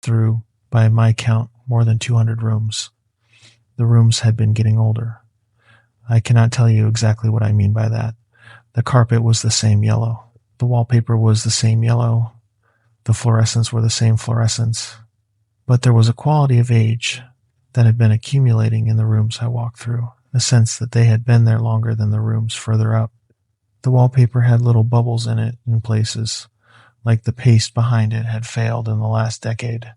through, by my count, more than 200 rooms. The rooms had been getting older. I cannot tell you exactly what I mean by that. The carpet was the same yellow. The wallpaper was the same yellow. The fluorescents were the same fluorescents. But there was a quality of age that had been accumulating in the rooms I walked through, a sense that they had been there longer than the rooms further up. The wallpaper had little bubbles in it in places, like the paste behind it had failed in the last decade.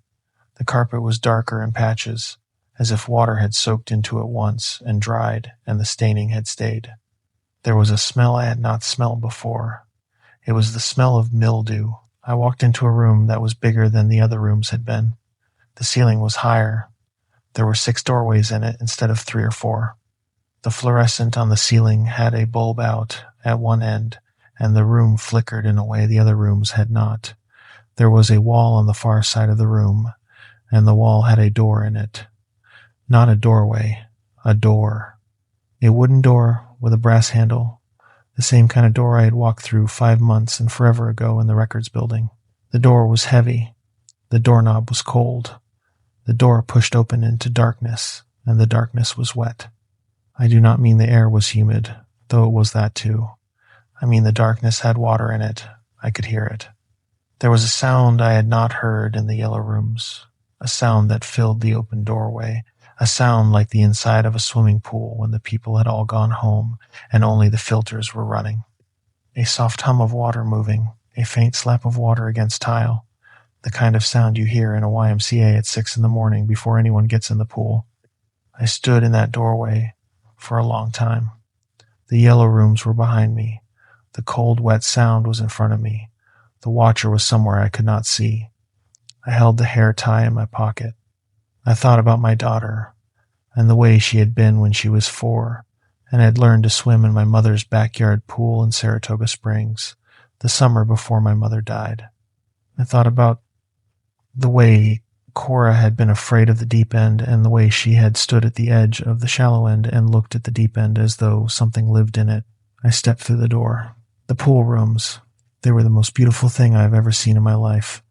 The carpet was darker in patches, as if water had soaked into it once and dried, and the staining had stayed. There was a smell I had not smelled before. It was the smell of mildew. I walked into a room that was bigger than the other rooms had been. The ceiling was higher. There were 6 doorways in it instead of 3 or 4. The fluorescent on the ceiling had a bulb out at one end, and the room flickered in a way the other rooms had not. There was a wall on the far side of the room, and the wall had a door in it. Not a doorway, a door. A wooden door with a brass handle, the same kind of door I had walked through 5 months and forever ago in the records building. The door was heavy. The doorknob was cold. The door pushed open into darkness, and the darkness was wet. I do not mean the air was humid, though it was that too. I mean the darkness had water in it. I could hear it. There was a sound I had not heard in the yellow rooms, a sound that filled the open doorway, a sound like the inside of a swimming pool when the people had all gone home and only the filters were running. A soft hum of water moving, a faint slap of water against tile, the kind of sound you hear in a YMCA at 6 in the morning before anyone gets in the pool. I stood in that doorway for a long time. The yellow rooms were behind me. The cold, wet sound was in front of me. The watcher was somewhere I could not see. I held the hair tie in my pocket. I thought about my daughter and the way she had been when she was 4 and had learned to swim in my mother's backyard pool in Saratoga Springs, the summer before my mother died. I thought about the way Cora had been afraid of the deep end and the way she had stood at the edge of the shallow end and looked at the deep end as though something lived in it. I stepped through the door. The pool rooms, they were the most beautiful thing I have ever seen in my life,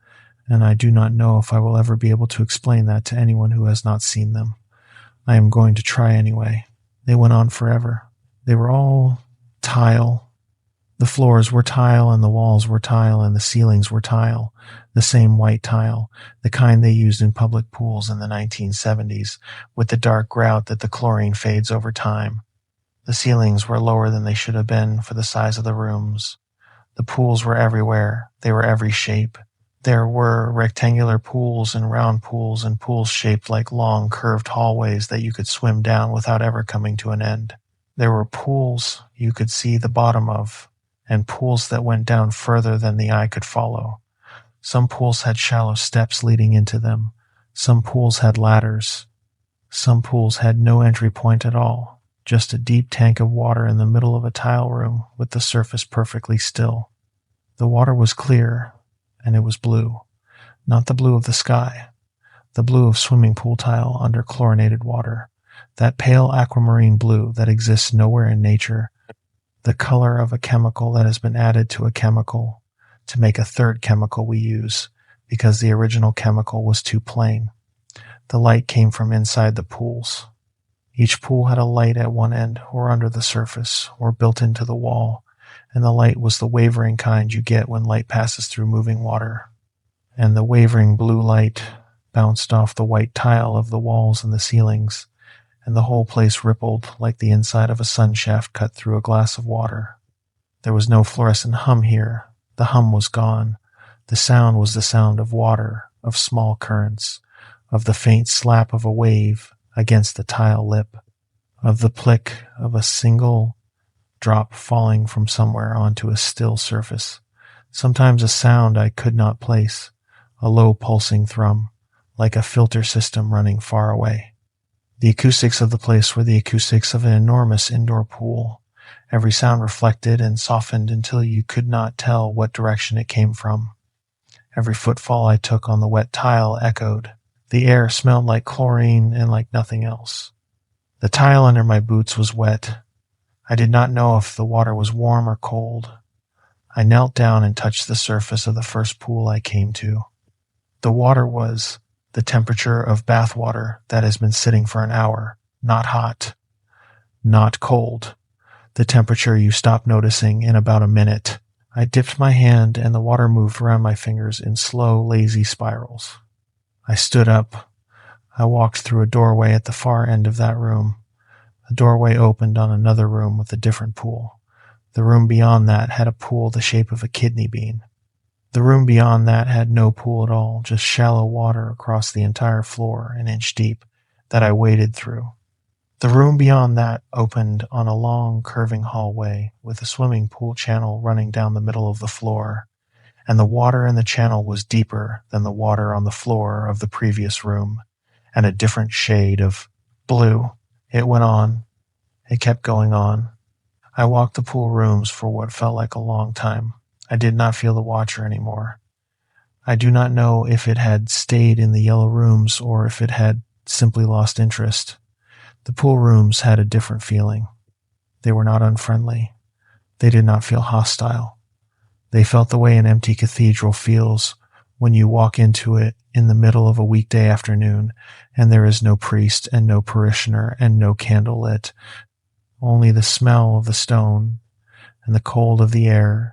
and I do not know if I will ever be able to explain that to anyone who has not seen them. I am going to try anyway. They went on forever. They were all tile. The floors were tile, and the walls were tile, and the ceilings were tile, the same white tile, the kind they used in public pools in the 1970s, with the dark grout that the chlorine fades over time. The ceilings were lower than they should have been for the size of the rooms. The pools were everywhere. They were every shape. There were rectangular pools and round pools and pools shaped like long, curved hallways that you could swim down without ever coming to an end. There were pools you could see the bottom of, and pools that went down further than the eye could follow. Some pools had shallow steps leading into them. Some pools had ladders. Some pools had no entry point at all, just a deep tank of water in the middle of a tile room with the surface perfectly still. The water was clear, and it was blue. Not the blue of the sky, the blue of swimming pool tile under chlorinated water, that pale aquamarine blue that exists nowhere in nature, the color of a chemical that has been added to a chemical to make a third chemical we use because the original chemical was too plain. The light came from inside the pools. Each pool had a light at one end or under the surface or built into the wall, and the light was the wavering kind you get when light passes through moving water. And the wavering blue light bounced off the white tile of the walls and the ceilings, and the whole place rippled like the inside of a sun shaft cut through a glass of water. There was no fluorescent hum here. The hum was gone. The sound was the sound of water, of small currents, of the faint slap of a wave against the tile lip, of the plick of a single drop falling from somewhere onto a still surface. Sometimes a sound I could not place, a low pulsing thrum, like a filter system running far away. The acoustics of the place were the acoustics of an enormous indoor pool. Every sound reflected and softened until you could not tell what direction it came from. Every footfall I took on the wet tile echoed. The air smelled like chlorine and like nothing else. The tile under my boots was wet. I did not know if the water was warm or cold. I knelt down and touched the surface of the first pool I came to. The water was the temperature of bath water that has been sitting for an hour, not hot, not cold, the temperature you stop noticing in about a minute. I dipped my hand and the water moved around my fingers in slow, lazy spirals. I stood up. I walked through a doorway at the far end of that room. The doorway opened on another room with a different pool. The room beyond that had a pool the shape of a kidney bean. The room beyond that had no pool at all, just shallow water across the entire floor, an inch deep, that I waded through. The room beyond that opened on a long, curving hallway with a swimming pool channel running down the middle of the floor, and the water in the channel was deeper than the water on the floor of the previous room, and a different shade of blue. It went on. It kept going on. I walked the pool rooms for what felt like a long time. I did not feel the watcher anymore. I do not know if it had stayed in the yellow rooms or if it had simply lost interest. The pool rooms had a different feeling. They were not unfriendly. They did not feel hostile. They felt the way an empty cathedral feels when you walk into it in the middle of a weekday afternoon and there is no priest and no parishioner and no candle lit, only the smell of the stone and the cold of the air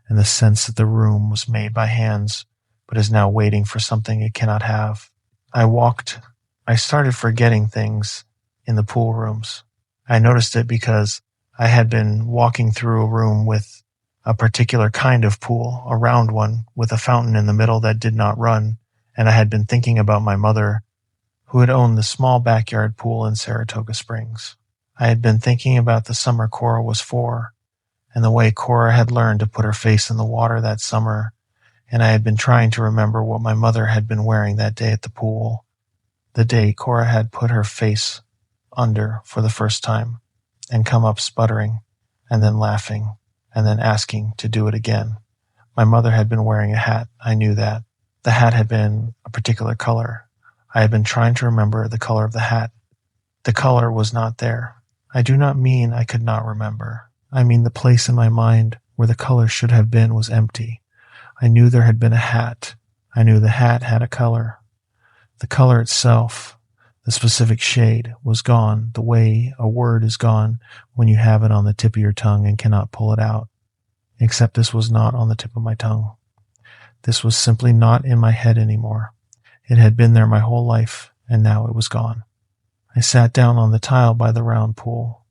and the sense that the room was made by hands but is now waiting for something it cannot have. I started forgetting things in the pool rooms. I noticed it because I had been walking through a room with a particular kind of pool, a round one with a fountain in the middle that did not run, and I had been thinking about my mother, who had owned the small backyard pool in Saratoga Springs. I had been thinking about the summer Cora was 4, and the way Cora had learned to put her face in the water that summer, and I had been trying to remember what my mother had been wearing that day at the pool, the day Cora had put her face under for the first time, and come up sputtering, and then laughing, and then asking to do it again. My mother had been wearing a hat, I knew that. The hat had been a particular color. I had been trying to remember the color of the hat. The color was not there. I do not mean I could not remember. I mean the place in my mind where the color should have been was empty. I knew there had been a hat. I knew the hat had a color. The color itself, the specific shade, was gone the way a word is gone when you have it on the tip of your tongue and cannot pull it out. Except this was not on the tip of my tongue. This was simply not in my head anymore. It had been there my whole life, and now it was gone. I sat down on the tile by the round pool.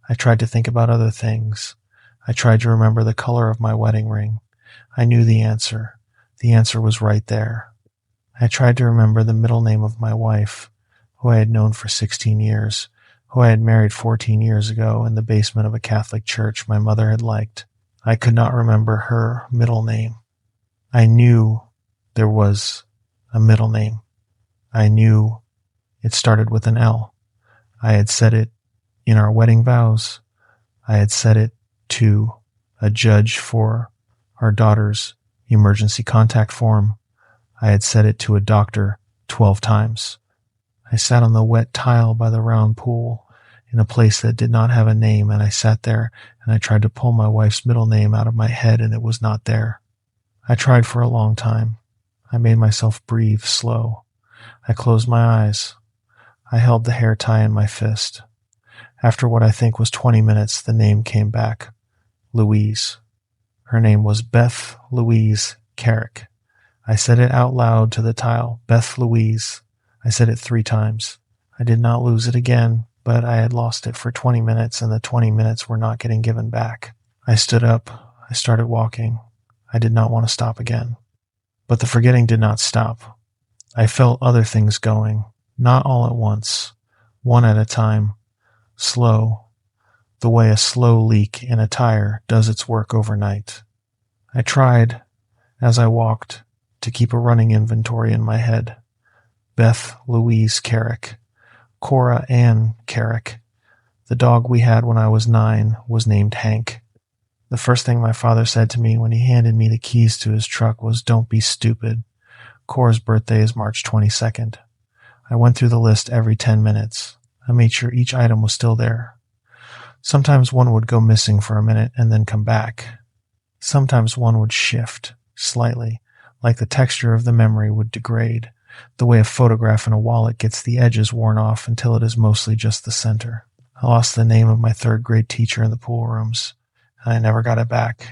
I tried to think about other things. I tried to remember the color of my wedding ring. I knew the answer. The answer was right there. I tried to remember the middle name of my wife, who I had known for 16 years, who I had married 14 years ago in the basement of a Catholic church my mother had liked. I could not remember her middle name. I knew there was a middle name. I knew it started with an L. I had said it in our wedding vows. I had said it to a judge for our daughter's emergency contact form. I had said it to a doctor 12 times. I sat on the wet tile by the round pool in a place that did not have a name, and I sat there and I tried to pull my wife's middle name out of my head, and it was not there. I tried for a long time. I made myself breathe slow. I closed my eyes. I held the hair tie in my fist. After what I think was 20 minutes, the name came back. Louise. Her name was Beth Louise Carrick. I said it out loud to the tile. Beth Louise. I said it 3 times. I did not lose it again, but I had lost it for 20 minutes, and the 20 minutes were not getting given back. I stood up. I started walking. I did not want to stop again. But the forgetting did not stop. I felt other things going, not all at once, one at a time, slow, the way a slow leak in a tire does its work overnight. I tried, as I walked, to keep a running inventory in my head. Beth Louise Carrick, Cora Ann Carrick. The dog we had when I was 9 was named Hank. The first thing my father said to me when he handed me the keys to his truck was, "Don't be stupid. Cora's birthday is March 22nd. I went through the list every 10 minutes. I made sure each item was still there. Sometimes one would go missing for a minute and then come back. Sometimes one would shift, slightly, like the texture of the memory would degrade, the way a photograph in a wallet gets the edges worn off until it is mostly just the center. I lost the name of my third-grade teacher in the pool rooms, and I never got it back.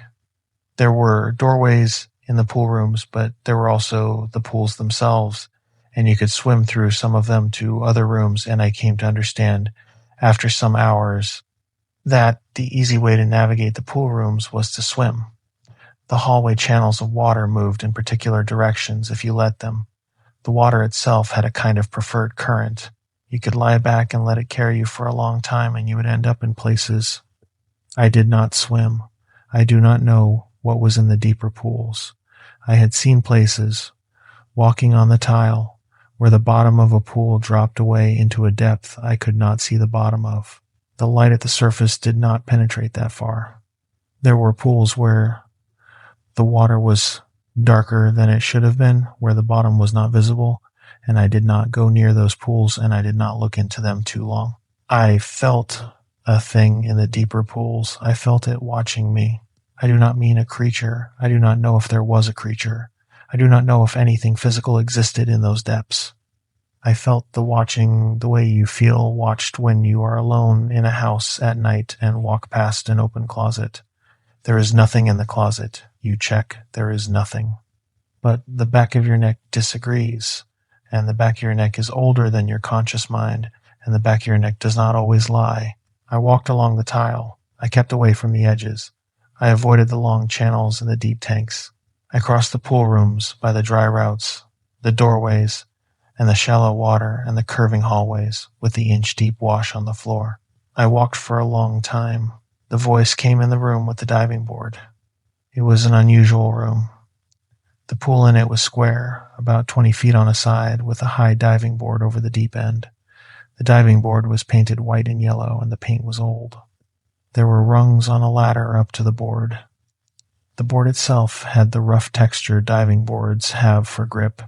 There were doorways in the pool rooms, but there were also the pools themselves, and you could swim through some of them to other rooms, and I came to understand after some hours that the easy way to navigate the pool rooms was to swim. The hallway channels of water moved in particular directions if you let them. The water itself had a kind of preferred current. You could lie back and let it carry you for a long time, and you would end up in places. I did not swim. I do not know what was in the deeper pools. I had seen places, walking on the tile, where the bottom of a pool dropped away into a depth I could not see the bottom of. The light at the surface did not penetrate that far. There were pools where the water was darker than it should have been, where the bottom was not visible, and I did not go near those pools, and I did not look into them too long. I felt a thing in the deeper pools. I felt it watching me. I do not mean a creature. I do not know if there was a creature. I do not know if anything physical existed in those depths. I felt the watching the way you feel watched when you are alone in a house at night and walk past an open closet. There is nothing in the closet. You check, there is nothing. But the back of your neck disagrees, and the back of your neck is older than your conscious mind, and the back of your neck does not always lie. I walked along the tile. I kept away from the edges. I avoided the long channels and the deep tanks. I crossed the pool rooms by the dry routes, the doorways, and the shallow water and the curving hallways with the inch-deep wash on the floor. I walked for a long time. The voice came in the room with the diving board. It was an unusual room. The pool in it was square, about 20 feet on a side, with a high diving board over the deep end. The diving board was painted white and yellow, and the paint was old. There were rungs on a ladder up to the board. The board itself had the rough texture diving boards have for grip,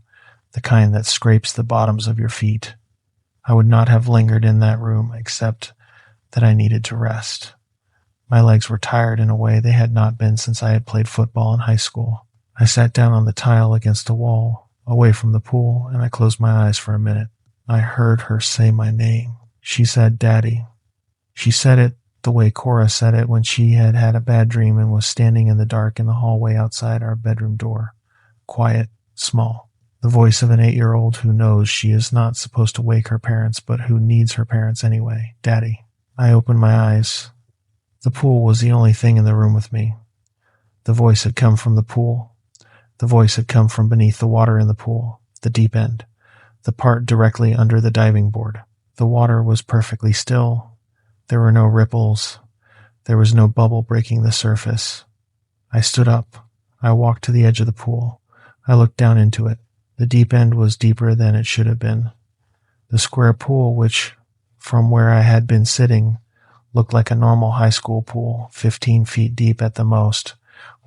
the kind that scrapes the bottoms of your feet. I would not have lingered in that room except that I needed to rest. My legs were tired in a way they had not been since I had played football in high school. I sat down on the tile against a wall, away from the pool, and I closed my eyes for a minute. I heard her say my name. She said, "Daddy." She said it the way Cora said it when she had had a bad dream and was standing in the dark in the hallway outside our bedroom door. Quiet, small. The voice of an 8-year-old who knows she is not supposed to wake her parents, but who needs her parents anyway. "Daddy." I opened my eyes. The pool was the only thing in the room with me. The voice had come from the pool. The voice had come from beneath the water in the pool, the deep end, the part directly under the diving board. The water was perfectly still. There were no ripples. There was no bubble breaking the surface. I stood up. I walked to the edge of the pool. I looked down into it. The deep end was deeper than it should have been. The square pool, which, from where I had been sitting, looked like a normal high school pool, 15 feet deep at the most,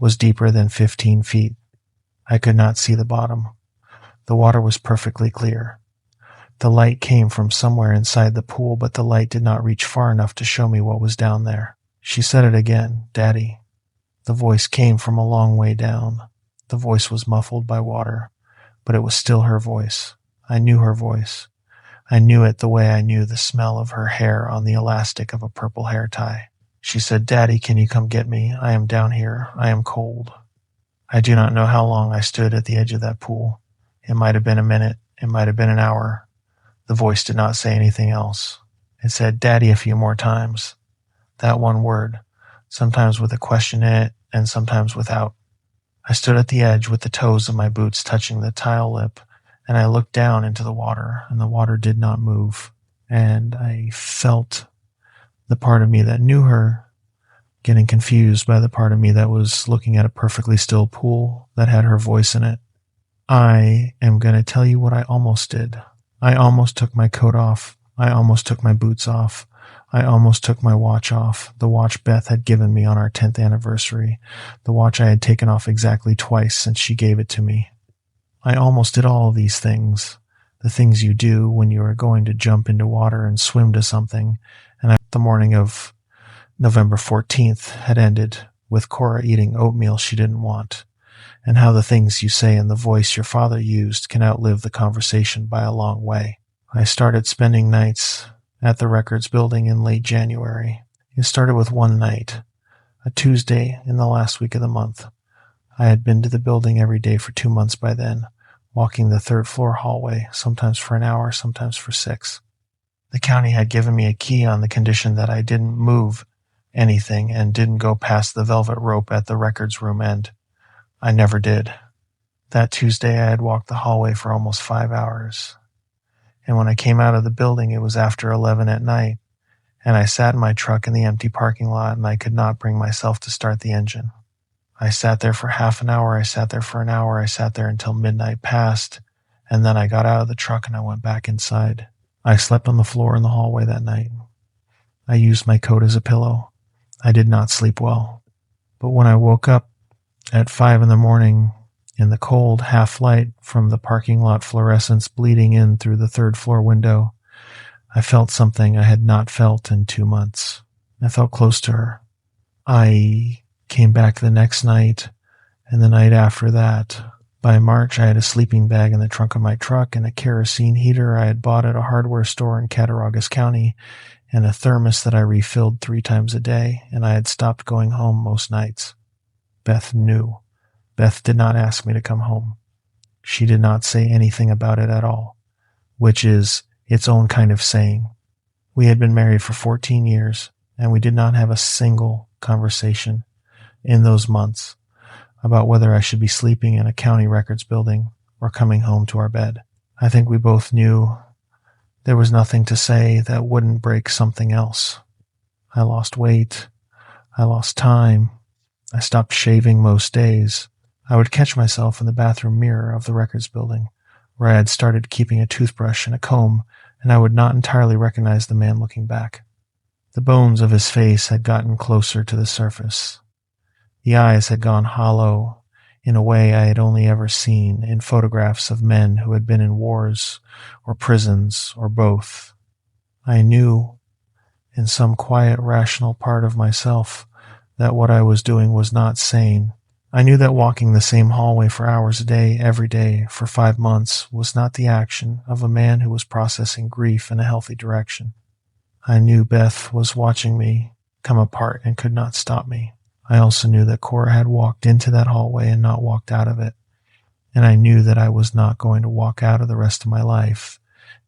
was deeper than 15 feet. I could not see the bottom. The water was perfectly clear. The light came from somewhere inside the pool, but the light did not reach far enough to show me what was down there. She said it again, "Daddy." The voice came from a long way down. The voice was muffled by water, but it was still her voice. I knew her voice. I knew it the way I knew the smell of her hair on the elastic of a purple hair tie. She said, "Daddy, can you come get me? I am down here. I am cold." I do not know how long I stood at the edge of that pool. It might have been a minute. It might have been an hour. The voice did not say anything else. It said, "Daddy," a few more times. That one word, sometimes with a question in it and sometimes without. I stood at the edge with the toes of my boots touching the tile lip, and I looked down into the water, and the water did not move. And I felt the part of me that knew her getting confused by the part of me that was looking at a perfectly still pool that had her voice in it. I am going to tell you what I almost did. I almost took my coat off. I almost took my boots off. I almost took my watch off, the watch Beth had given me on our 10th anniversary, the watch I had taken off exactly twice since she gave it to me. I almost did all these things, the things you do when you are going to jump into water and swim to something, and the morning of November 14th had ended with Cora eating oatmeal she didn't want. and how the things you say and the voice your father used can outlive the conversation by a long way. I started spending nights at the records building in late January. It started with one night, a Tuesday in the last week of the month. I had been to the building every day for 2 months by then, walking the third floor hallway, sometimes for an hour, sometimes for 6. The county had given me a key on the condition that I didn't move anything and didn't go past the velvet rope at the records room end. I never did. That Tuesday I had walked the hallway for almost 5 hours. And when I came out of the building, it was after 11 at night, and I sat in my truck in the empty parking lot, and I could not bring myself to start the engine. I sat there for half an hour, I sat there for an hour, I sat there until midnight passed, and then I got out of the truck and I went back inside. I slept on the floor in the hallway that night. I used my coat as a pillow. I did not sleep well. But when I woke up at 5 in the morning, in the cold half-light from the parking lot fluorescence bleeding in through the third floor window, I felt something I had not felt in 2 months. I felt close to her. I came back the next night, and the night after that. By March, I had a sleeping bag in the trunk of my truck and a kerosene heater I had bought at a hardware store in Cattaraugus County, and a thermos that I refilled 3 times a day, and I had stopped going home most nights. Beth knew. Beth did not ask me to come home. She did not say anything about it at all, which is its own kind of saying. We had been married for 14 years, and we did not have a single conversation in those months about whether I should be sleeping in a county records building or coming home to our bed. I think we both knew there was nothing to say that wouldn't break something else. I lost weight. I lost time. I stopped shaving most days. I would catch myself in the bathroom mirror of the records building, where I had started keeping a toothbrush and a comb, and I would not entirely recognize the man looking back. The bones of his face had gotten closer to the surface. The eyes had gone hollow in a way I had only ever seen in photographs of men who had been in wars or prisons or both. I knew, in some quiet, rational part of myself, that what I was doing was not sane. I knew that walking the same hallway for hours a day, every day, for 5 months was not the action of a man who was processing grief in a healthy direction. I knew Beth was watching me come apart and could not stop me. I also knew that Cora had walked into that hallway and not walked out of it, and I knew that I was not going to walk out of the rest of my life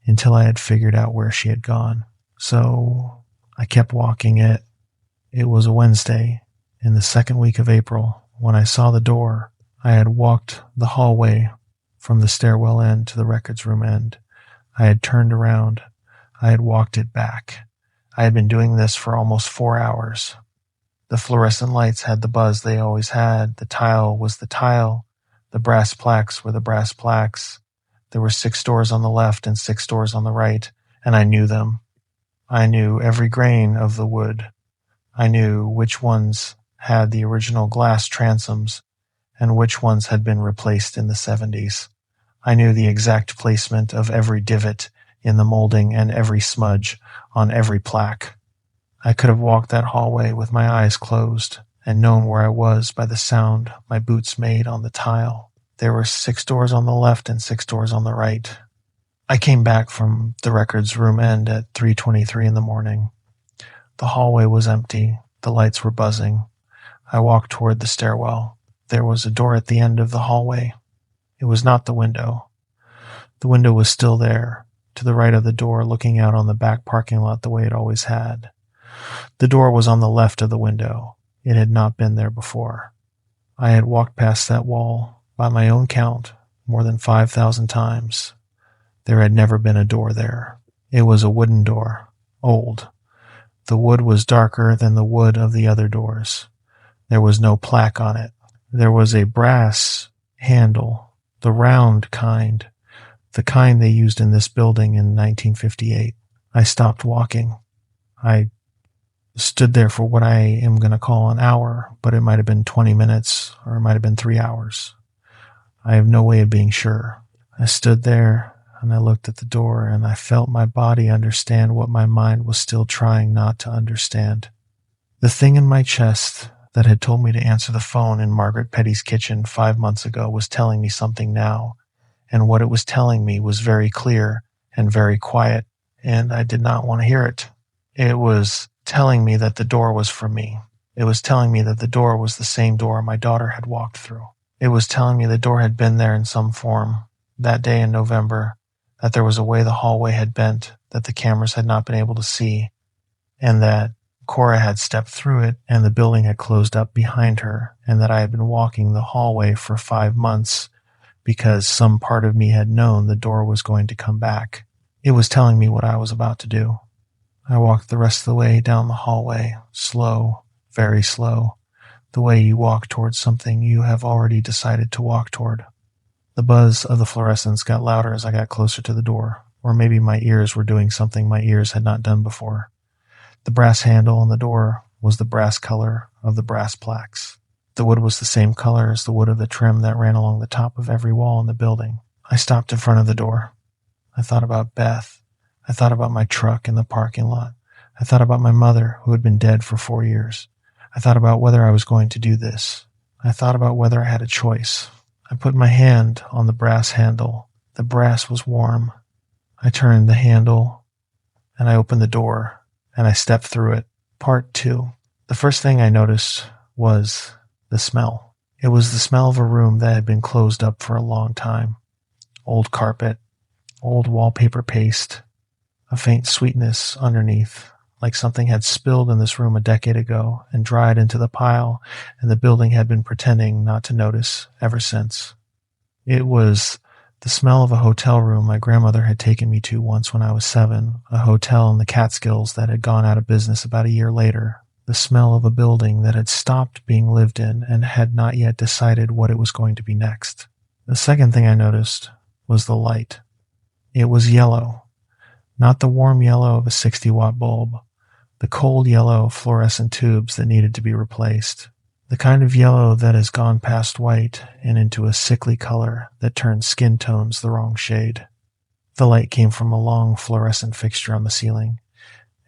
until I had figured out where she had gone. So I kept walking it. It was a Wednesday in the second week of April. When I saw the door, I had walked the hallway from the stairwell end to the records room end. I had turned around. I had walked it back. I had been doing this for almost 4 hours. The fluorescent lights had the buzz they always had. The tile was the tile. The brass plaques were the brass plaques. There were 6 doors on the left and 6 doors on the right, and I knew them. I knew every grain of the wood. I knew which ones had the original glass transoms and which ones had been replaced in the 70s. I knew the exact placement of every divot in the molding and every smudge on every plaque. I could have walked that hallway with my eyes closed and known where I was by the sound my boots made on the tile. There were 6 doors on the left and 6 doors on the right. I came back from the records room end at 3:23 in the morning. The hallway was empty. The lights were buzzing. I walked toward the stairwell. There was a door at the end of the hallway. It was not the window. The window was still there, to the right of the door, looking out on the back parking lot the way it always had. The door was on the left of the window. It had not been there before. I had walked past that wall, by my own count, more than 5,000 times. There had never been a door there. It was a wooden door, old. The wood was darker than the wood of the other doors. There was no plaque on it. There was a brass handle, the round kind, the kind they used in this building in 1958. I stopped walking. I stood there for what I am going to call an hour, but it might have been 20 minutes or it might have been 3 hours. I have no way of being sure. I stood there and I looked at the door and I felt my body understand what my mind was still trying not to understand. The thing in my chest that had told me to answer the phone in Margaret Petty's kitchen 5 months ago was telling me something now, and what it was telling me was very clear and very quiet, and I did not want to hear it. It was telling me that the door was for me. It was telling me that the door was the same door my daughter had walked through. It was telling me the door had been there in some form that day in November, that there was a way the hallway had bent that the cameras had not been able to see, and that Cora had stepped through it and the building had closed up behind her, and that I had been walking the hallway for 5 months because some part of me had known the door was going to come back. It was telling me what I was about to do. I walked the rest of the way down the hallway, slow, very slow, the way you walk towards something you have already decided to walk toward. The buzz of the fluorescents got louder as I got closer to the door, or maybe my ears were doing something my ears had not done before. The brass handle on the door was the brass color of the brass plaques. The wood was the same color as the wood of the trim that ran along the top of every wall in the building. I stopped in front of the door. I thought about Beth. I thought about my truck in the parking lot. I thought about my mother, who had been dead for 4 years. I thought about whether I was going to do this. I thought about whether I had a choice. I put my hand on the brass handle. The brass was warm. I turned the handle, and I opened the door, and I stepped through it. Part 2. The first thing I noticed was the smell. It was the smell of a room that had been closed up for a long time. Old carpet, old wallpaper paste, a faint sweetness underneath, like something had spilled in this room a decade ago and dried into the pile, and the building had been pretending not to notice ever since. It was the smell of a hotel room my grandmother had taken me to once when I was 7, a hotel in the Catskills that had gone out of business about a year later. The smell of a building that had stopped being lived in and had not yet decided what it was going to be next. The second thing I noticed was the light. It was yellow, not the warm yellow of a 60-watt bulb, the cold yellow of fluorescent tubes that needed to be replaced, the kind of yellow that has gone past white and into a sickly color that turns skin tones the wrong shade. The light came from a long fluorescent fixture on the ceiling,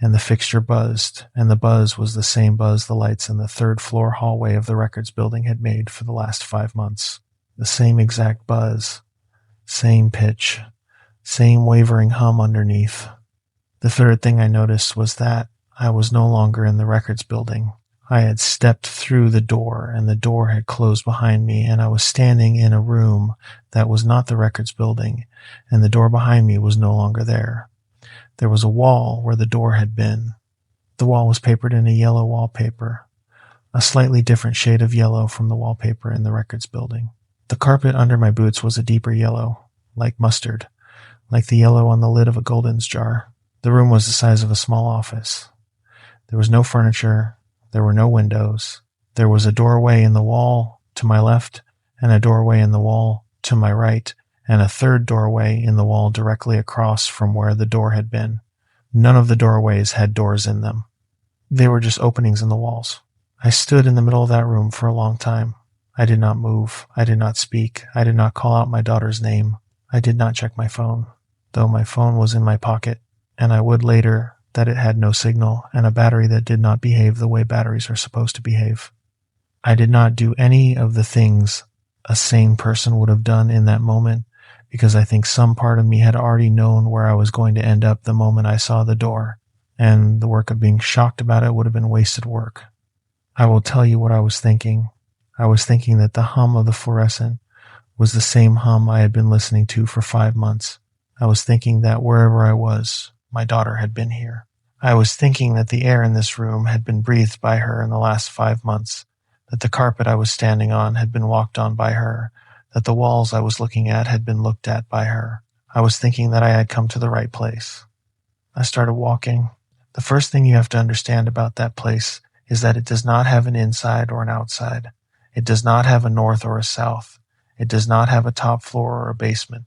and the fixture buzzed, and the buzz was the same buzz the lights in the third-floor hallway of the records building had made for the last 5 months. The same exact buzz, same pitch, same wavering hum underneath. The third thing I noticed was that I was no longer in the records building. I had stepped through the door, and the door had closed behind me, and I was standing in a room that was not the records building, and the door behind me was no longer there. There was a wall where the door had been. The wall was papered in a yellow wallpaper, a slightly different shade of yellow from the wallpaper in the records building. The carpet under my boots was a deeper yellow, like mustard, like the yellow on the lid of a Golden's jar. The room was the size of a small office. There was no furniture. There were no windows. There was a doorway in the wall to my left, and a doorway in the wall to my right, and a third doorway in the wall directly across from where the door had been. None of the doorways had doors in them. They were just openings in the walls. I stood in the middle of that room for a long time. I did not move. I did not speak. I did not call out my daughter's name. I did not check my phone, though my phone was in my pocket, and I would later that it had no signal and a battery that did not behave the way batteries are supposed to behave. I did not do any of the things a sane person would have done in that moment, because I think some part of me had already known where I was going to end up the moment I saw the door, and the work of being shocked about it would have been wasted work. I will tell you what I was thinking. I was thinking that the hum of the fluorescent was the same hum I had been listening to for 5 months. I was thinking that wherever I was, my daughter had been here. I was thinking that the air in this room had been breathed by her in the last 5 months, that the carpet I was standing on had been walked on by her, that the walls I was looking at had been looked at by her. I was thinking that I had come to the right place. I started walking. The first thing you have to understand about that place is that it does not have an inside or an outside. It does not have a north or a south. It does not have a top floor or a basement.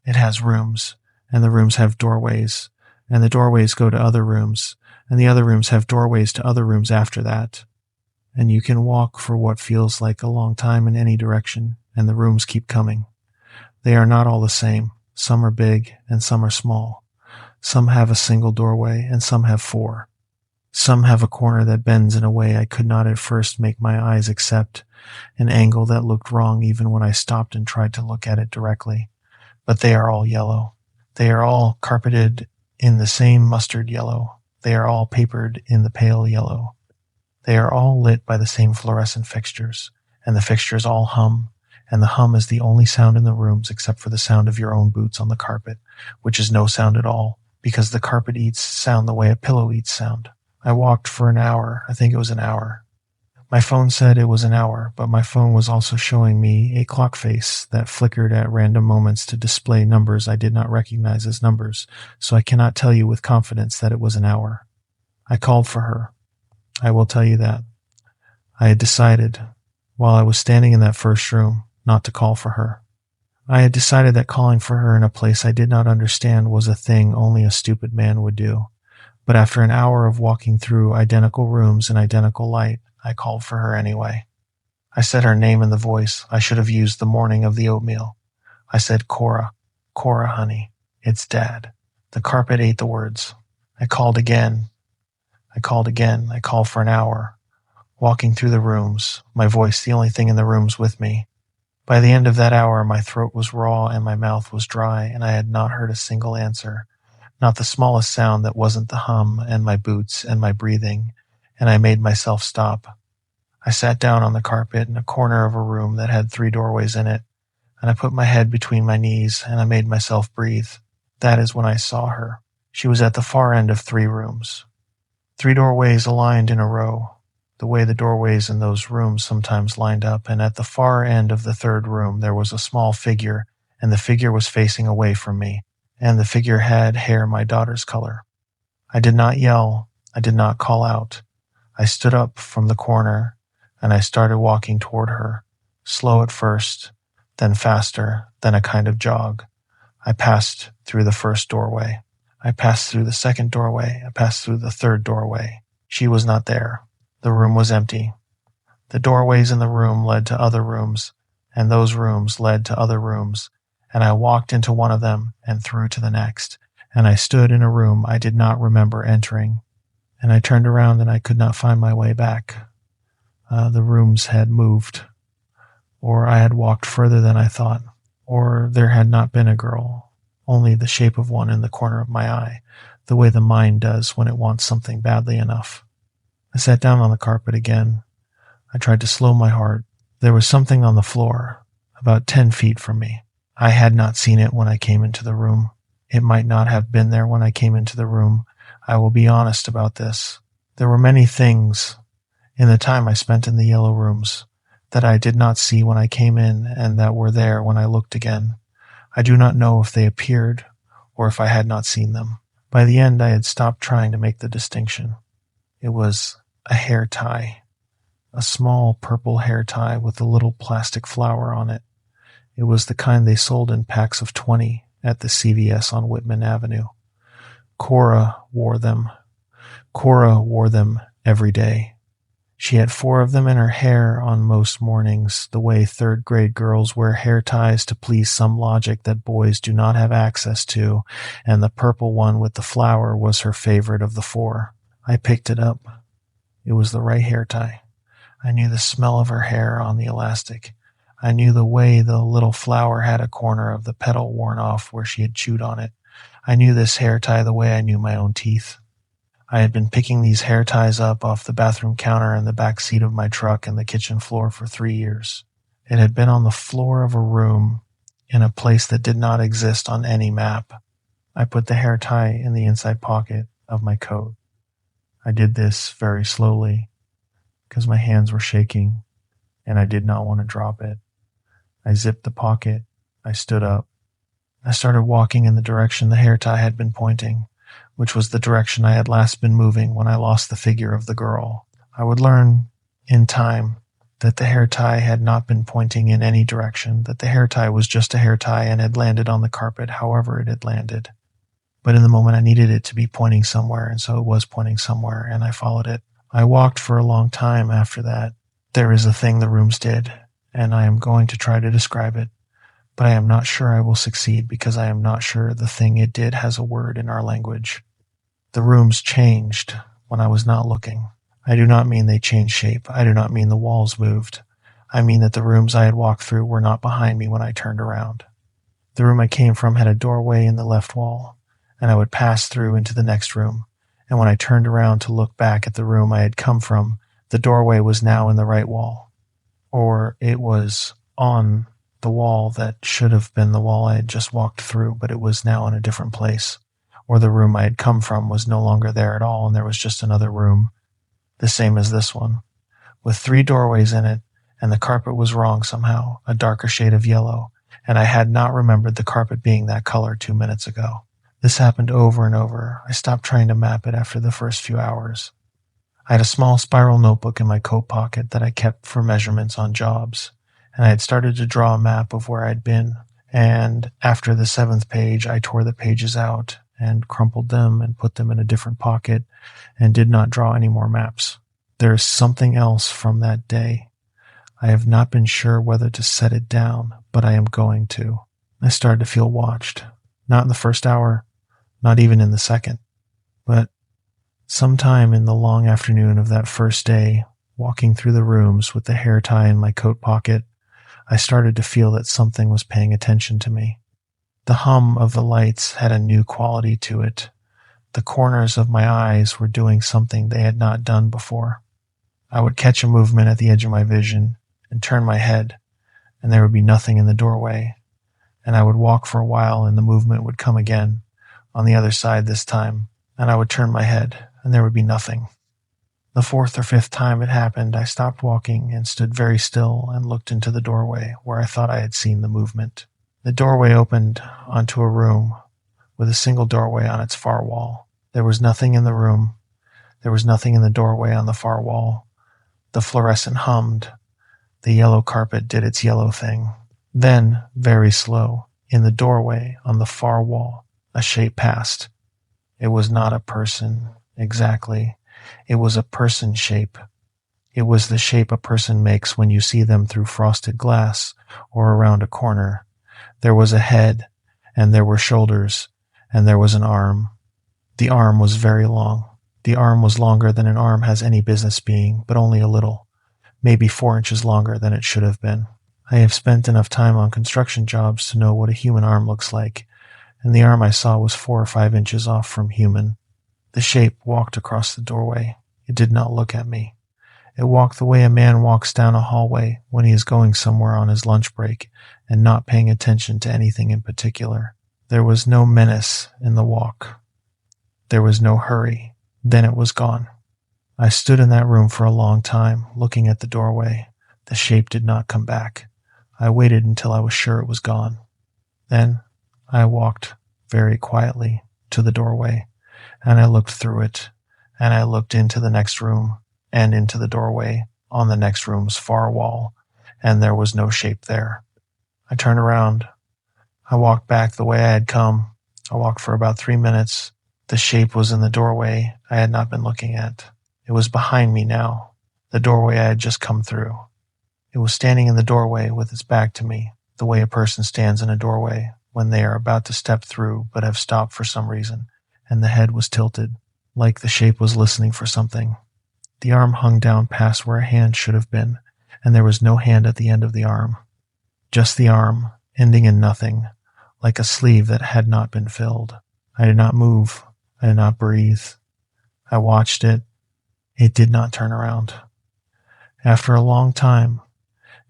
It has rooms, and the rooms have doorways, and the doorways go to other rooms, and the other rooms have doorways to other rooms after that. And you can walk for what feels like a long time in any direction, and the rooms keep coming. They are not all the same. Some are big, and some are small. Some have a single doorway, and some have 4. Some have a corner that bends in a way I could not at first make my eyes accept, an angle that looked wrong even when I stopped and tried to look at it directly. But they are all yellow. They are all carpeted in the same mustard yellow. They are all papered in the pale yellow. They are all lit by the same fluorescent fixtures, and the fixtures all hum, and the hum is the only sound in the rooms except for the sound of your own boots on the carpet, which is no sound at all, because the carpet eats sound the way a pillow eats sound. I walked for an hour. I think it was an hour. My phone said it was an hour, but my phone was also showing me a clock face that flickered at random moments to display numbers I did not recognize as numbers, so I cannot tell you with confidence that it was an hour. I called for her. I will tell you that. I had decided, while I was standing in that first room, not to call for her. I had decided that calling for her in a place I did not understand was a thing only a stupid man would do. But after an hour of walking through identical rooms in identical light, I called for her anyway. I said her name in the voice I should have used the morning of the oatmeal. I said, Cora. Cora, honey. It's Dad. The carpet ate the words. I called again. I called for an hour. Walking through the rooms, my voice the only thing in the rooms with me. By the end of that hour, my throat was raw and my mouth was dry, and I had not heard a single answer. Not the smallest sound that wasn't the hum and my boots and my breathing, and I made myself stop. I sat down on the carpet in a corner of a room that had 3 doorways in it, and I put my head between my knees and I made myself breathe. That is when I saw her. She was at the far end of 3 rooms. 3 doorways aligned in a row, the way the doorways in those rooms sometimes lined up, and at the far end of the 3rd room there was a small figure, and the figure was facing away from me, and the figure had hair my daughter's color. I did not yell. I did not call out. I stood up from the corner, and I started walking toward her, slow at first, then faster, then a kind of jog. I passed through the 1st doorway. I passed through the 2nd doorway. I passed through the 3rd doorway. She was not there. The room was empty. The doorways in the room led to other rooms, and those rooms led to other rooms, and I walked into one of them and through to the next, and I stood in a room I did not remember entering, and I turned around and I could not find my way back. The rooms had moved, or I had walked further than I thought, or there had not been a girl, only the shape of one in the corner of my eye, the way the mind does when it wants something badly enough. I sat down on the carpet again. I tried to slow my heart. There was something on the floor, about 10 feet from me. I had not seen it when I came into the room. It might not have been there when I came into the room. I will be honest about this. There were many things in the time I spent in the yellow rooms that I did not see when I came in and that were there when I looked again. I do not know if they appeared or if I had not seen them. By the end, I had stopped trying to make the distinction. It was a hair tie, a small purple hair tie with a little plastic flower on it. It was the kind they sold in packs of 20 at the CVS on Whitman Avenue. Cora wore them. Cora wore them every day. She had 4 of them in her hair on most mornings, the way 3rd grade girls wear hair ties to please some logic that boys do not have access to, and the purple one with the flower was her favorite of the 4. I picked it up. It was the right hair tie. I knew the smell of her hair on the elastic. I knew the way the little flower had a corner of the petal worn off where she had chewed on it. I knew this hair tie the way I knew my own teeth. I had been picking these hair ties up off the bathroom counter in the back seat of my truck and the kitchen floor for 3 years. It had been on the floor of a room in a place that did not exist on any map. I put the hair tie in the inside pocket of my coat. I did this very slowly because my hands were shaking and I did not want to drop it. I zipped the pocket. I stood up. I started walking in the direction the hair tie had been pointing, which was the direction I had last been moving when I lost the figure of the girl. I would learn in time that the hair tie had not been pointing in any direction, that the hair tie was just a hair tie and had landed on the carpet however it had landed. But in the moment I needed it to be pointing somewhere, and so it was pointing somewhere, and I followed it. I walked for a long time after that. There is a thing the rooms did, and I am going to try to describe it, but I am not sure I will succeed because I am not sure the thing it did has a word in our language. The rooms changed. when I was not looking. I do not mean they changed shape. I do not mean the walls moved. I mean that the rooms I had walked through were not behind me when I turned around. The room I came from had a doorway in the left wall, and I would pass through into the next room, and when I turned around to look back at the room I had come from, the doorway was now in the right wall. Or it was on the wall that should have been the wall I had just walked through, but it was now in a different place. Or the room I had come from was no longer there at all, and there was just another room, the same as this one, with 3 doorways in it, and the carpet was wrong somehow, a darker shade of yellow, and I had not remembered the carpet being that color 2 minutes ago. This happened over and over. I stopped trying to map it after the first few hours. I had a small spiral notebook in my coat pocket that I kept for measurements on jobs, and I had started to draw a map of where I'd been, and after the 7th page I tore the pages out and crumpled them and put them in a different pocket and did not draw any more maps. There is something else from that day. I have not been sure whether to set it down, but I am going to. I started to feel watched, not in the first hour, not even in the second, but sometime in the long afternoon of that first day, walking through the rooms with the hair tie in my coat pocket, I started to feel that something was paying attention to me. The hum of the lights had a new quality to it. The corners of my eyes were doing something they had not done before. I would catch a movement at the edge of my vision and turn my head, and there would be nothing in the doorway, and I would walk for a while and the movement would come again, on the other side this time, and I would turn my head, and there would be nothing. The 4th or 5th time it happened, I stopped walking and stood very still and looked into the doorway where I thought I had seen the movement. The doorway opened onto a room with a single doorway on its far wall. There was nothing in the room. There was nothing in the doorway on the far wall. The fluorescent hummed. The yellow carpet did its yellow thing. Then, very slow, in the doorway on the far wall, a shape passed. It was not a person, exactly. It was a person shape. It was the shape a person makes when you see them through frosted glass or around a corner. There was a head, and there were shoulders, and there was an arm. The arm was very long. The arm was longer than an arm has any business being, but only a little, maybe 4 inches longer than it should have been. I have spent enough time on construction jobs to know what a human arm looks like, and the arm I saw was 4 or 5 inches off from human. The shape walked across the doorway. It did not look at me. It walked the way a man walks down a hallway when he is going somewhere on his lunch break and not paying attention to anything in particular. There was no menace in the walk. There was no hurry. Then it was gone. I stood in that room for a long time, looking at the doorway. The shape did not come back. I waited until I was sure it was gone. Then I walked very quietly to the doorway, and I looked through it, and I looked into the next room, and into the doorway on the next room's far wall, and there was no shape there. I turned around. I walked back the way I had come. I walked for about 3 minutes. The shape was in the doorway I had not been looking at. It was behind me now, the doorway I had just come through. It was standing in the doorway with its back to me, the way a person stands in a doorway when they are about to step through but have stopped for some reason, and the head was tilted, like the shape was listening for something. The arm hung down past where a hand should have been, and there was no hand at the end of the arm. Just the arm, ending in nothing, like a sleeve that had not been filled. I did not move. I did not breathe. I watched it. It did not turn around. After a long time,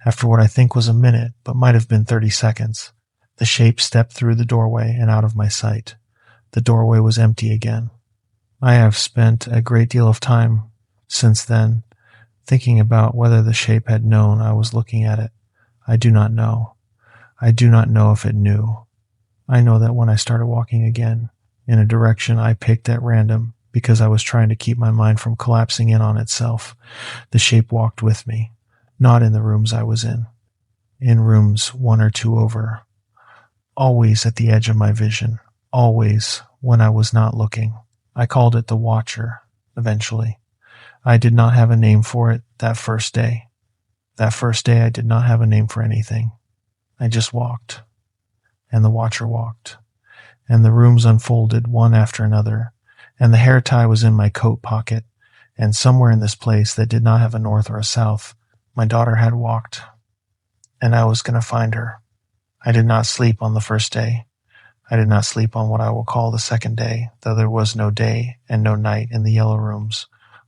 after what I think was a minute, but might have been 30 seconds, the shape stepped through the doorway and out of my sight. The doorway was empty again. I have spent a great deal of time since then thinking about whether the shape had known I was looking at it. I do not know. I do not know if it knew. I know that when I started walking again, in a direction I picked at random because I was trying to keep my mind from collapsing in on itself, the shape walked with me, not in the rooms I was in rooms 1 or 2 over, always at the edge of my vision, always when I was not looking. I called it the Watcher, eventually. I did not have a name for it that first day. That first day I did not have a name for anything. I just walked, and the Watcher walked, and the rooms unfolded one after another, and the hair tie was in my coat pocket, and somewhere in this place that did not have a north or a south, my daughter had walked, and I was going to find her. I did not sleep on the first day. I did not sleep on what I will call the second day, though there was no day and no night in the yellow rooms,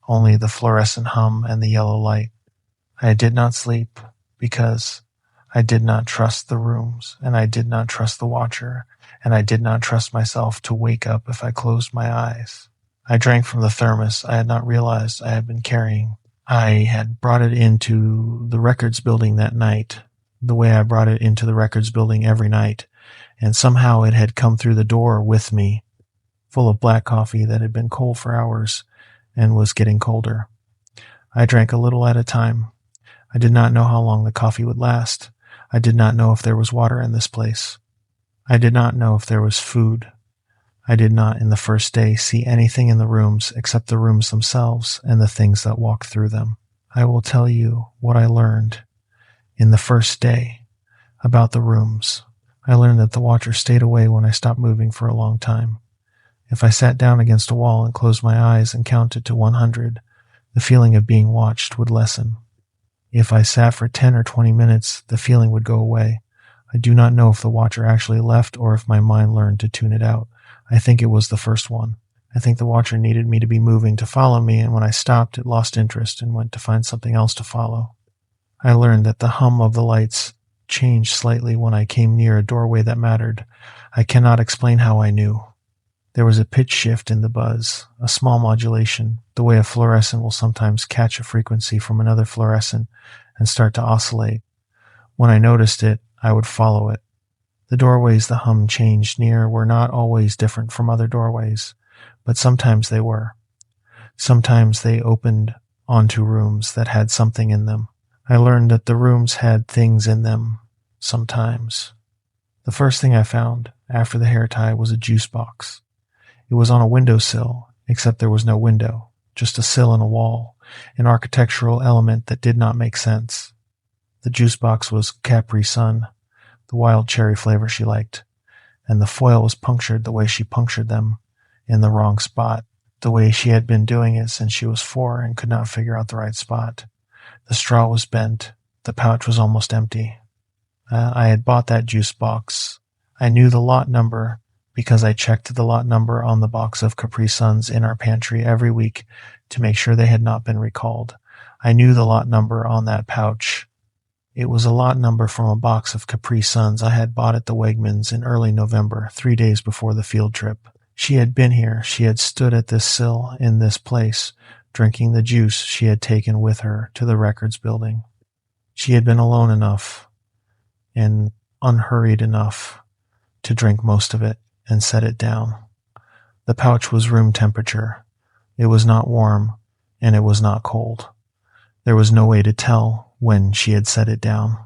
only the fluorescent hum and the yellow light. I did not sleep because I did not trust the rooms, and I did not trust the watcher, and I did not trust myself to wake up if I closed my eyes. I drank from the thermos I had not realized I had been carrying. I had brought it into the records building that night, the way I brought it into the records building every night, and somehow it had come through the door with me, full of black coffee that had been cold for hours and was getting colder. I drank a little at a time. I did not know how long the coffee would last. I did not know if there was water in this place. I did not know if there was food. I did not, in the first day, see anything in the rooms except the rooms themselves and the things that walked through them. I will tell you what I learned in the first day about the rooms. I learned that the watcher stayed away when I stopped moving for a long time. If I sat down against a wall and closed my eyes and counted to 100, the feeling of being watched would lessen. If I sat for 10 or 20 minutes, the feeling would go away. I do not know if the watcher actually left or if my mind learned to tune it out. I think it was the first one. I think the watcher needed me to be moving to follow me, and when I stopped, it lost interest and went to find something else to follow. I learned that the hum of the lights changed slightly when I came near a doorway that mattered. I cannot explain how I knew. There was a pitch shift in the buzz, a small modulation, the way a fluorescent will sometimes catch a frequency from another fluorescent and start to oscillate. When I noticed it, I would follow it. The doorways the hum changed near were not always different from other doorways, but sometimes they were. Sometimes they opened onto rooms that had something in them. I learned that the rooms had things in them, sometimes. The first thing I found after the hair tie was a juice box. It was on a windowsill, except there was no window, just a sill and a wall, an architectural element that did not make sense. The juice box was Capri Sun, the wild cherry flavor she liked, and the foil was punctured the way she punctured them, in the wrong spot, the way she had been doing it since she was 4 and could not figure out the right spot. The straw was bent. The pouch was almost empty. I had bought that juice box. I knew the lot number because I checked the lot number on the box of Capri Suns in our pantry every week to make sure they had not been recalled. I knew the lot number on that pouch. It was a lot number from a box of Capri Suns I had bought at the Wegmans in early November, 3 days before the field trip. She had been here. She had stood at this sill in this place, drinking the juice she had taken with her to the records building. She had been alone enough and unhurried enough to drink most of it and set it down. The pouch was room temperature. It was not warm, and it was not cold. There was no way to tell when she had set it down.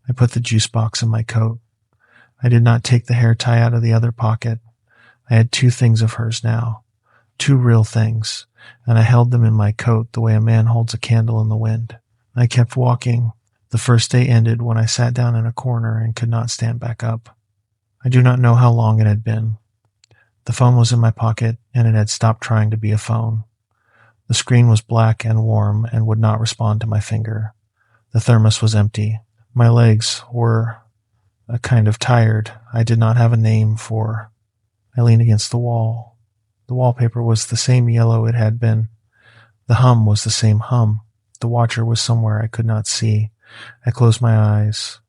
I put the juice box in my coat. I did not take the hair tie out of the other pocket. I had 2 things of hers now, 2 real things, and I held them in my coat the way a man holds a candle in the wind. I kept walking. The first day ended when I sat down in a corner and could not stand back up. I do not know how long it had been. The phone was in my pocket, and it had stopped trying to be a phone. The screen was black and warm and would not respond to my finger. The thermos was empty. My legs were a kind of tired. I did not have a name for. I leaned against the wall. The wallpaper was the same yellow it had been. The hum was the same hum. The watcher was somewhere I could not see. I closed my eyes.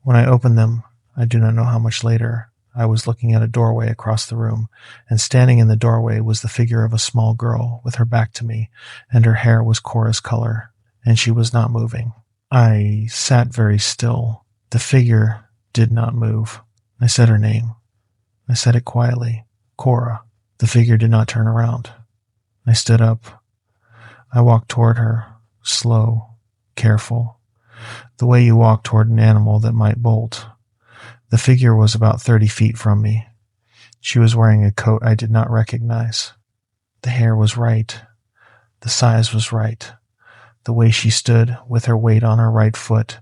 When I opened them, I do not know how much later, I was looking at a doorway across the room, and standing in the doorway was the figure of a small girl with her back to me, and her hair was Cora's color, and she was not moving. I sat very still. The figure did not move. I said her name. I said it quietly. Cora. The figure did not turn around. I stood up. I walked toward her, slow, careful, the way you walk toward an animal that might bolt. The figure was about 30 feet from me. She was wearing a coat I did not recognize. The hair was right. The size was right. The way she stood, with her weight on her right foot,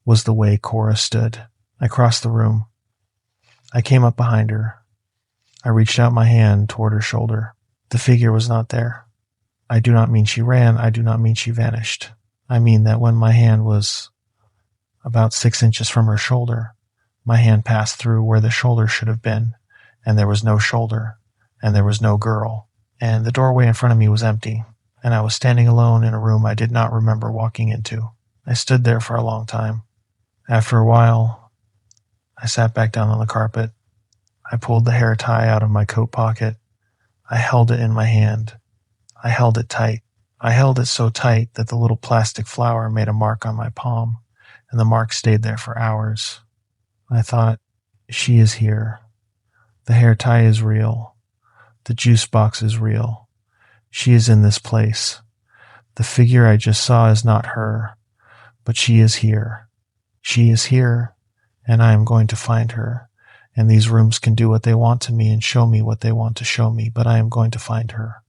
was the way Cora stood. I crossed the room. I came up behind her. I reached out my hand toward her shoulder. The figure was not there. I do not mean she ran. I do not mean she vanished. I mean that when my hand was about 6 inches from her shoulder, my hand passed through where the shoulder should have been, and there was no shoulder, and there was no girl, and the doorway in front of me was empty, and I was standing alone in a room I did not remember walking into. I stood there for a long time. After a while, I sat back down on the carpet. I pulled the hair tie out of my coat pocket. I held it in my hand. I held it tight. I held it so tight that the little plastic flower made a mark on my palm, and the mark stayed there for hours. I thought, she is here. The hair tie is real. The juice box is real. She is in this place. The figure I just saw is not her, but she is here. She is here, and I am going to find her. And these rooms can do what they want to me and show me what they want to show me, but I am going to find her.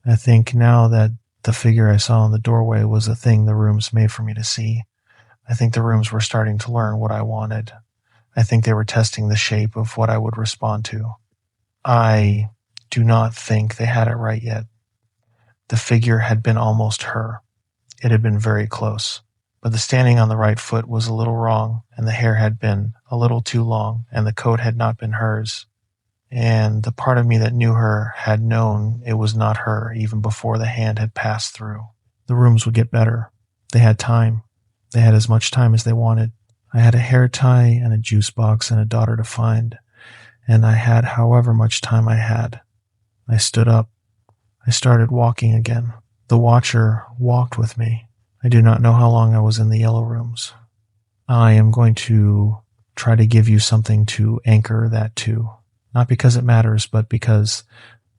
I think now that the figure I saw in the doorway was a thing the rooms made for me to see. I think the rooms were starting to learn what I wanted. I think they were testing the shape of what I would respond to. I do not think they had it right yet. The figure had been almost her. It had been very close. But the standing on the right foot was a little wrong, and the hair had been a little too long, and the coat had not been hers. And the part of me that knew her had known it was not her even before the hand had passed through. The rooms would get better. They had time. They had as much time as they wanted. I had a hair tie and a juice box and a daughter to find, and I had however much time I had. I stood up. I started walking again. The watcher walked with me. I do not know how long I was in the yellow rooms. I am going to try to give you something to anchor that to. Not because it matters, but because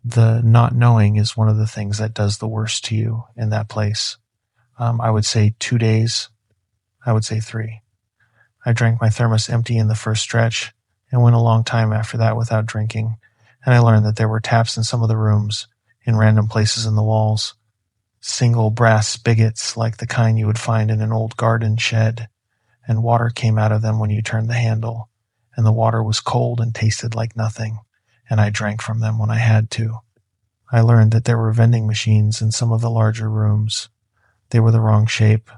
the not knowing is one of the things that does the worst to you in that place. I would say 2 days. I would say 3. I drank my thermos empty in the first stretch and went a long time after that without drinking, and I learned that there were taps in some of the rooms, in random places in the walls, single brass spigots like the kind you would find in an old garden shed, and water came out of them when you turned the handle, and the water was cold and tasted like nothing, and I drank from them when I had to. I learned that there were vending machines in some of the larger rooms. They were the wrong shape.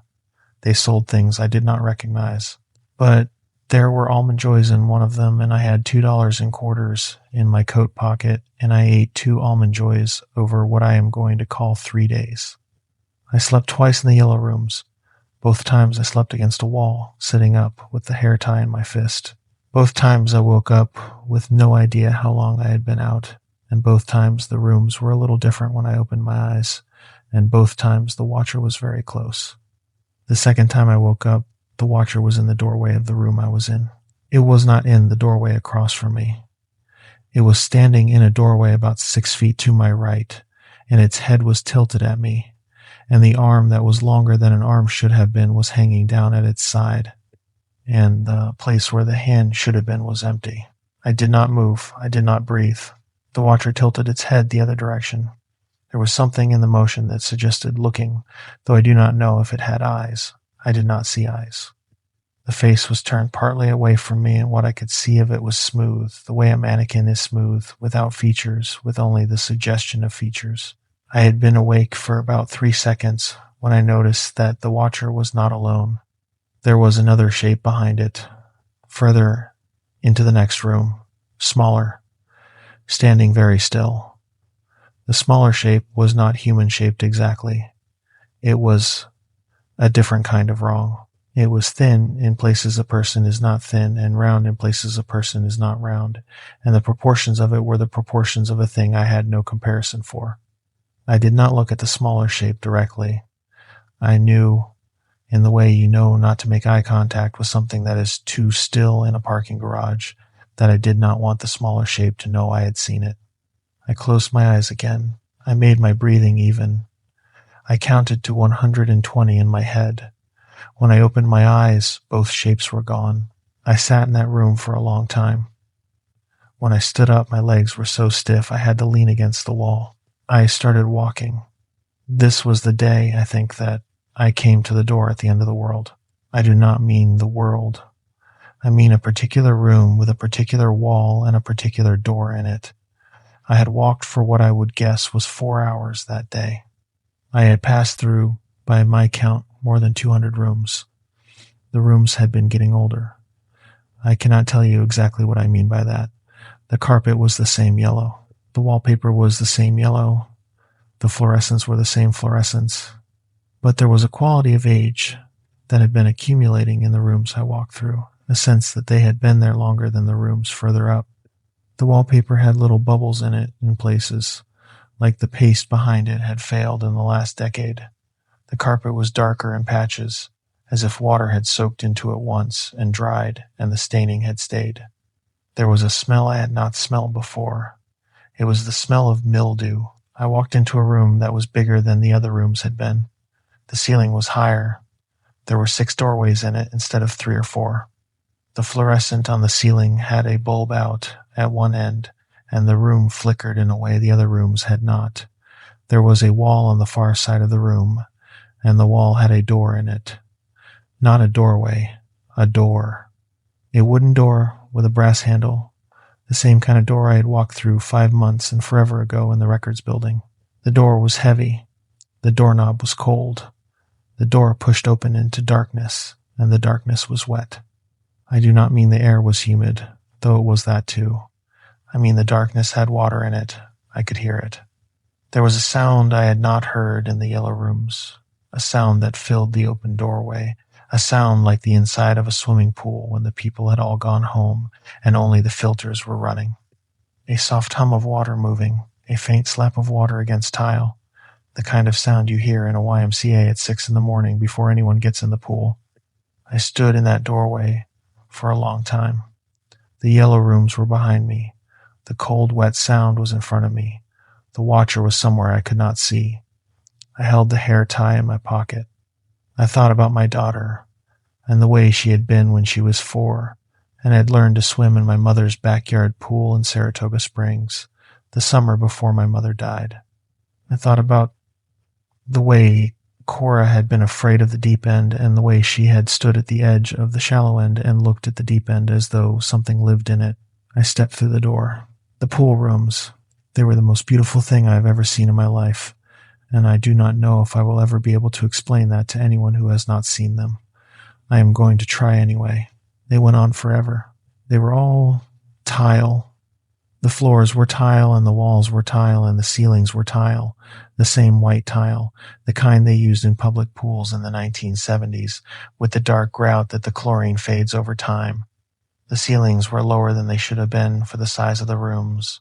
They sold things I did not recognize. But there were Almond Joys in one of them, and I had $2 in quarters in my coat pocket, and I ate 2 Almond Joys over what I am going to call 3 days. I slept twice in the yellow rooms. Both times I slept against a wall, sitting up with the hair tie in my fist. Both times I woke up with no idea how long I had been out, and both times the rooms were a little different when I opened my eyes, and both times the watcher was very close. The second time I woke up, the watcher was in the doorway of the room I was in. It was not in the doorway across from me. It was standing in a doorway about 6 feet to my right, and its head was tilted at me, and the arm that was longer than an arm should have been was hanging down at its side, and the place where the hand should have been was empty. I did not move. I did not breathe. The watcher tilted its head the other direction. There was something in the motion that suggested looking, though I do not know if it had eyes. I did not see eyes. The face was turned partly away from me, and what I could see of it was smooth, the way a mannequin is smooth, without features, with only the suggestion of features. I had been awake for about 3 seconds when I noticed that the watcher was not alone. There was another shape behind it, further into the next room, smaller, standing very still. The smaller shape was not human-shaped exactly. It was a different kind of wrong. It was thin in places a person is not thin, and round in places a person is not round, and the proportions of it were the proportions of a thing I had no comparison for. I did not look at the smaller shape directly. I knew, in the way you know not to make eye contact with something that is too still in a parking garage, that I did not want the smaller shape to know I had seen it. I closed my eyes again. I made my breathing even. I counted to 120 in my head. When I opened my eyes, both shapes were gone. I sat in that room for a long time. When I stood up, my legs were so stiff I had to lean against the wall. I started walking. This was the day, I think, that I came to the door at the end of the world. I do not mean the world. I mean a particular room with a particular wall and a particular door in it. I had walked for what I would guess was 4 hours that day. I had passed through, by my count, more than 200 rooms. The rooms had been getting older. I cannot tell you exactly what I mean by that. The carpet was the same yellow. The wallpaper was the same yellow. The fluorescents were the same fluorescents. But there was a quality of age that had been accumulating in the rooms I walked through, a sense that they had been there longer than the rooms further up. The wallpaper had little bubbles in it in places, like the paste behind it had failed in the last decade. The carpet was darker in patches, as if water had soaked into it once and dried, and the staining had stayed. There was a smell I had not smelled before. It was the smell of mildew. I walked into a room that was bigger than the other rooms had been. The ceiling was higher. There were 6 doorways in it instead of 3 or 4. The fluorescent on the ceiling had a bulb out at one end, and the room flickered in a way the other rooms had not. There was a wall on the far side of the room, and the wall had a door in it. Not a doorway, a door. A wooden door with a brass handle, the same kind of door I had walked through 5 months and forever ago in the records building. The door was heavy. The doorknob was cold. The door pushed open into darkness, and the darkness was wet. I do not mean the air was humid, though it was that too. I mean the darkness had water in it. I could hear it. There was a sound I had not heard in the yellow rooms, a sound that filled the open doorway, a sound like the inside of a swimming pool when the people had all gone home and only the filters were running. A soft hum of water moving, a faint slap of water against tile, the kind of sound you hear in a YMCA at 6 in the morning before anyone gets in the pool. I stood in that doorway for a long time. The yellow rooms were behind me. The cold, wet sound was in front of me. The watcher was somewhere I could not see. I held the hair tie in my pocket. I thought about my daughter and the way she had been when she was 4 and had learned to swim in my mother's backyard pool in Saratoga Springs, the summer before my mother died. I thought about the way Cora had been afraid of the deep end and the way she had stood at the edge of the shallow end and looked at the deep end as though something lived in it. I stepped through the door. The pool rooms, they were the most beautiful thing I have ever seen in my life, and I do not know if I will ever be able to explain that to anyone who has not seen them. I am going to try anyway. They went on forever. They were all tile. The floors were tile, and the walls were tile, and the ceilings were tile, the same white tile, the kind they used in public pools in the 1970s, with the dark grout that the chlorine fades over time. The ceilings were lower than they should have been for the size of the rooms.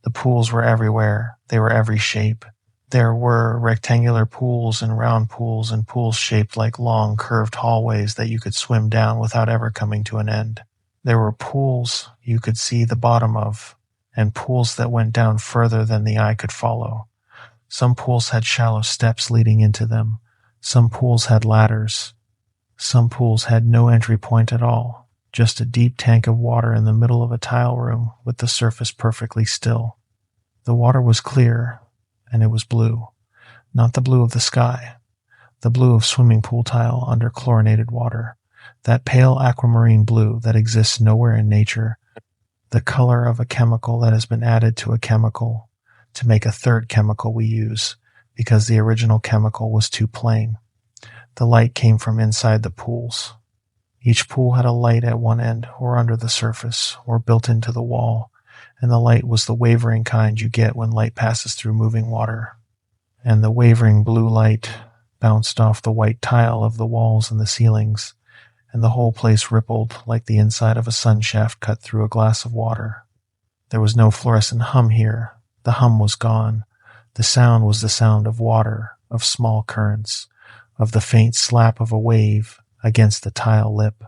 The pools were everywhere. They were every shape. There were rectangular pools and round pools and pools shaped like long, curved hallways that you could swim down without ever coming to an end. There were pools you could see the bottom of, and pools that went down further than the eye could follow. Some pools had shallow steps leading into them. Some pools had ladders. Some pools had no entry point at all, just a deep tank of water in the middle of a tile room with the surface perfectly still. The water was clear, and it was blue. Not the blue of the sky, the blue of swimming pool tile under chlorinated water, that pale aquamarine blue that exists nowhere in nature, the color of a chemical that has been added to a chemical to make a third chemical we use because the original chemical was too plain. The light came from inside the pools. Each pool had a light at one end or under the surface or built into the wall, and the light was the wavering kind you get when light passes through moving water. And the wavering blue light bounced off the white tile of the walls and the ceilings, and the whole place rippled like the inside of a sun shaft cut through a glass of water. There was no fluorescent hum here. The hum was gone. The sound was the sound of water, of small currents, of the faint slap of a wave against the tile lip,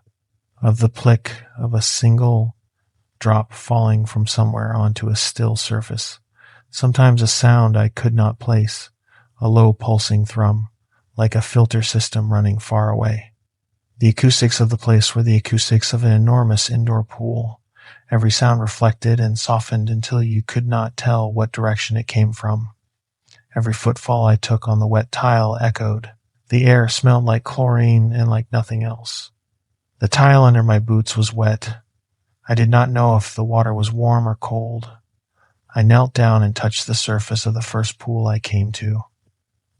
of the plick of a single drop falling from somewhere onto a still surface. Sometimes a sound I could not place, a low pulsing thrum, like a filter system running far away. The acoustics of the place were the acoustics of an enormous indoor pool. Every sound reflected and softened until you could not tell what direction it came from. Every footfall I took on the wet tile echoed. The air smelled like chlorine and like nothing else. The tile under my boots was wet. I did not know if the water was warm or cold. I knelt down and touched the surface of the first pool I came to.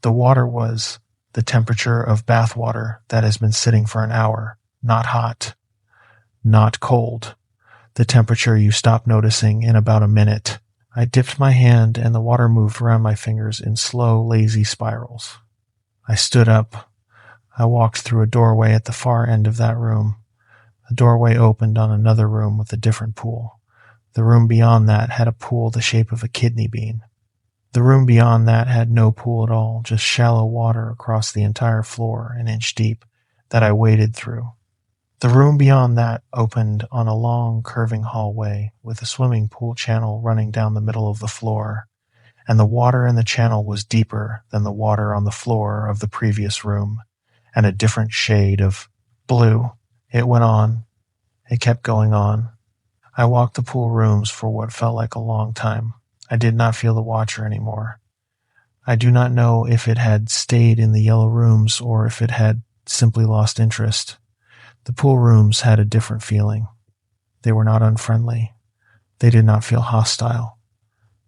The water was the temperature of bath water that has been sitting for an hour, not hot, not cold, the temperature you stop noticing in about a minute. I dipped my hand and the water moved around my fingers in slow, lazy spirals. I stood up. I walked through a doorway at the far end of that room. The doorway opened on another room with a different pool. The room beyond that had a pool the shape of a kidney bean. The room beyond that had no pool at all, just shallow water across the entire floor, an inch deep, that I waded through. The room beyond that opened on a long, curving hallway with a swimming pool channel running down the middle of the floor, and the water in the channel was deeper than the water on the floor of the previous room, and a different shade of blue. It went on. It kept going on. I walked the pool rooms for what felt like a long time. I did not feel the watcher anymore. I do not know if it had stayed in the yellow rooms or if it had simply lost interest. The pool rooms had a different feeling. They were not unfriendly. They did not feel hostile.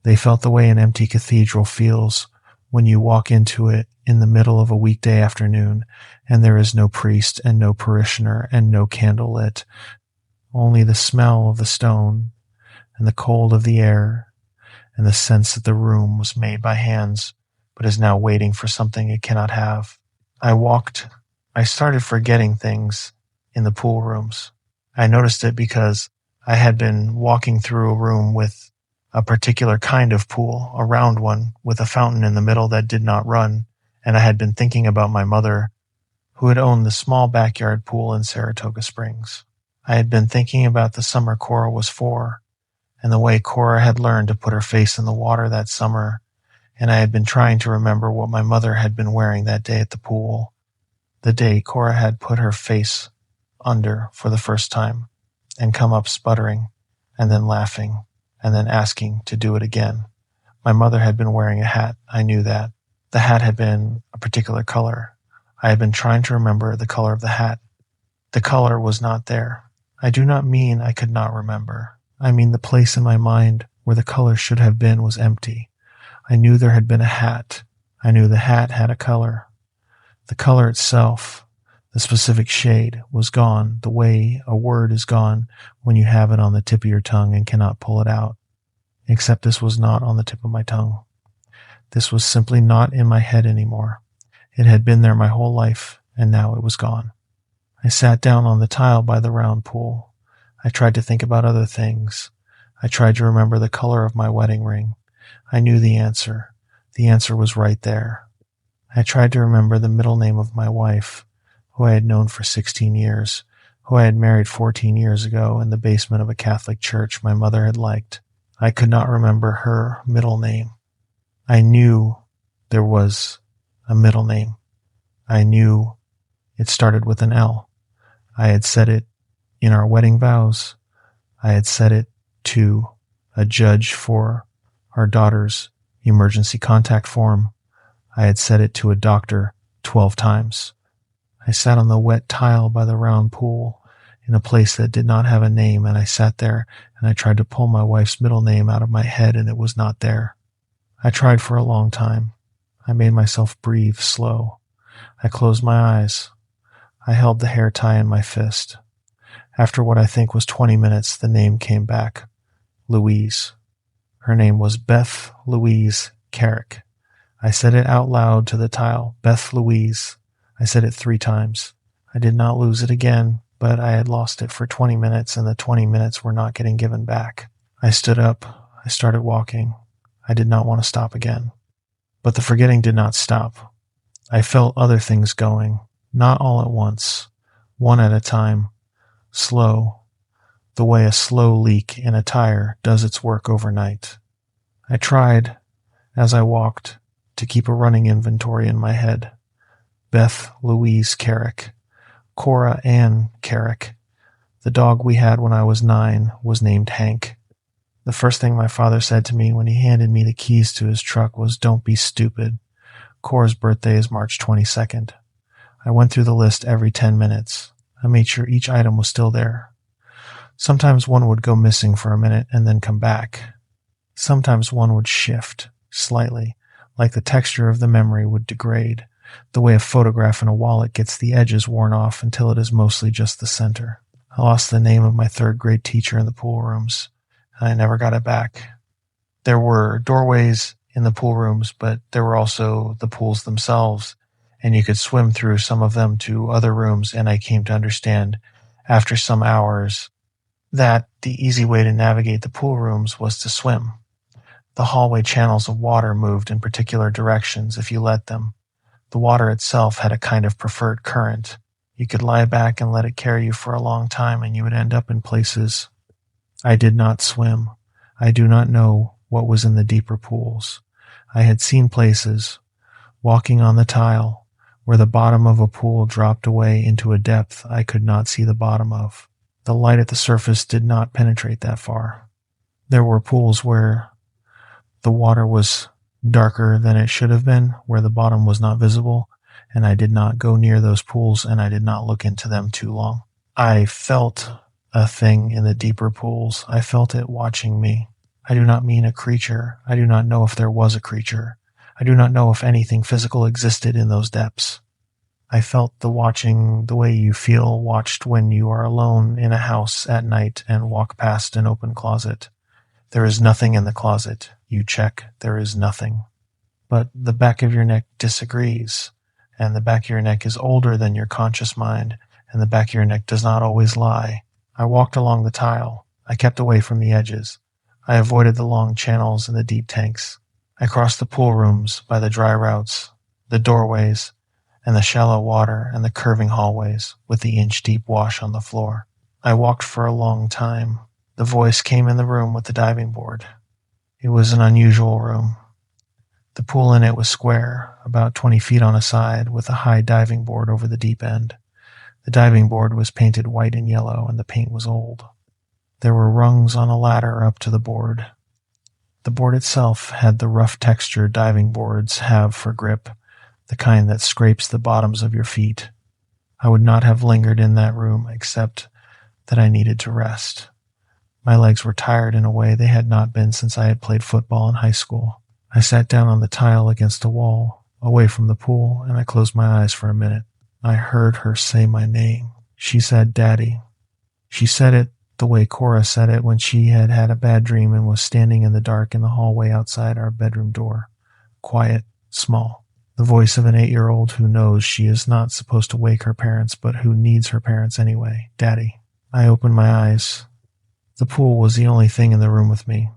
They felt the way an empty cathedral feels when you walk into it in the middle of a weekday afternoon and there is no priest and no parishioner and no candle lit, only the smell of the stone and the cold of the air and the sense that the room was made by hands but is now waiting for something it cannot have. I started forgetting things in the pool rooms. I noticed it because I had been walking through a room with a particular kind of pool, a round one with a fountain in the middle that did not run, and I had been thinking about my mother, who had owned the small backyard pool in Saratoga Springs. I had been thinking about the summer Cora was 4, and the way Cora had learned to put her face in the water that summer, and I had been trying to remember what my mother had been wearing that day at the pool, the day Cora had put her face under for the first time, and come up sputtering, and then laughing, and then asking to do it again. My mother had been wearing a hat, I knew that. The hat had been a particular color. I had been trying to remember the color of the hat. The color was not there. I do not mean I could not remember. I mean the place in my mind where the color should have been was empty. I knew there had been a hat. I knew the hat had a color. The color itself, the specific shade, was gone the way a word is gone when you have it on the tip of your tongue and cannot pull it out. Except this was not on the tip of my tongue. This was simply not in my head anymore. It had been there my whole life, and now it was gone. I sat down on the tile by the round pool. I tried to think about other things. I tried to remember the color of my wedding ring. I knew the answer. The answer was right there. I tried to remember the middle name of my wife, who I had known for 16 years, who I had married 14 years ago in the basement of a Catholic church my mother had liked. I could not remember her middle name. I knew there was a middle name. I knew it started with an L. I had said it in our wedding vows. I had said it to a judge for our daughter's emergency contact form. I had said it to a doctor 12 times. I sat on the wet tile by the round pool in a place that did not have a name, and I sat there and I tried to pull my wife's middle name out of my head, and it was not there. I tried for a long time. I made myself breathe slow. I closed my eyes. I held the hair tie in my fist. After what I think was 20 minutes, the name came back. Louise. Her name was Beth Louise Carrick. I said it out loud to the tile. Beth Louise. I said it 3 times. I did not lose it again, but I had lost it for 20 minutes, and the 20 minutes were not getting given back. I stood up. I started walking. I did not want to stop again. But the forgetting did not stop. I felt other things going, not all at once, one at a time, slow, the way a slow leak in a tire does its work overnight. I tried, as I walked, to keep a running inventory in my head. Beth Louise Carrick, Cora Ann Carrick. The dog we had when I was 9 was named Hank. The first thing my father said to me when he handed me the keys to his truck was, "Don't be stupid. Cora's birthday is March 22nd. I went through the list every 10 minutes. I made sure each item was still there. Sometimes one would go missing for a minute and then come back. Sometimes one would shift slightly, like the texture of the memory would degrade, the way a photograph in a wallet gets the edges worn off until it is mostly just the center. I lost the name of my third-grade teacher in the pool rooms, and I never got it back. There were doorways in the pool rooms, but there were also the pools themselves, and you could swim through some of them to other rooms, and I came to understand, after some hours, that the easy way to navigate the pool rooms was to swim. The hallway channels of water moved in particular directions if you let them. The water itself had a kind of preferred current. You could lie back and let it carry you for a long time, and you would end up in places. I did not swim. I do not know what was in the deeper pools. I had seen places, walking on the tile, where the bottom of a pool dropped away into a depth I could not see the bottom of. The light at the surface did not penetrate that far. There were pools where the water was darker than it should have been, where the bottom was not visible, and I did not go near those pools, and I did not look into them too long. I felt a thing in the deeper pools. I felt it watching me. I do not mean a creature. I do not know if there was a creature. I do not know if anything physical existed in those depths. I felt the watching the way you feel watched when you are alone in a house at night and walk past an open closet. There is nothing in the closet. You check, there is nothing. But the back of your neck disagrees, and the back of your neck is older than your conscious mind, and the back of your neck does not always lie. I walked along the tile. I kept away from the edges. I avoided the long channels and the deep tanks. I crossed the pool rooms by the dry routes, the doorways, and the shallow water and the curving hallways with the inch-deep wash on the floor. I walked for a long time. The voice came in the room with the diving board. It was an unusual room. The pool in it was square, about 20 feet on a side, with a high diving board over the deep end. The diving board was painted white and yellow, and the paint was old. There were rungs on a ladder up to the board. The board itself had the rough texture diving boards have for grip, the kind that scrapes the bottoms of your feet. I would not have lingered in that room except that I needed to rest. My legs were tired in a way they had not been since I had played football in high school. I sat down on the tile against a wall, away from the pool, and I closed my eyes for a minute. I heard her say my name. She said, "Daddy." She said it the way Cora said it when she had had a bad dream and was standing in the dark in the hallway outside our bedroom door. Quiet, small. The voice of an 8-year-old who knows she is not supposed to wake her parents, but who needs her parents anyway. "Daddy." I opened my eyes. The pool was the only thing in the room with me.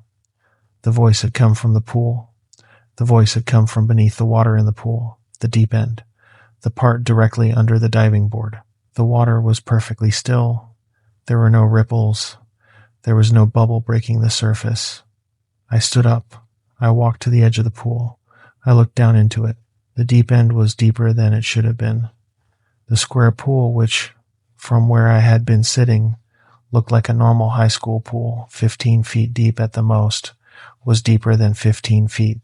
The voice had come from the pool. The voice had come from beneath the water in the pool, the deep end, the part directly under the diving board. The water was perfectly still. There were no ripples. There was no bubble breaking the surface. I stood up. I walked to the edge of the pool. I looked down into it. The deep end was deeper than it should have been. The square pool, which, from where I had been sitting, looked like a normal high school pool, 15 feet deep at the most, was deeper than 15 feet.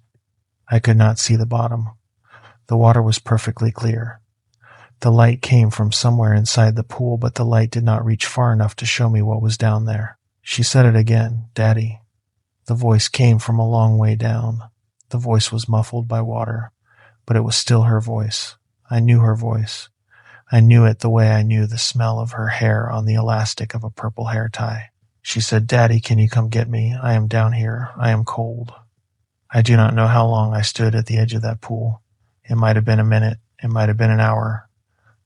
I could not see the bottom. The water was perfectly clear. The light came from somewhere inside the pool, but the light did not reach far enough to show me what was down there. She said it again, "Daddy." The voice came from a long way down. The voice was muffled by water, but it was still her voice. I knew her voice. I knew it the way I knew the smell of her hair on the elastic of a purple hair tie. She said, "Daddy, can you come get me? I am down here. I am cold." I do not know how long I stood at the edge of that pool. It might have been a minute. It might have been an hour.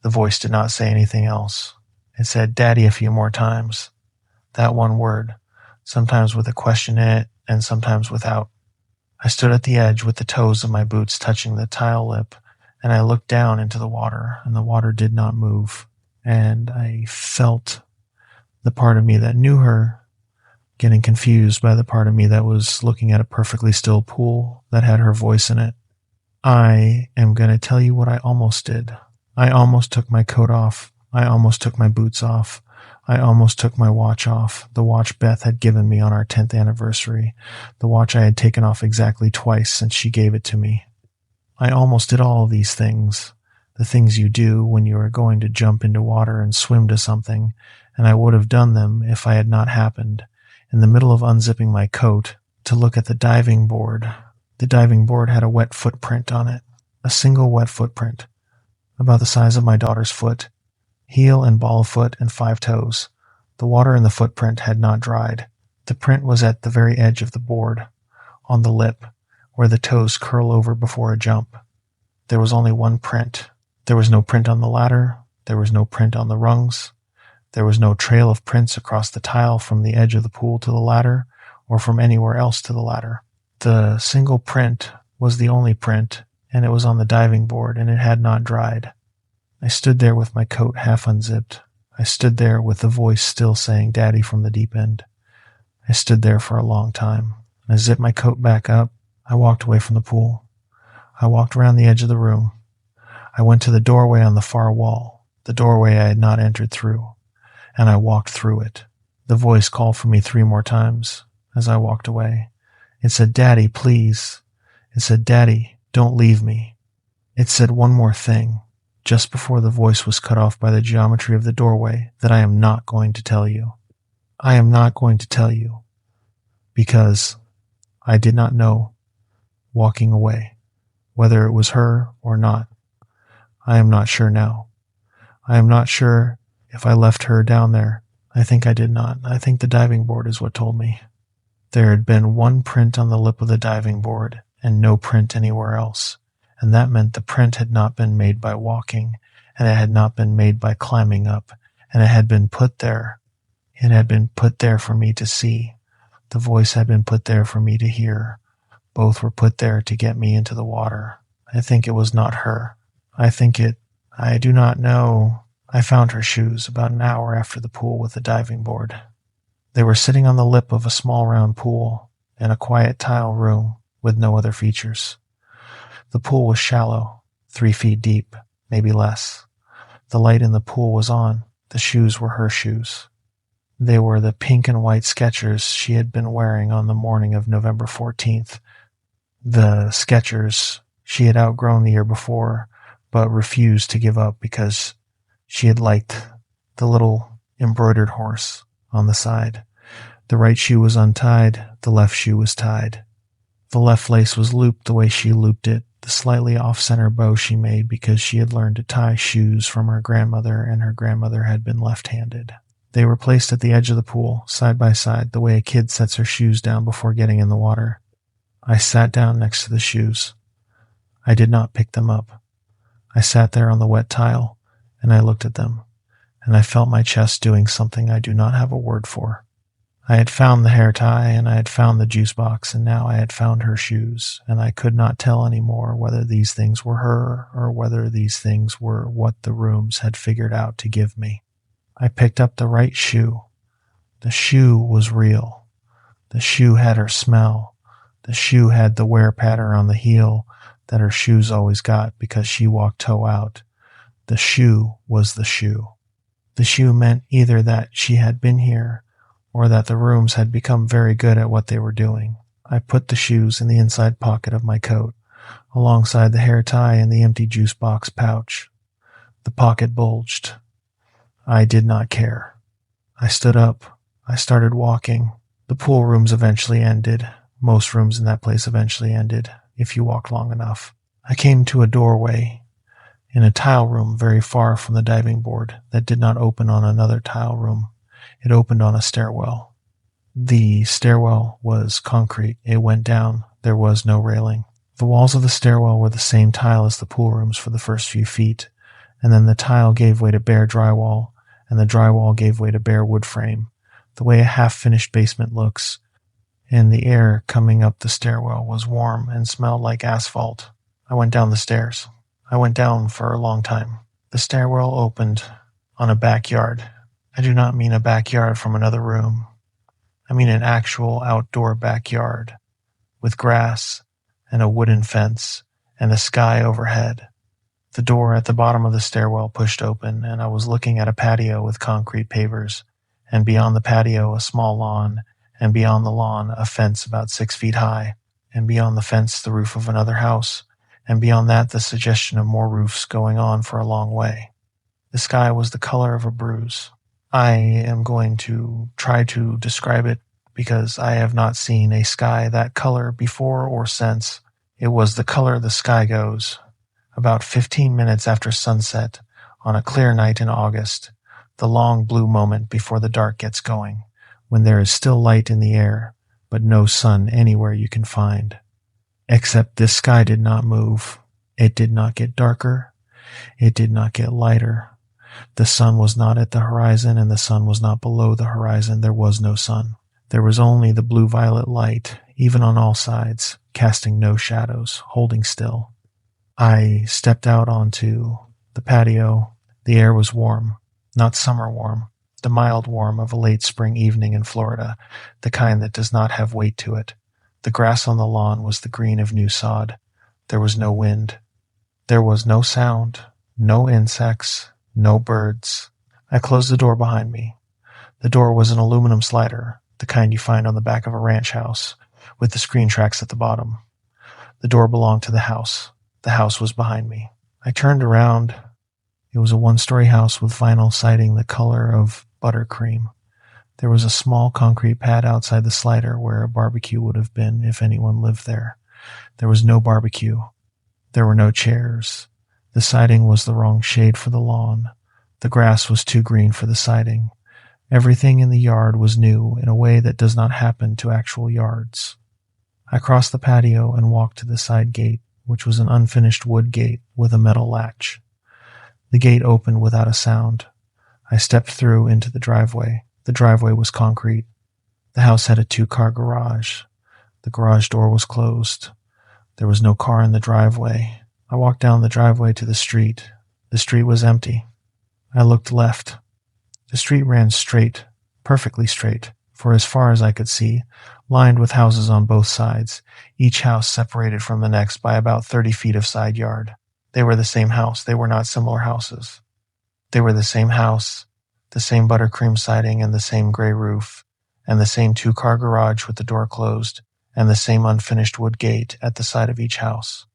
The voice did not say anything else. It said, "Daddy," a few more times. That one word, sometimes with a question in it and sometimes without. I stood at the edge with the toes of my boots touching the tile lip, and I looked down into the water, and the water did not move. And I felt the part of me that knew her getting confused by the part of me that was looking at a perfectly still pool that had her voice in it. I am going to tell you what I almost did. I almost took my coat off. I almost took my boots off. I almost took my watch off, the watch Beth had given me on our 10th anniversary, the watch I had taken off exactly twice since she gave it to me. I almost did all of these things, the things you do when you are going to jump into water and swim to something, and I would have done them if I had not happened, in the middle of unzipping my coat, to look at the diving board. The diving board had a wet footprint on it, a single wet footprint, about the size of my daughter's foot, heel and ball of foot and 5 toes. The water in the footprint had not dried. The print was at the very edge of the board, on the lip, where the toes curl over before a jump. There was only one print. There was no print on the ladder. There was no print on the rungs. There was no trail of prints across the tile from the edge of the pool to the ladder, or from anywhere else to the ladder. The single print was the only print, and it was on the diving board, and it had not dried. I stood there with my coat half unzipped. I stood there with the voice still saying "Daddy" from the deep end. I stood there for a long time. I zipped my coat back up. I walked away from the pool. I walked around the edge of the room. I went to the doorway on the far wall, the doorway I had not entered through, and I walked through it. The voice called for me 3 more times as I walked away. It said, "Daddy, please." It said, "Daddy, don't leave me." It said one more thing, just before the voice was cut off by the geometry of the doorway, that I am not going to tell you. I am not going to tell you, because I did not know, walking away, whether it was her or not. I am not sure now. I am not sure if I left her down there. I think I did not. I think the diving board is what told me. There had been one print on the lip of the diving board, and no print anywhere else, and that meant the print had not been made by walking, and it had not been made by climbing up, and it had been put there. It had been put there for me to see. The voice had been put there for me to hear. Both were put there to get me into the water. I think it was not her. I do not know. I found her shoes about an hour after the pool with the diving board. They were sitting on the lip of a small round pool in a quiet tile room with no other features. The pool was shallow, 3 feet deep, maybe less. The light in the pool was on. The shoes were her shoes. They were the pink and white Skechers she had been wearing on the morning of November 14th. The Skechers she had outgrown the year before, but refused to give up because she had liked the little embroidered horse on the side. The right shoe was untied, the left shoe was tied. The left lace was looped the way she looped it, the slightly off-center bow she made because she had learned to tie shoes from her grandmother, and her grandmother had been left-handed. They were placed at the edge of the pool, side by side, the way a kid sets her shoes down before getting in the water. I sat down next to the shoes. I did not pick them up. I sat there on the wet tile, and I looked at them, and I felt my chest doing something I do not have a word for. I had found the hair tie, and I had found the juice box, and now I had found her shoes, and I could not tell any more whether these things were her or whether these things were what the rooms had figured out to give me. I picked up the right shoe. The shoe was real. The shoe had her smell. The shoe had the wear pattern on the heel that her shoes always got because she walked toe out. The shoe was the shoe. The shoe meant either that she had been here or that the rooms had become very good at what they were doing. I put the shoes in the inside pocket of my coat, alongside the hair tie and the empty juice box pouch. The pocket bulged. I did not care. I stood up. I started walking. The pool rooms eventually ended. Most rooms in that place eventually ended, if you walked long enough. I came to a doorway in a tile room very far from the diving board that did not open on another tile room. It opened on a stairwell. The stairwell was concrete. It went down. There was no railing. The walls of the stairwell were the same tile as the pool rooms for the first few feet, and then the tile gave way to bare drywall, and the drywall gave way to bare wood frame, the way a half-finished basement looks, and the air coming up the stairwell was warm and smelled like asphalt. I went down the stairs. I went down for a long time. The stairwell opened on a backyard. I do not mean a backyard from another room. I mean an actual outdoor backyard with grass and a wooden fence and a sky overhead. The door at the bottom of the stairwell pushed open, and I was looking at a patio with concrete pavers, and beyond the patio a small lawn, and beyond the lawn a fence about 6 feet high, and beyond the fence the roof of another house, and beyond that the suggestion of more roofs going on for a long way. The sky was the color of a bruise. I am going to try to describe it because I have not seen a sky that color before or since. It was the color the sky goes. About 15 minutes after sunset, on a clear night in August, the long blue moment before the dark gets going, when there is still light in the air, but no sun anywhere you can find. Except this sky did not move. It did not get darker. It did not get lighter. The sun was not at the horizon, and the sun was not below the horizon. There was no sun. There was only the blue-violet light, even on all sides, casting no shadows, holding still. I stepped out onto the patio. The air was warm, not summer warm, the mild warm of a late spring evening in Florida, the kind that does not have weight to it. The grass on the lawn was the green of new sod. There was no wind. There was no sound, no insects, no birds. I closed the door behind me. The door was an aluminum slider, the kind you find on the back of a ranch house, with the screen tracks at the bottom. The door belonged to the house. The house was behind me. I turned around. It was a one-story house with vinyl siding the color of buttercream. There was a small concrete pad outside the slider where a barbecue would have been if anyone lived there. There was no barbecue. There were no chairs. The siding was the wrong shade for the lawn. The grass was too green for the siding. Everything in the yard was new in a way that does not happen to actual yards. I crossed the patio and walked to the side gate, which was an unfinished wood gate with a metal latch. The gate opened without a sound. I stepped through into the driveway. The driveway was concrete. The house had a 2-car garage. The garage door was closed. There was no car in the driveway. I walked down the driveway to the street. The street was empty. I looked left. The street ran straight, perfectly straight, for as far as I could see, lined with houses on both sides, each house separated from the next by about 30 feet of side yard. They were the same house. They were not similar houses. They were the same house, the same buttercream siding and the same gray roof, and the same 2-car garage with the door closed, and the same unfinished wood gate at the side of each house.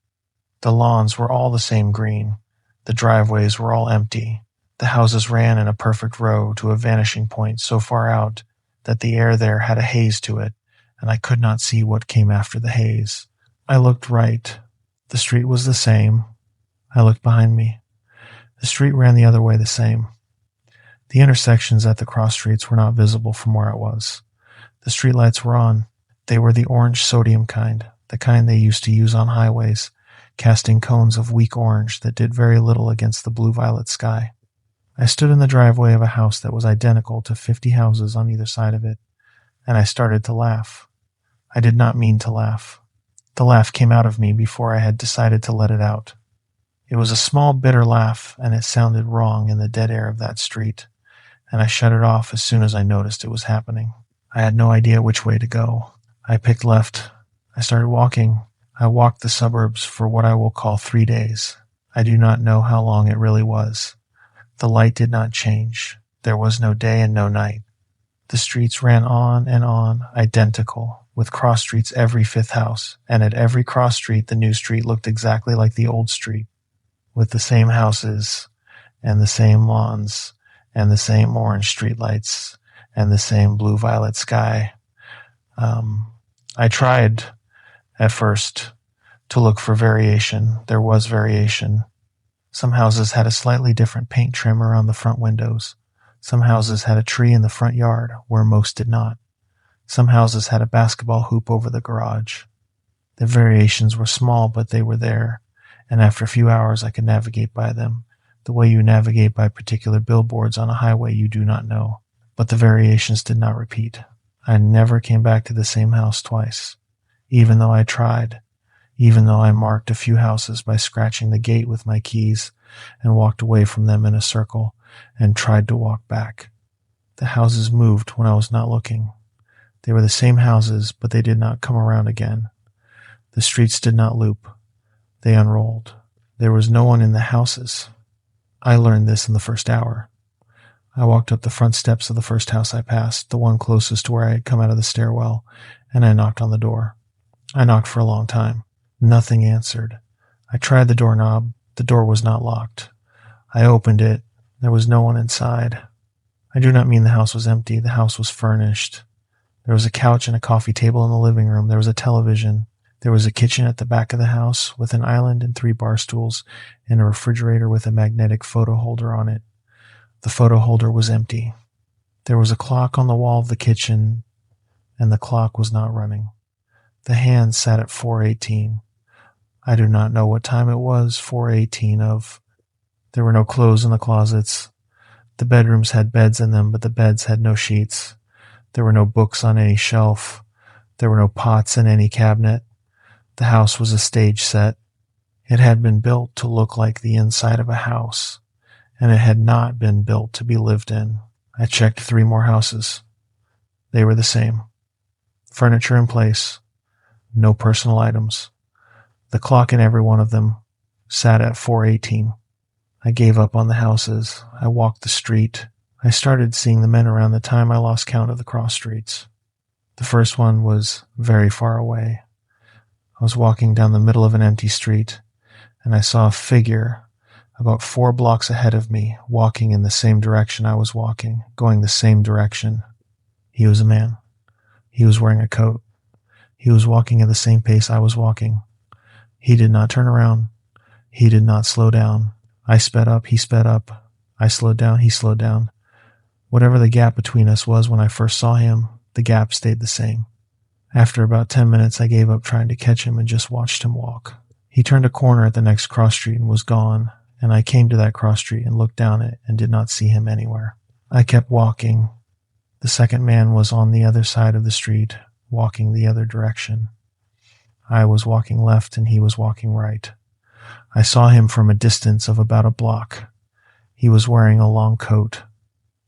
The lawns were all the same green. The driveways were all empty. The houses ran in a perfect row to a vanishing point so far out that the air there had a haze to it, and I could not see what came after the haze. I looked right. The street was the same. I looked behind me. The street ran the other way the same. The intersections at the cross streets were not visible from where I was. The streetlights were on. They were the orange sodium kind, the kind they used to use on highways, casting cones of weak orange that did very little against the blue-violet sky. I stood in the driveway of a house that was identical to 50 houses on either side of it, and I started to laugh. I did not mean to laugh. The laugh came out of me before I had decided to let it out. It was a small, bitter laugh, and it sounded wrong in the dead air of that street, and I shut it off as soon as I noticed it was happening. I had no idea which way to go. I picked left. I started walking. I walked the suburbs for what I will call 3 days. I do not know how long it really was. The light did not change. There was no day and no night. The streets ran on and on, identical, with cross streets every 5th house, and at every cross street the new street looked exactly like the old street, with the same houses, and the same lawns, and the same orange streetlights, and the same blue-violet sky. I tried, at first, to look for variation. There was variation. Some houses had a slightly different paint trim around the front windows. Some houses had a tree in the front yard, where most did not. Some houses had a basketball hoop over the garage. The variations were small, but they were there, and after a few hours I could navigate by them, the way you navigate by particular billboards on a highway you do not know. But the variations did not repeat. I never came back to the same house twice, even though I tried, even though I marked a few houses by scratching the gate with my keys and walked away from them in a circle and tried to walk back. The houses moved when I was not looking. They were the same houses, but they did not come around again. The streets did not loop. They unrolled. There was no one in the houses. I learned this in the first hour. I walked up the front steps of the first house I passed, the one closest to where I had come out of the stairwell, and I knocked on the door. I knocked for a long time. Nothing answered. I tried the doorknob. The door was not locked. I opened it. There was no one inside. I do not mean the house was empty. The house was furnished. There was a couch and a coffee table in the living room. There was a television. There was a kitchen at the back of the house with an island and 3 bar stools and a refrigerator with a magnetic photo holder on it. The photo holder was empty. There was a clock on the wall of the kitchen, and the clock was not running. The hand sat at 4:18. I do not know what time it was, 4:18 of. There were no clothes in the closets. The bedrooms had beds in them, but the beds had no sheets. There were no books on any shelf. There were no pots in any cabinet. The house was a stage set. It had been built to look like the inside of a house, and it had not been built to be lived in. I checked 3 more houses. They were the same. Furniture in place. No personal items. The clock in every one of them sat at 4:18. I gave up on the houses. I walked the street. I started seeing the men around the time I lost count of the cross streets. The first one was very far away. I was walking down the middle of an empty street, and I saw a figure about 4 blocks ahead of me, walking in the same direction I was walking, going the same direction. He was a man. He was wearing a coat. He was walking at the same pace I was walking. He did not turn around. He did not slow down. I sped up. He sped up. I slowed down. He slowed down. Whatever the gap between us was when I first saw him, the gap stayed the same. After about 10 minutes, I gave up trying to catch him and just watched him walk. He turned a corner at the next cross street and was gone, and I came to that cross street and looked down it and did not see him anywhere. I kept walking. The second man was on the other side of the street, walking the other direction. I was walking left and he was walking right. I saw him from a distance of about a block. He was wearing a long coat.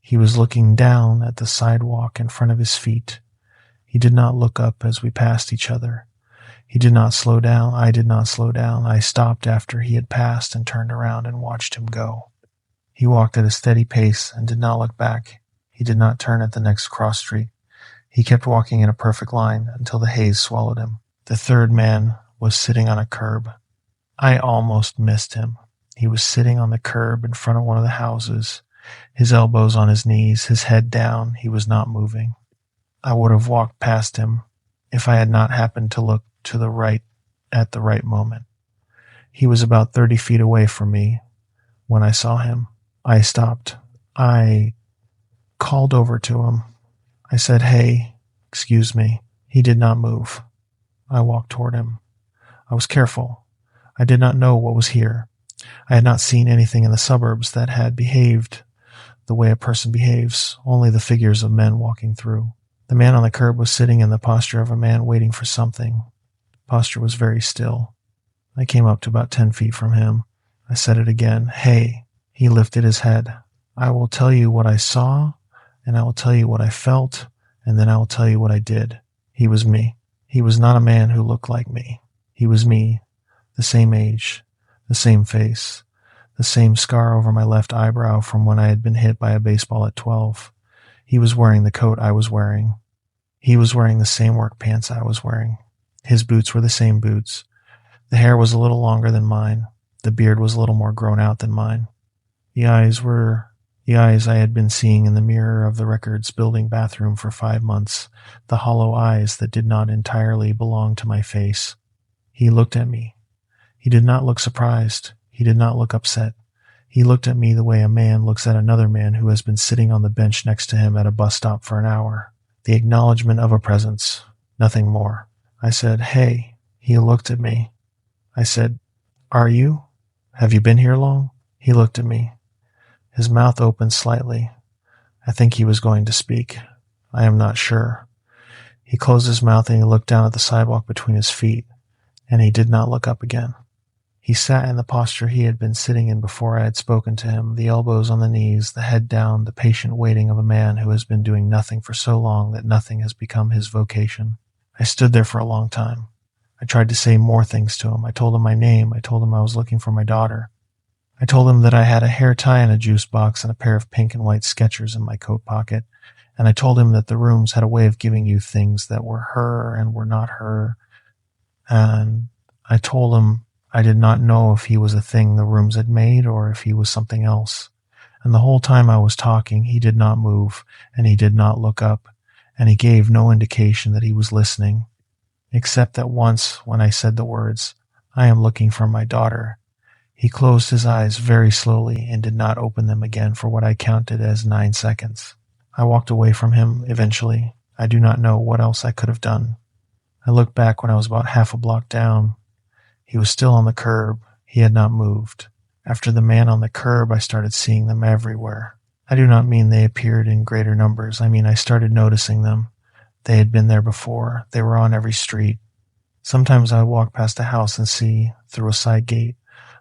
He was looking down at the sidewalk in front of his feet. He did not look up as we passed each other. He did not slow down. I did not slow down. I stopped after he had passed and turned around and watched him go. He walked at a steady pace and did not look back. He did not turn at the next cross street. He kept walking in a perfect line until the haze swallowed him. The third man was sitting on a curb. I almost missed him. He was sitting on the curb in front of one of the houses, his elbows on his knees, his head down. He was not moving. I would have walked past him if I had not happened to look to the right at the right moment. He was about 30 feet away from me when I saw him. I stopped. I called over to him. I said, "Hey, excuse me." He did not move. I walked toward him. I was careful. I did not know what was here. I had not seen anything in the suburbs that had behaved the way a person behaves, only the figures of men walking through. The man on the curb was sitting in the posture of a man waiting for something. The posture was very still. I came up to about 10 feet from him. I said it again, "Hey." He lifted his head. "I will tell you what I saw, and I will tell you what I felt, and then I will tell you what I did." He was me. He was not a man who looked like me. He was me, the same age, the same face, the same scar over my left eyebrow from when I had been hit by a baseball at 12. He was wearing the coat I was wearing. He was wearing the same work pants I was wearing. His boots were the same boots. The hair was a little longer than mine. The beard was a little more grown out than mine. The eyes were the eyes I had been seeing in the mirror of the records building bathroom for 5 months, the hollow eyes that did not entirely belong to my face. He looked at me. He did not look surprised. He did not look upset. He looked at me the way a man looks at another man who has been sitting on the bench next to him at a bus stop for an hour. The acknowledgement of a presence, nothing more. I said, "Hey." He looked at me. I said, "Are you? Have you been here long?" He looked at me. His mouth opened slightly. I think he was going to speak. I am not sure. He closed his mouth and he looked down at the sidewalk between his feet, and he did not look up again. He sat in the posture he had been sitting in before I had spoken to him, the elbows on the knees, the head down, the patient waiting of a man who has been doing nothing for so long that nothing has become his vocation. I stood there for a long time. I tried to say more things to him. I told him my name. I told him I was looking for my daughter. I told him that I had a hair tie and a juice box and a pair of pink and white Skechers in my coat pocket. And I told him that the rooms had a way of giving you things that were her and were not her. And I told him I did not know if he was a thing the rooms had made or if he was something else. And the whole time I was talking, he did not move and he did not look up. and he gave no indication that he was listening, except that once when I said the words, "I am looking for my daughter," he closed his eyes very slowly and did not open them again for what I counted as 9 seconds. I walked away from him eventually. I do not know what else I could have done. I looked back when I was about half a block down. He was still on the curb. He had not moved. After the man on the curb, I started seeing them everywhere. I do not mean they appeared in greater numbers. I mean I started noticing them. They had been there before. They were on every street. Sometimes I would walk past a house and see, through a side gate,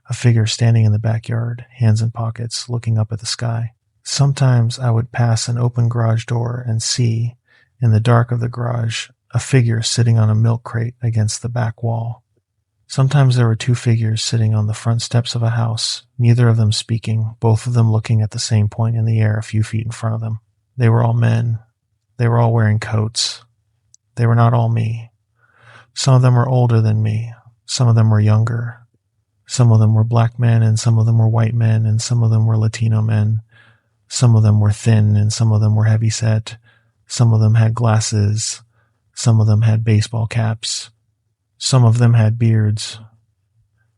a figure standing in the backyard, hands in pockets, looking up at the sky. Sometimes I would pass an open garage door and see, in the dark of the garage, a figure sitting on a milk crate against the back wall. Sometimes there were two figures sitting on the front steps of a house, neither of them speaking, both of them looking at the same point in the air a few feet in front of them. They were all men. They were all wearing coats. They were not all me. Some of them were older than me. Some of them were younger. Some of them were black men, and some of them were white men, and some of them were Latino men. Some of them were thin, and some of them were heavy-set. Some of them had glasses. Some of them had baseball caps. Some of them had beards,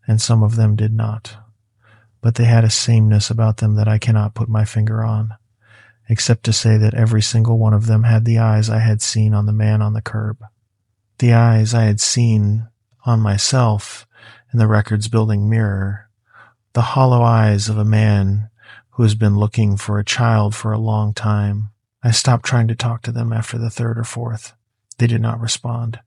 and some of them did not. But they had a sameness about them that I cannot put my finger on, except to say that every single one of them had the eyes I had seen on the man on the curb. The eyes I had seen on myself in the records building mirror, the hollow eyes of a man who has been looking for a child for a long time. I stopped trying to talk to them after the third or fourth. They did not respond.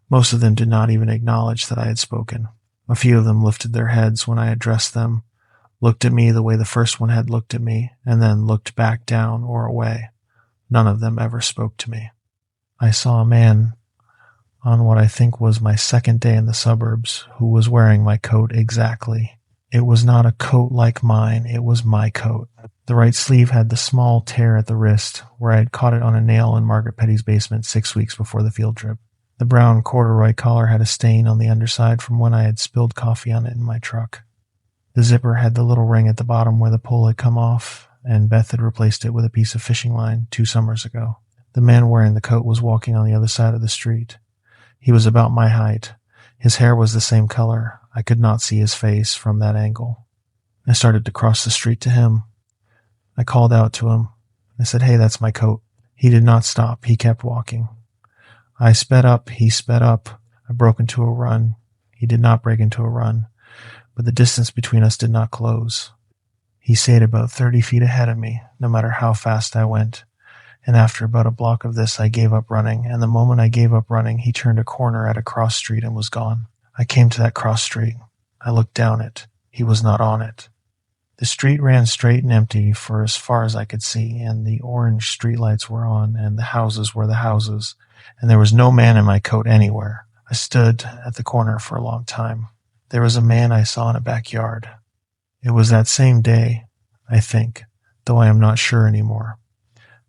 Most of them did not even acknowledge that I had spoken. A few of them lifted their heads when I addressed them, looked at me the way the first one had looked at me, and then looked back down or away. None of them ever spoke to me. I saw a man on what I think was my second day in the suburbs who was wearing my coat exactly. It was not a coat like mine, it was my coat. The right sleeve had the small tear at the wrist where I had caught it on a nail in Margaret Petty's basement 6 weeks before the field trip. The brown corduroy collar had a stain on the underside from when I had spilled coffee on it in my truck. The zipper had the little ring at the bottom where the pull had come off, and Beth had replaced it with a piece of fishing line 2 summers ago. The man wearing the coat was walking on the other side of the street. He was about my height. His hair was the same color. I could not see his face from that angle. I started to cross the street to him. I called out to him. I said, "Hey, that's my coat." He did not stop. He kept walking. I sped up. He sped up. I broke into a run. He did not break into a run, but the distance between us did not close. He stayed about 30 feet ahead of me, no matter how fast I went. And after about a block of this, I gave up running, and the moment I gave up running, he turned a corner at a cross street and was gone. I came to that cross street. I looked down it. He was not on it. The street ran straight and empty for as far as I could see, and the orange streetlights were on, and the houses were the houses, and there was no man in my coat anywhere. I stood at the corner for a long time. There was a man I saw in a backyard. It was that same day, I think, though I am not sure anymore.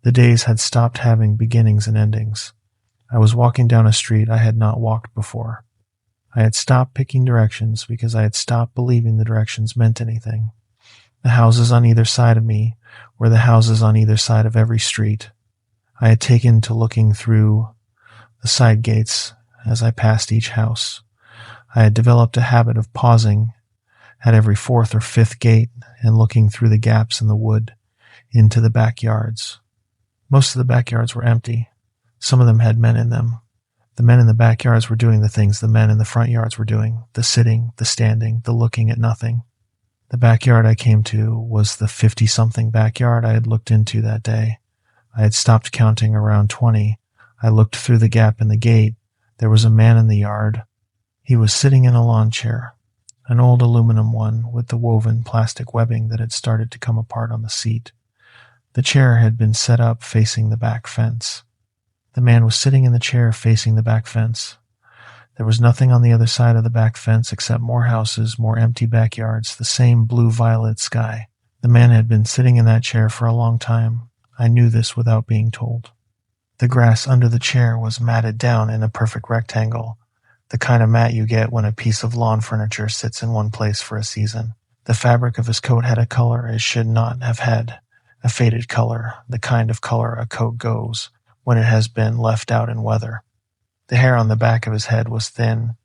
The days had stopped having beginnings and endings. I was walking down a street I had not walked before. I had stopped picking directions because I had stopped believing the directions meant anything. The houses on either side of me were the houses on either side of every street. I had taken to looking through the side gates as I passed each house. I had developed a habit of pausing at every 4th or 5th gate and looking through the gaps in the wood into the backyards. Most of the backyards were empty. Some of them had men in them. The men in the backyards were doing the things the men in the front yards were doing, the sitting, the standing, the looking at nothing. The backyard I came to was the 50-something backyard I had looked into that day. I had stopped counting around 20. I looked through the gap in the gate. There was a man in the yard. He was sitting in a lawn chair, an old aluminum one with the woven plastic webbing that had started to come apart on the seat. The chair had been set up facing the back fence. The man was sitting in the chair facing the back fence. There was nothing on the other side of the back fence except more houses, more empty backyards, the same blue-violet sky. The man had been sitting in that chair for a long time. I knew this without being told. The grass under the chair was matted down in a perfect rectangle, the kind of mat you get when a piece of lawn furniture sits in one place for a season. The fabric of his coat had a color it should not have had, a faded color, the kind of color a coat goes when it has been left out in weather. The hair on the back of his head was thin,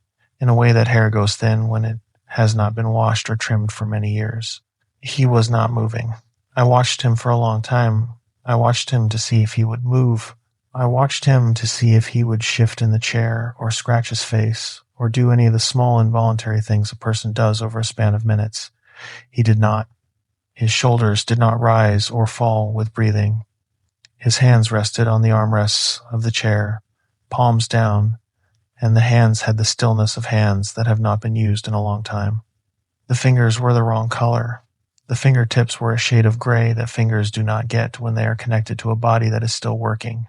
in a way that hair goes thin when it has not been washed or trimmed for many years. He was not moving. I watched him for a long time. I watched him to see if he would move. I watched him to see if he would shift in the chair or scratch his face or do any of the small involuntary things a person does over a span of minutes. He did not. His shoulders did not rise or fall with breathing. His hands rested on the armrests of the chair, palms down, and the hands had the stillness of hands that have not been used in a long time. The fingers were the wrong color. The fingertips were a shade of gray that fingers do not get when they are connected to a body that is still working.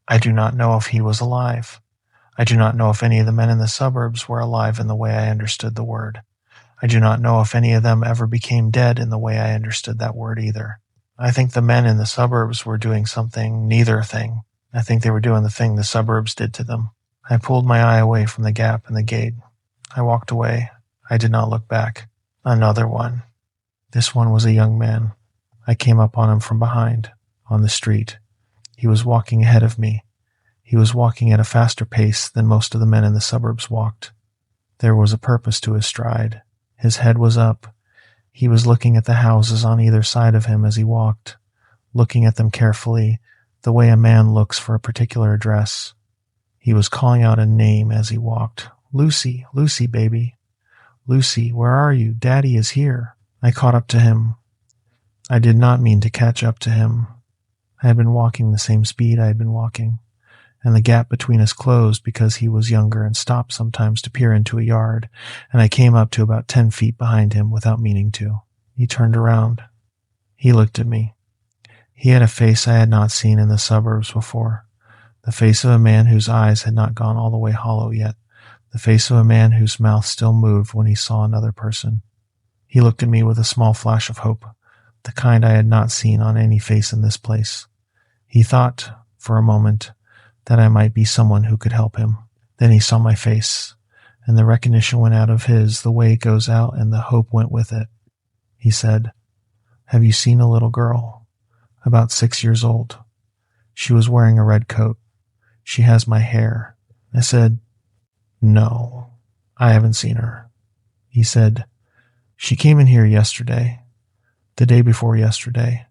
I do not know if he was alive. I do not know if any of the men in the suburbs were alive in the way I understood the word. I do not know if any of them ever became dead in the way I understood that word either. I think the men in the suburbs were doing neither thing. I think they were doing the thing the suburbs did to them. I pulled my eye away from the gap in the gate. I walked away. I did not look back. Another one. This one was a young man. I came up on him from behind, on the street. He was walking ahead of me. He was walking at a faster pace than most of the men in the suburbs walked. There was a purpose to his stride. His head was up. He was looking at the houses on either side of him as he walked, looking at them carefully, the way a man looks for a particular address. He was calling out a name as he walked. "Lucy, Lucy, baby. Lucy, where are you? Daddy is here." I caught up to him. I did not mean to catch up to him. I had been walking the same speed I had been walking, and the gap between us closed because he was younger and stopped sometimes to peer into a yard, and I came up to about 10 feet behind him without meaning to. He turned around. He looked at me. He had a face I had not seen in the suburbs before, the face of a man whose eyes had not gone all the way hollow yet, the face of a man whose mouth still moved when he saw another person. He looked at me with a small flash of hope, the kind I had not seen on any face in this place. He thought, for a moment, that I might be someone who could help him. Then he saw my face, and the recognition went out of his the way it goes out, and the hope went with it. He said, "Have you seen a little girl? About 6 years old. She was wearing a red coat. She has my hair." I said, "No, I haven't seen her." He said, "She came in here yesterday, the day before yesterday.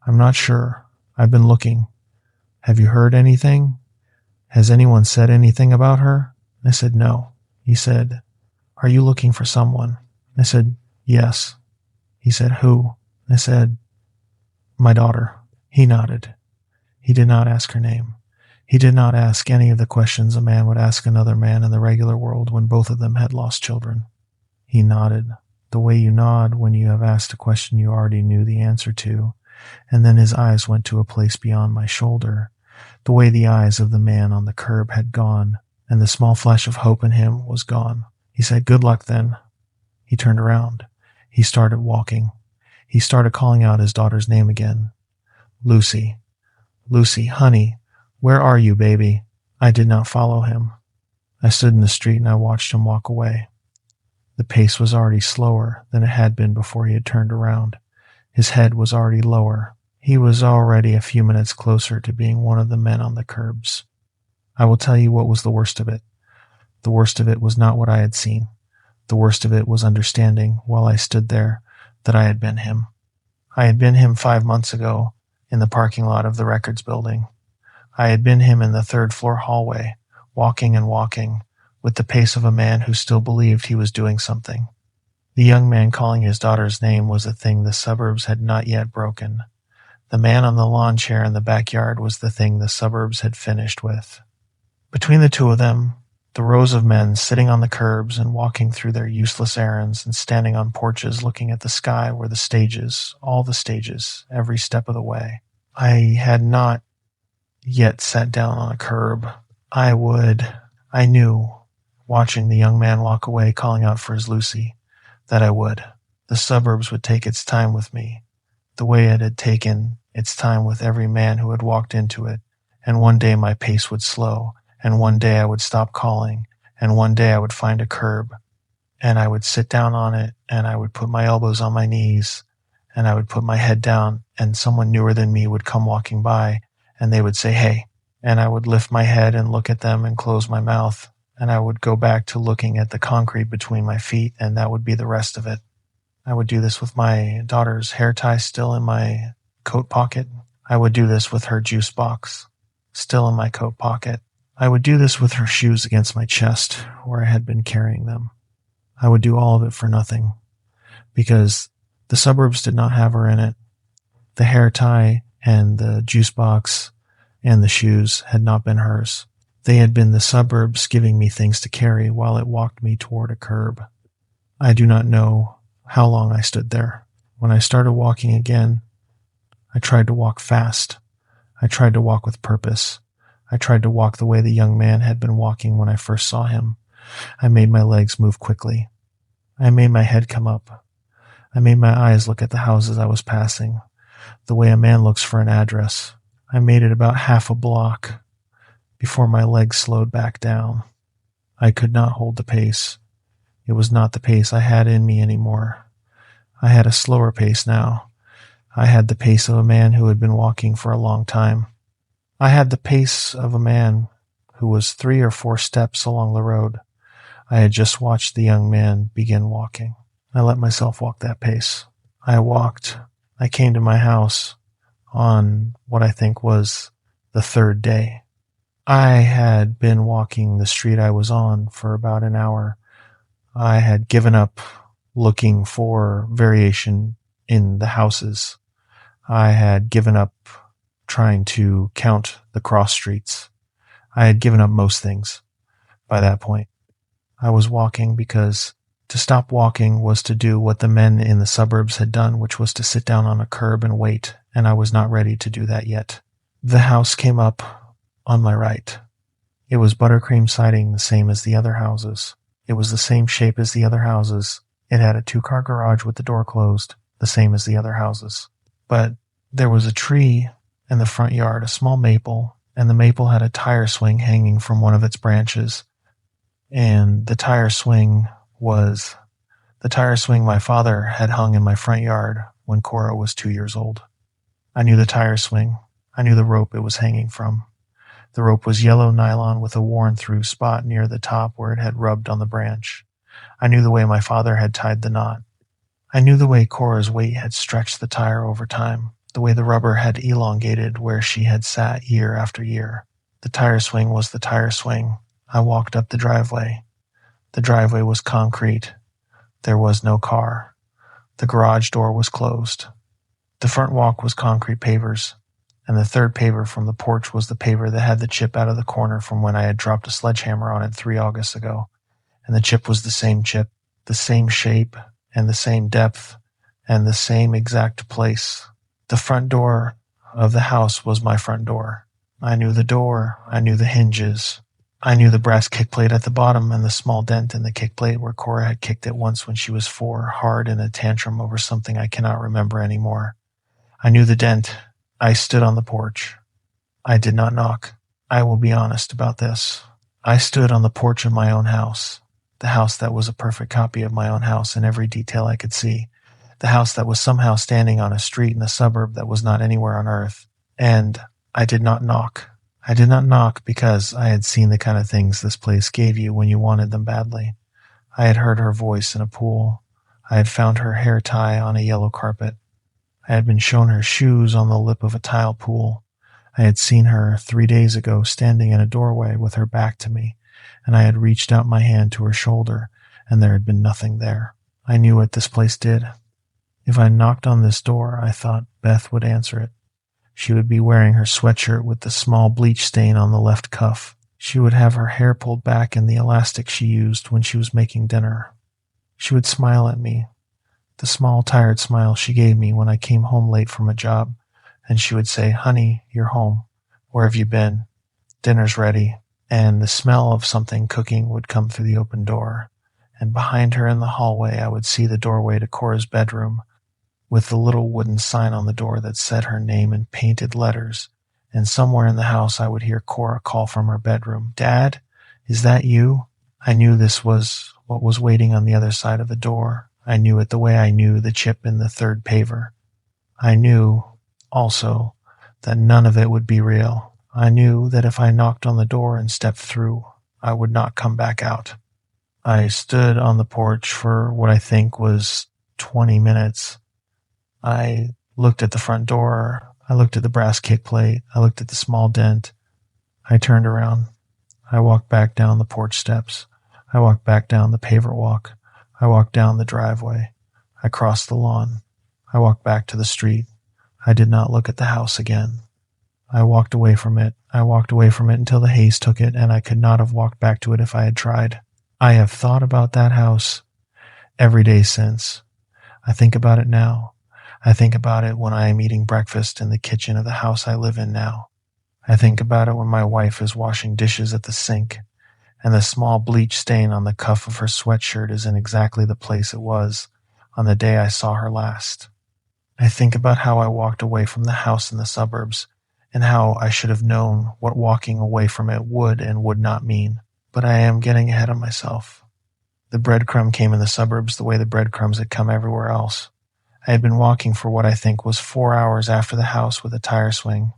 I'm not sure. I've been looking. Have you heard anything? Has anyone said anything about her?" I said, "No." He said, "Are you looking for someone?" I said, "Yes." He said, "Who?" I said, "My daughter." He nodded. He did not ask her name. He did not ask any of the questions a man would ask another man in the regular world when both of them had lost children. He nodded, the way you nod when you have asked a question you already knew the answer to, and then his eyes went to a place beyond my shoulder, the way the eyes of the man on the curb had gone, and the small flash of hope in him was gone. He said, "Good luck, then." He turned around. He started walking. He started calling out his daughter's name again. "Lucy. Lucy, honey, where are you, baby?" I did not follow him. I stood in the street and I watched him walk away. The pace was already slower than it had been before he had turned around. His head was already lower. He was already a few minutes closer to being one of the men on the curbs. I will tell you what was the worst of it. The worst of it was not what I had seen. The worst of it was understanding, while I stood there, that I had been him. I had been him 5 months ago in the parking lot of the records building. I had been him in the third-floor hallway, walking and walking, with the pace of a man who still believed he was doing something. The young man calling his daughter's name was a thing the suburbs had not yet broken. The man on the lawn chair in the backyard was the thing the suburbs had finished with. Between the two of them, the rows of men sitting on the curbs and walking through their useless errands and standing on porches looking at the sky were the stages, all the stages, every step of the way. I had not yet sat down on a curb. I knew, watching the young man walk away calling out for his Lucy, that I would. The suburbs would take its time with me, the way it had taken its time with every man who had walked into it, and one day my pace would slow, and one day I would stop calling, and one day I would find a curb, and I would sit down on it, and I would put my elbows on my knees, and I would put my head down, and someone newer than me would come walking by, and they would say, "Hey," and I would lift my head and look at them and close my mouth, and I would go back to looking at the concrete between my feet, and that would be the rest of it. I would do this with my daughter's hair tie still in my coat pocket. I would do this with her juice box still in my coat pocket. I would do this with her shoes against my chest where I had been carrying them. I would do all of it for nothing, because the suburbs did not have her in it. The hair tie and the juice box and the shoes had not been hers. They had been the suburbs giving me things to carry while it walked me toward a curb. I do not know how long I stood there. When I started walking again, I tried to walk fast. I tried to walk with purpose. I tried to walk the way the young man had been walking when I first saw him. I made my legs move quickly. I made my head come up. I made my eyes look at the houses I was passing, the way a man looks for an address. I made it about half a block before my legs slowed back down. I could not hold the pace. It was not the pace I had in me anymore. I had a slower pace now. I had the pace of a man who had been walking for a long time. I had the pace of a man who was 3 or 4 steps along the road. I had just watched the young man begin walking. I let myself walk that pace. I walked. I came to my house on what I think was the 3rd day. I had been walking the street I was on for about an hour. I had given up looking for variation in the houses. I had given up trying to count the cross streets. I had given up most things by that point. I was walking because to stop walking was to do what the men in the suburbs had done, which was to sit down on a curb and wait, and I was not ready to do that yet. The house came up on my right. It was buttercream siding, the same as the other houses. It was the same shape as the other houses. It had a 2-car garage with the door closed, the same as the other houses. But there was a tree in the front yard, a small maple, and the maple had a tire swing hanging from one of its branches. And the tire swing was the tire swing my father had hung in my front yard when Cora was 2 years old. I knew the tire swing. I knew the rope it was hanging from. The rope was yellow nylon with a worn-through spot near the top where it had rubbed on the branch. I knew the way my father had tied the knot. I knew the way Cora's weight had stretched the tire over time, the way the rubber had elongated where she had sat year after year. The tire swing was the tire swing. I walked up the driveway. The driveway was concrete. There was no car. The garage door was closed. The front walk was concrete pavers, and the 3rd paver from the porch was the paver that had the chip out of the corner from when I had dropped a sledgehammer on it 3 Augusts ago. And the chip was the same chip, the same shape, and the same depth, and the same exact place. The front door of the house was my front door. I knew the door. I knew the hinges. I knew the brass kickplate at the bottom and the small dent in the kickplate where Cora had kicked it once when she was 4, hard in a tantrum over something I cannot remember anymore. I knew the dent. I stood on the porch. I did not knock. I will be honest about this. I stood on the porch of my own house, the house that was a perfect copy of my own house in every detail I could see, the house that was somehow standing on a street in a suburb that was not anywhere on earth. And I did not knock. I did not knock because I had seen the kind of things this place gave you when you wanted them badly. I had heard her voice in a pool. I had found her hair tie on a yellow carpet. I had been shown her shoes on the lip of a tile pool. I had seen her 3 days ago standing in a doorway with her back to me, and I had reached out my hand to her shoulder, and there had been nothing there. I knew what this place did. If I knocked on this door, I thought Beth would answer it. She would be wearing her sweatshirt with the small bleach stain on the left cuff. She would have her hair pulled back in the elastic she used when she was making dinner. She would smile at me, the small tired smile she gave me when I came home late from a job, and she would say, "Honey, you're home. Where have you been? Dinner's ready." And the smell of something cooking would come through the open door, and behind her in the hallway I would see the doorway to Cora's bedroom, with the little wooden sign on the door that said her name in painted letters, and somewhere in the house I would hear Cora call from her bedroom, "Dad, is that you?" I knew this was what was waiting on the other side of the door. I knew it the way I knew the chip in the 3rd paver. I knew, also, that none of it would be real. I knew that if I knocked on the door and stepped through, I would not come back out. I stood on the porch for what I think was 20 minutes. I looked at the front door. I looked at the brass kick plate. I looked at the small dent. I turned around. I walked back down the porch steps. I walked back down the paver walk. I walked down the driveway. I crossed the lawn. I walked back to the street. I did not look at the house again. I walked away from it. I walked away from it until the haze took it, and I could not have walked back to it if I had tried. I have thought about that house every day since. I think about it now. I think about it when I am eating breakfast in the kitchen of the house I live in now. I think about it when my wife is washing dishes at the sink, and the small bleach stain on the cuff of her sweatshirt is in exactly the place it was on the day I saw her last. I think about how I walked away from the house in the suburbs, and how I should have known what walking away from it would and would not mean. But I am getting ahead of myself. The breadcrumb came in the suburbs the way the breadcrumbs had come everywhere else. I had been walking for what I think was 4 hours after the house with a tire swing.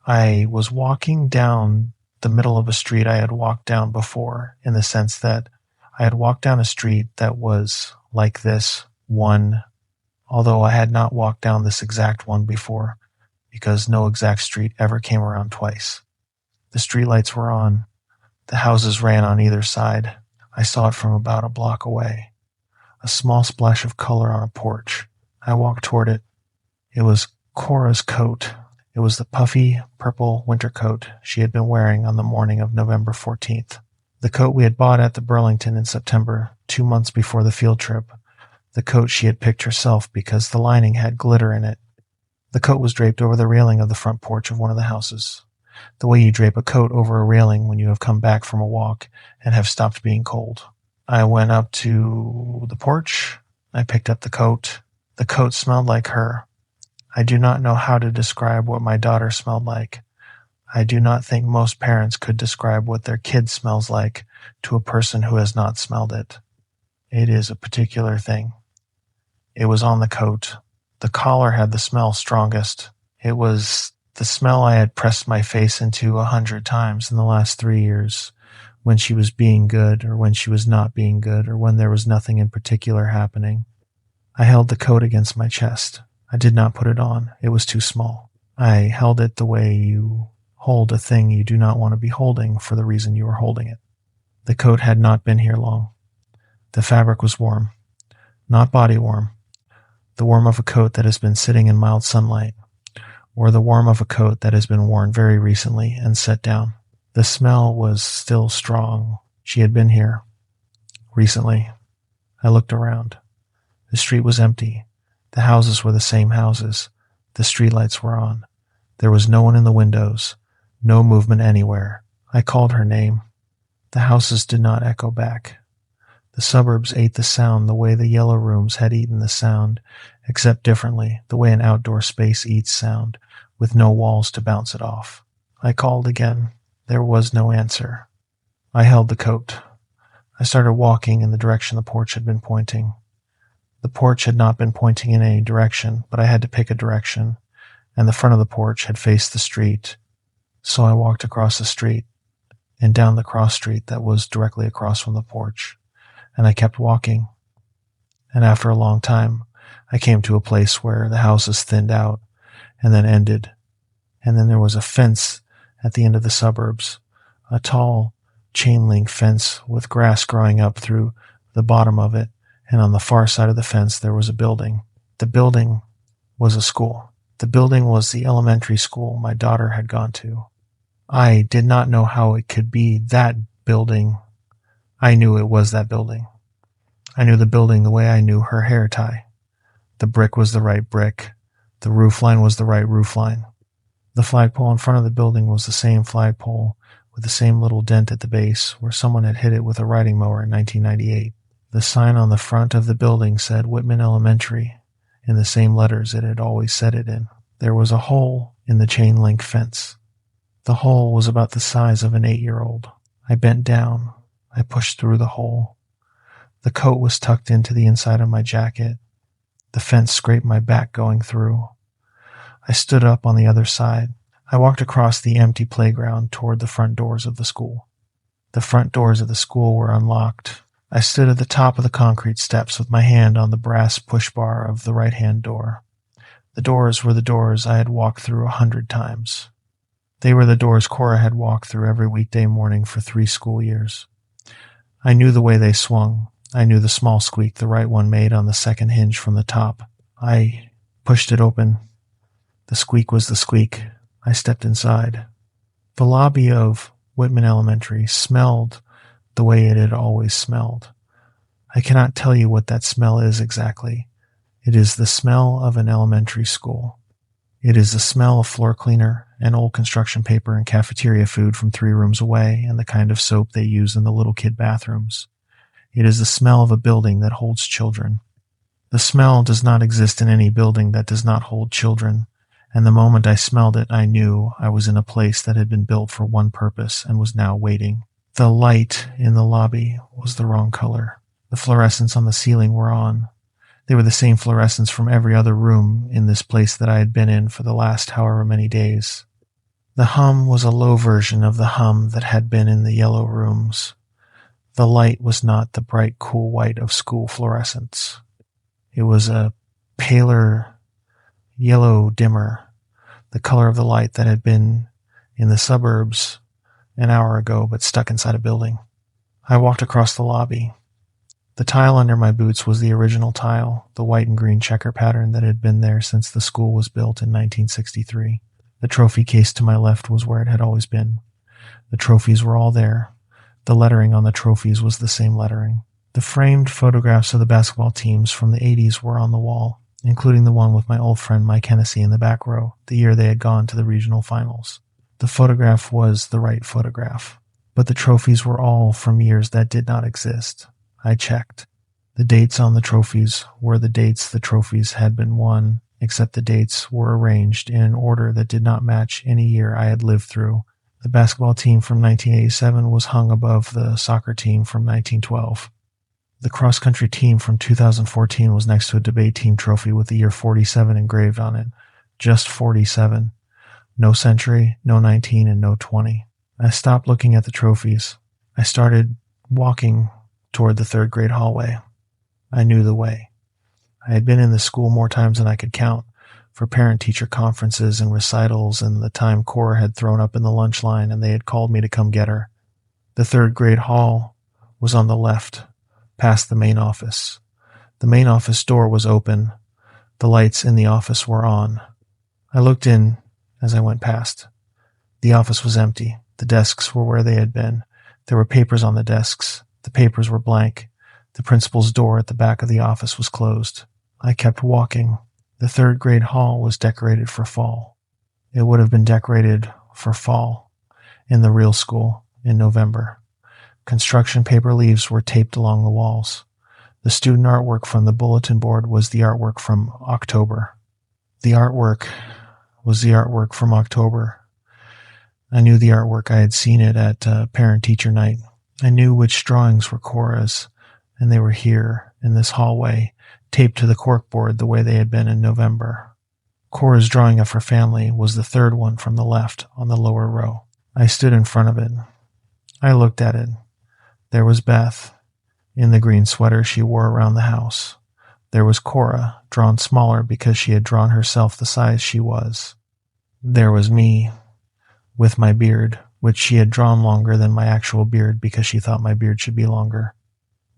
I was walking down the middle of a street I had walked down before, in the sense that I had walked down a street that was like this one, although I had not walked down this exact one before, because no exact street ever came around twice. The streetlights were on. The houses ran on either side. I saw it from about a block away. A small splash of color on a porch. I walked toward it. It was Cora's coat. It was the puffy purple winter coat she had been wearing on the morning of November 14th. The coat we had bought at the Burlington in September, 2 months before the field trip. The coat she had picked herself because the lining had glitter in it. The coat was draped over the railing of the front porch of one of the houses, the way you drape a coat over a railing when you have come back from a walk and have stopped being cold. I went up to the porch. I picked up the coat. The coat smelled like her. I do not know how to describe what my daughter smelled like. I do not think most parents could describe what their kid smells like to a person who has not smelled it. It is a particular thing. It was on the coat. The collar had the smell strongest. It was the smell I had pressed my face into 100 times in the last 3 years, when she was being good or when she was not being good or when there was nothing in particular happening. I held the coat against my chest. I did not put it on. It was too small. I held it the way you hold a thing you do not want to be holding for the reason you are holding it. The coat had not been here long. The fabric was warm, not body warm. The warm of a coat that has been sitting in mild sunlight, or the warm of a coat that has been worn very recently and set down. The smell was still strong. She had been here recently. I looked around. The street was empty. The houses were the same houses. The streetlights were on. There was no one in the windows, no movement anywhere. I called her name. The houses did not echo back. The suburbs ate the sound the way the yellow rooms had eaten the sound, except differently, the way an outdoor space eats sound, with no walls to bounce it off. I called again. There was no answer. I held the coat. I started walking in the direction the porch had been pointing. The porch had not been pointing in any direction, but I had to pick a direction, and the front of the porch had faced the street. So I walked across the street, and down the cross street that was directly across from the porch. And I kept walking. And after a long time, I came to a place where the houses thinned out and then ended. And then there was a fence at the end of the suburbs, a tall chain-link fence with grass growing up through the bottom of it. And on the far side of the fence, there was a building. The building was a school. The building was the elementary school my daughter had gone to. I did not know how it could be that building. I knew it was that building. I knew the building the way I knew her hair tie. The brick was the right brick. The roofline was the right roofline. The flagpole in front of the building was the same flagpole with the same little dent at the base where someone had hit it with a riding mower in 1998. The sign on the front of the building said Whitman Elementary in the same letters it had always said it in. There was a hole in the chain-link fence. The hole was about the size of an 8-year-old. I bent down. I pushed through the hole. The coat was tucked into the inside of my jacket. The fence scraped my back going through. I stood up on the other side. I walked across the empty playground toward the front doors of the school. The front doors of the school were unlocked. I stood at the top of the concrete steps with my hand on the brass push bar of the right-hand door. The doors were the doors I had walked through 100 times. They were the doors Cora had walked through every weekday morning for 3 school years. I knew the way they swung. I knew the small squeak the right one made on the second hinge from the top. I pushed it open. The squeak was the squeak. I stepped inside. The lobby of Whitman Elementary smelled the way it had always smelled. I cannot tell you what that smell is exactly. It is the smell of an elementary school. It is the smell of floor cleaner and old construction paper and cafeteria food from 3 rooms away and the kind of soap they use in the little kid bathrooms. It is the smell of a building that holds children. The smell does not exist in any building that does not hold children, and the moment I smelled it, I knew I was in a place that had been built for one purpose and was now waiting. The light in the lobby was the wrong color. The fluorescents on the ceiling were on. They were the same fluorescents from every other room in this place that I had been in for the last however many days. The hum was a low version of the hum that had been in the yellow rooms. The light was not the bright, cool white of school fluorescents. It was a paler yellow dimmer, the color of the light that had been in the suburbs an hour ago but stuck inside a building. I walked across the lobby. The tile under my boots was the original tile, the white and green checker pattern that had been there since the school was built in 1963. The trophy case to my left was where it had always been. The trophies were all there. The lettering on the trophies was the same lettering. The framed photographs of the basketball teams from the 80s were on the wall, including the one with my old friend Mike Hennessy in the back row, the year they had gone to the regional finals. The photograph was the right photograph, but the trophies were all from years that did not exist. I checked. The dates on the trophies were the dates the trophies had been won, except the dates were arranged in an order that did not match any year I had lived through. The basketball team from 1987 was hung above the soccer team from 1912. The cross-country team from 2014 was next to a debate team trophy with the year 47 engraved on it. Just 47. No century, no 19, and no 20. I stopped looking at the trophies. I started walking toward the 3rd grade hallway. I knew the way. I had been in the school more times than I could count, for parent-teacher conferences and recitals and the time Cora had thrown up in the lunch line and they had called me to come get her. The 3rd grade hall was on the left, past the main office. The main office door was open. The lights in the office were on. I looked in as I went past. The office was empty. The desks were where they had been. There were papers on the desks. The papers were blank. The principal's door at the back of the office was closed. I kept walking. The 3rd grade hall was decorated for fall. It would have been decorated for fall in the real school in November. Construction paper leaves were taped along the walls. The student artwork from the bulletin board was the artwork from October. The artwork was the artwork from October. I knew the artwork. I had seen it at parent-teacher night. I knew which drawings were Cora's, and they were here, in this hallway, taped to the corkboard the way they had been in November. Cora's drawing of her family was the 3rd one from the left on the lower row. I stood in front of it. I looked at it. There was Beth, in the green sweater she wore around the house. There was Cora, drawn smaller because she had drawn herself the size she was. There was me, with my beard, which she had drawn longer than my actual beard because she thought my beard should be longer.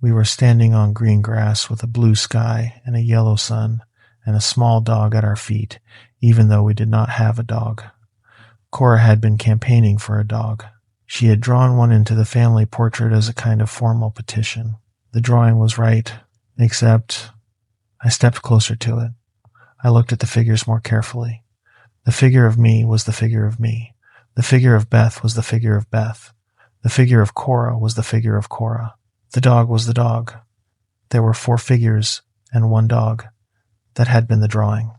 We were standing on green grass with a blue sky and a yellow sun and a small dog at our feet, even though we did not have a dog. Cora had been campaigning for a dog. She had drawn one into the family portrait as a kind of formal petition. The drawing was right, except I stepped closer to it. I looked at the figures more carefully. The figure of me was the figure of me. The figure of Beth was the figure of Beth. The figure of Cora was the figure of Cora. The dog was the dog. There were 4 figures and 1 dog. That had been the drawing.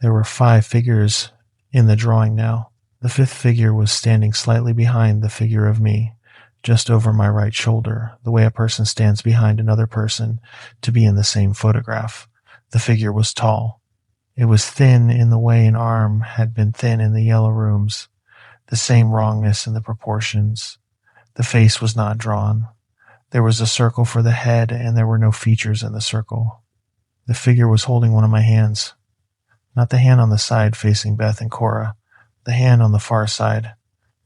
There were 5 figures in the drawing now. The 5th figure was standing slightly behind the figure of me, just over my right shoulder, the way a person stands behind another person to be in the same photograph. The figure was tall. It was thin in the way an arm had been thin in the yellow rooms, the same wrongness in the proportions. The face was not drawn. There was a circle for the head, and there were no features in the circle. The figure was holding one of my hands. Not the hand on the side facing Beth and Cora, the hand on the far side,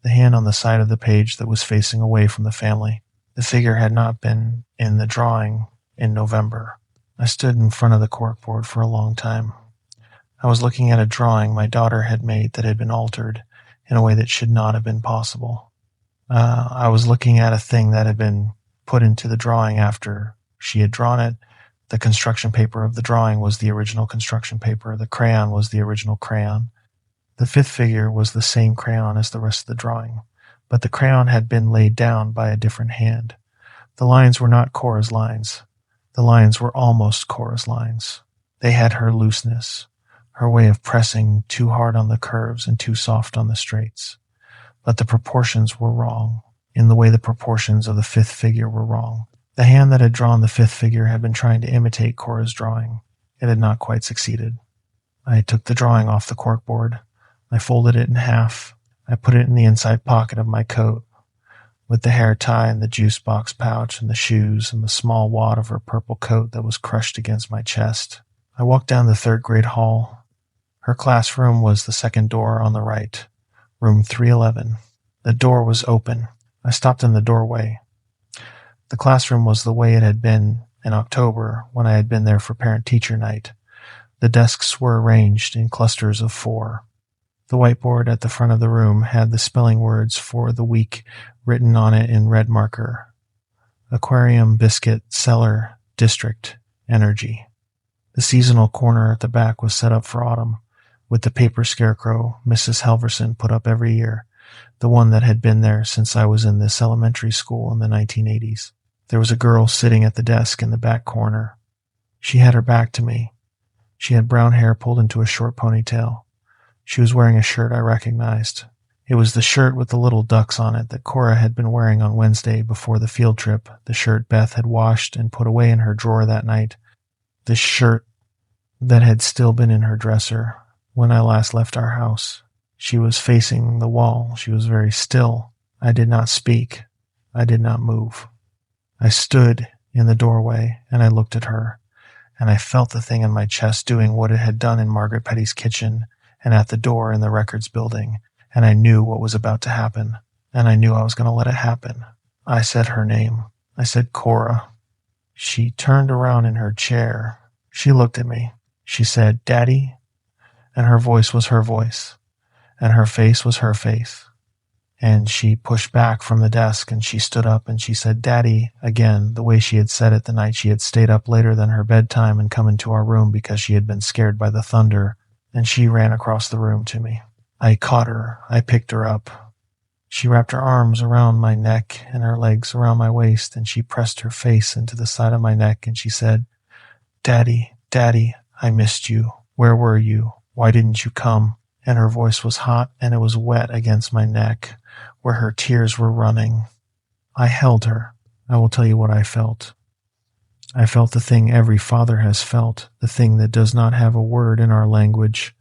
the hand on the side of the page that was facing away from the family. The figure had not been in the drawing in November. I stood in front of the corkboard for a long time. I was looking at a drawing my daughter had made that had been altered in a way that should not have been possible. I was looking at a thing that had been put into the drawing after she had drawn it. The construction paper of the drawing was the original construction paper. The crayon was the original crayon. The fifth figure was the same crayon as the rest of the drawing, but the crayon had been laid down by a different hand. The lines were not Cora's lines. The lines were almost Cora's lines. They had her looseness, her way of pressing too hard on the curves and too soft on the straights. But the proportions were wrong, in the way the proportions of the fifth figure were wrong. The hand that had drawn the fifth figure had been trying to imitate Cora's drawing. It had not quite succeeded. I took the drawing off the corkboard. I folded it in half. I put it in the inside pocket of my coat, with the hair tie and the juice box pouch and the shoes and the small wad of her purple coat that was crushed against my chest. I walked down the third grade hall. Her classroom was the second door on the right, room 311. The door was open. I stopped in the doorway. The classroom was the way it had been in October when I had been there for parent-teacher night. The desks were arranged in clusters of 4. The whiteboard at the front of the room had the spelling words for the week written on it in red marker. Aquarium, biscuit, cellar, district, energy. The seasonal corner at the back was set up for autumn, with the paper scarecrow Mrs. Halverson put up every year, the one that had been there since I was in this elementary school in the 1980s. There was a girl sitting at the desk in the back corner. She had her back to me. She had brown hair pulled into a short ponytail. She was wearing a shirt I recognized. It was the shirt with the little ducks on it that Cora had been wearing on Wednesday before the field trip, the shirt Beth had washed and put away in her drawer that night, the shirt that had still been in her dresser when I last left our house. She was facing the wall. She was very still. I did not speak. I did not move. I stood in the doorway, and I looked at her, and I felt the thing in my chest doing what it had done in Margaret Petty's kitchen and at the door in the records building, and I knew what was about to happen, and I knew I was going to let it happen. I said her name. I said Cora. She turned around in her chair. She looked at me. She said, "Daddy," and her voice was her voice, and her face was her face. And she pushed back from the desk, and she stood up, and she said, "Daddy," again, the way she had said it the night she had stayed up later than her bedtime and come into our room because she had been scared by the thunder, and she ran across the room to me. I caught her. I picked her up. She wrapped her arms around my neck and her legs around my waist, and she pressed her face into the side of my neck, and she said, "Daddy, Daddy, I missed you. Where were you? Why didn't you come?" And her voice was hot, and it was wet against my neck, where her tears were running. I held her. I will tell you what I felt. I felt the thing every father has felt, the thing that does not have a word in our language,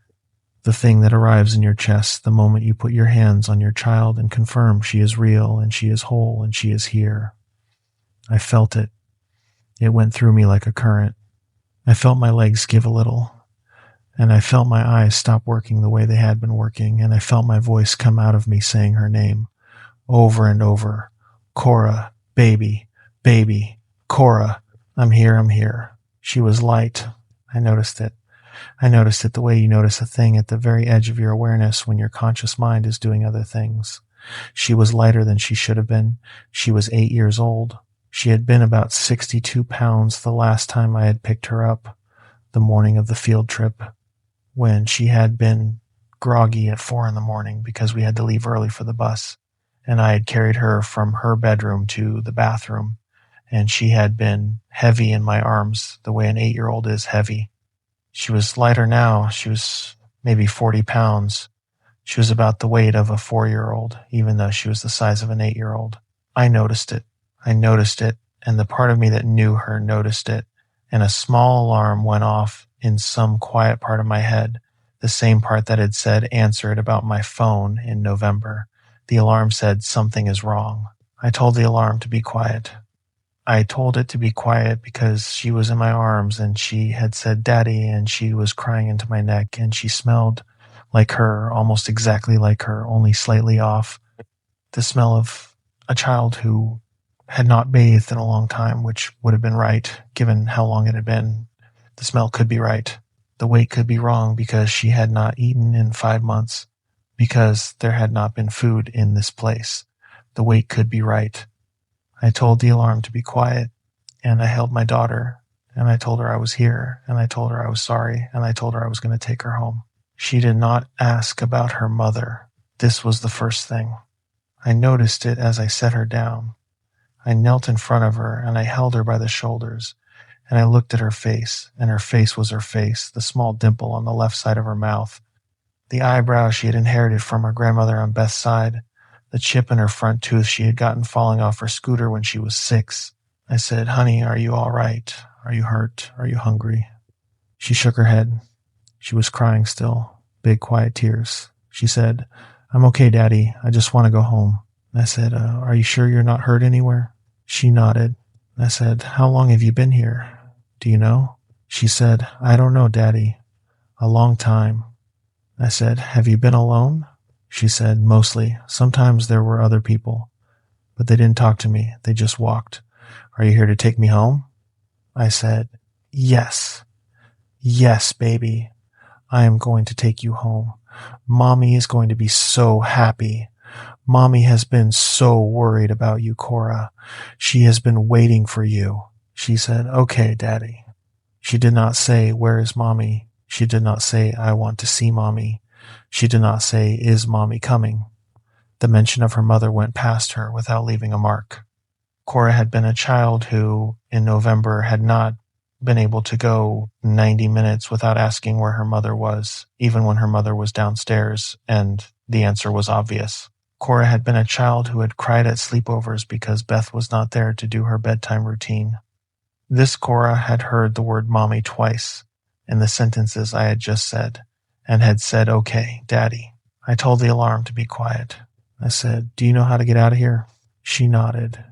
the thing that arrives in your chest the moment you put your hands on your child and confirm she is real and she is whole and she is here. I felt it. It went through me like a current. I felt my legs give a little, and I felt my eyes stop working the way they had been working, and I felt my voice come out of me saying her name, over and over. "Cora, baby, baby, Cora, I'm here, I'm here." She was light. I noticed it. I noticed it the way you notice a thing at the very edge of your awareness when your conscious mind is doing other things. She was lighter than she should have been. She was 8 years old. She had been about 62 pounds the last time I had picked her up, the morning of the field trip, when she had been groggy at 4 a.m. because we had to leave early for the bus, and I had carried her from her bedroom to the bathroom, and she had been heavy in my arms the way an 8-year-old is heavy. She was lighter now. She was maybe 40 pounds. She was about the weight of a 4-year-old, even though she was the size of an 8-year-old. I noticed it. I noticed it, and the part of me that knew her noticed it, and a small alarm went off in some quiet part of my head, the same part that had said answer it about my phone in November. The alarm said something is wrong. I told the alarm to be quiet. I told it to be quiet because she was in my arms and she had said daddy and she was crying into my neck and she smelled like her, almost exactly like her, only slightly off. The smell of a child who had not bathed in a long time, which would have been right given how long it had been. The smell could be right. The weight could be wrong because she had not eaten in 5 months, because there had not been food in this place. The weight could be right. I told the alarm to be quiet, and I held my daughter, and I told her I was here, and I told her I was sorry, and I told her I was going to take her home. She did not ask about her mother. This was the first thing. I noticed it as I set her down. I knelt in front of her, and I held her by the shoulders, and I looked at her face, and her face was her face, the small dimple on the left side of her mouth, the eyebrow she had inherited from her grandmother on Beth's side, the chip in her front tooth she had gotten falling off her scooter when she was 6. I said, "Honey, are you all right? Are you hurt? Are you hungry?" She shook her head. She was crying still, big quiet tears. She said, "I'm okay, Daddy. I just want to go home." I said, "Are you sure you're not hurt anywhere?" She nodded. I said, "How long have you been here? Do you know?" She said, "I don't know, Daddy. A long time." I said, "Have you been alone?" She said, "Mostly. Sometimes there were other people, but they didn't talk to me. They just walked." "Are you here to take me home?" I said, "Yes. Yes, baby. I am going to take you home. Mommy is going to be so happy. Mommy has been so worried about you, Cora. She has been waiting for you." She said, "Okay, Daddy." She did not say, "Where is Mommy?" She did not say, "I want to see Mommy." She did not say, "Is Mommy coming?" The mention of her mother went past her without leaving a mark. Cora had been a child who, in November, had not been able to go 90 minutes without asking where her mother was, even when her mother was downstairs, and the answer was obvious. Cora had been a child who had cried at sleepovers because Beth was not there to do her bedtime routine. This Cora had heard the word mommy twice in the sentences I had just said, and had said, "Okay, Daddy." I told the alarm to be quiet. I said, "Do you know how to get out of here?" She nodded.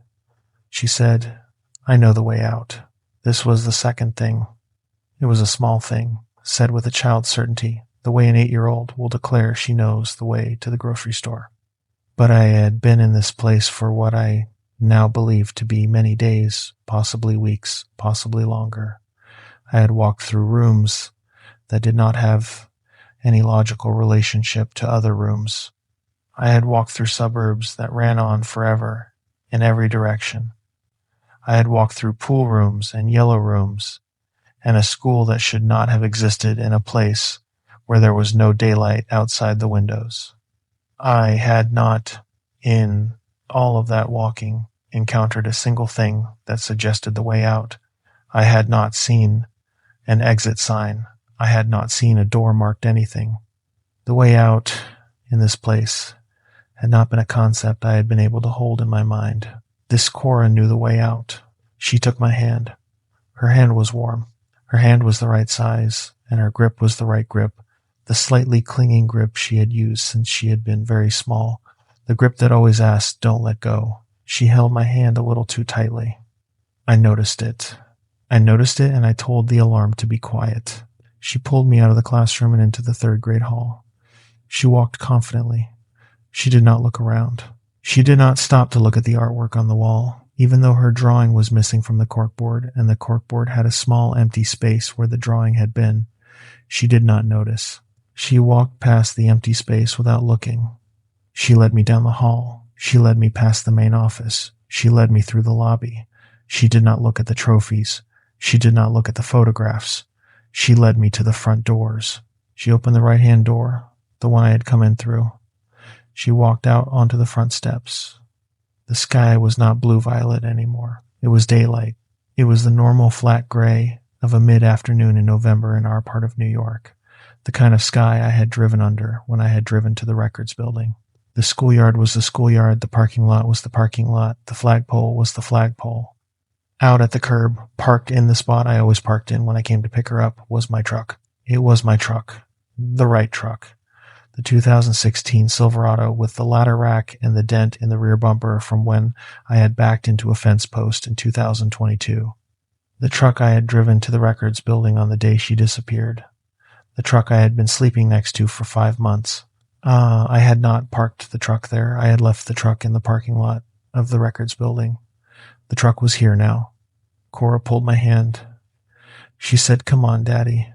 She said, "I know the way out." This was the second thing. It was a small thing, said with a child's certainty, the way an 8-year-old will declare she knows the way to the grocery store. But I had been in this place for what I now believe to be many days, possibly weeks, possibly longer. I had walked through rooms that did not have any logical relationship to other rooms. I had walked through suburbs that ran on forever in every direction. I had walked through pool rooms and yellow rooms and a school that should not have existed in a place where there was no daylight outside the windows. I had not, in all of that walking, encountered a single thing that suggested the way out. I had not seen an exit sign. I had not seen a door marked anything. The way out in this place had not been a concept I had been able to hold in my mind. This Cora knew the way out. She took my hand. Her hand was warm. Her hand was the right size, and her grip was the right grip, the slightly clinging grip she had used since she had been very small, the grip that always asked, "Don't let go." She held my hand a little too tightly. I noticed it. And I told the alarm to be quiet. She pulled me out of the classroom and into the 3rd grade hall. She walked confidently. She did not look around. She did not stop to look at the artwork on the wall, even though her drawing was missing from the corkboard, and the corkboard had a small empty space where the drawing had been. She did not notice. She walked past the empty space without looking. She led me down the hall. She led me past the main office. She led me through the lobby. She did not look at the trophies. She did not look at the photographs. She led me to the front doors. She opened the right-hand door, the one I had come in through. She walked out onto the front steps. The sky was not blue-violet anymore. It was daylight. It was the normal flat gray of a mid-afternoon in November in our part of New York, the kind of sky I had driven under when I had driven to the records building. The schoolyard was the schoolyard, the parking lot was the parking lot, the flagpole was the flagpole. Out at the curb, parked in the spot I always parked in when I came to pick her up, was my truck. It was my truck. The right truck. The 2016 Silverado with the ladder rack and the dent in the rear bumper from when I had backed into a fence post in 2022. The truck I had driven to the records building on the day she disappeared. The truck I had been sleeping next to for 5 months. I had not parked the truck there. I had left the truck in the parking lot of the records building. The truck was here now. Cora pulled my hand. She said, "Come on, Daddy."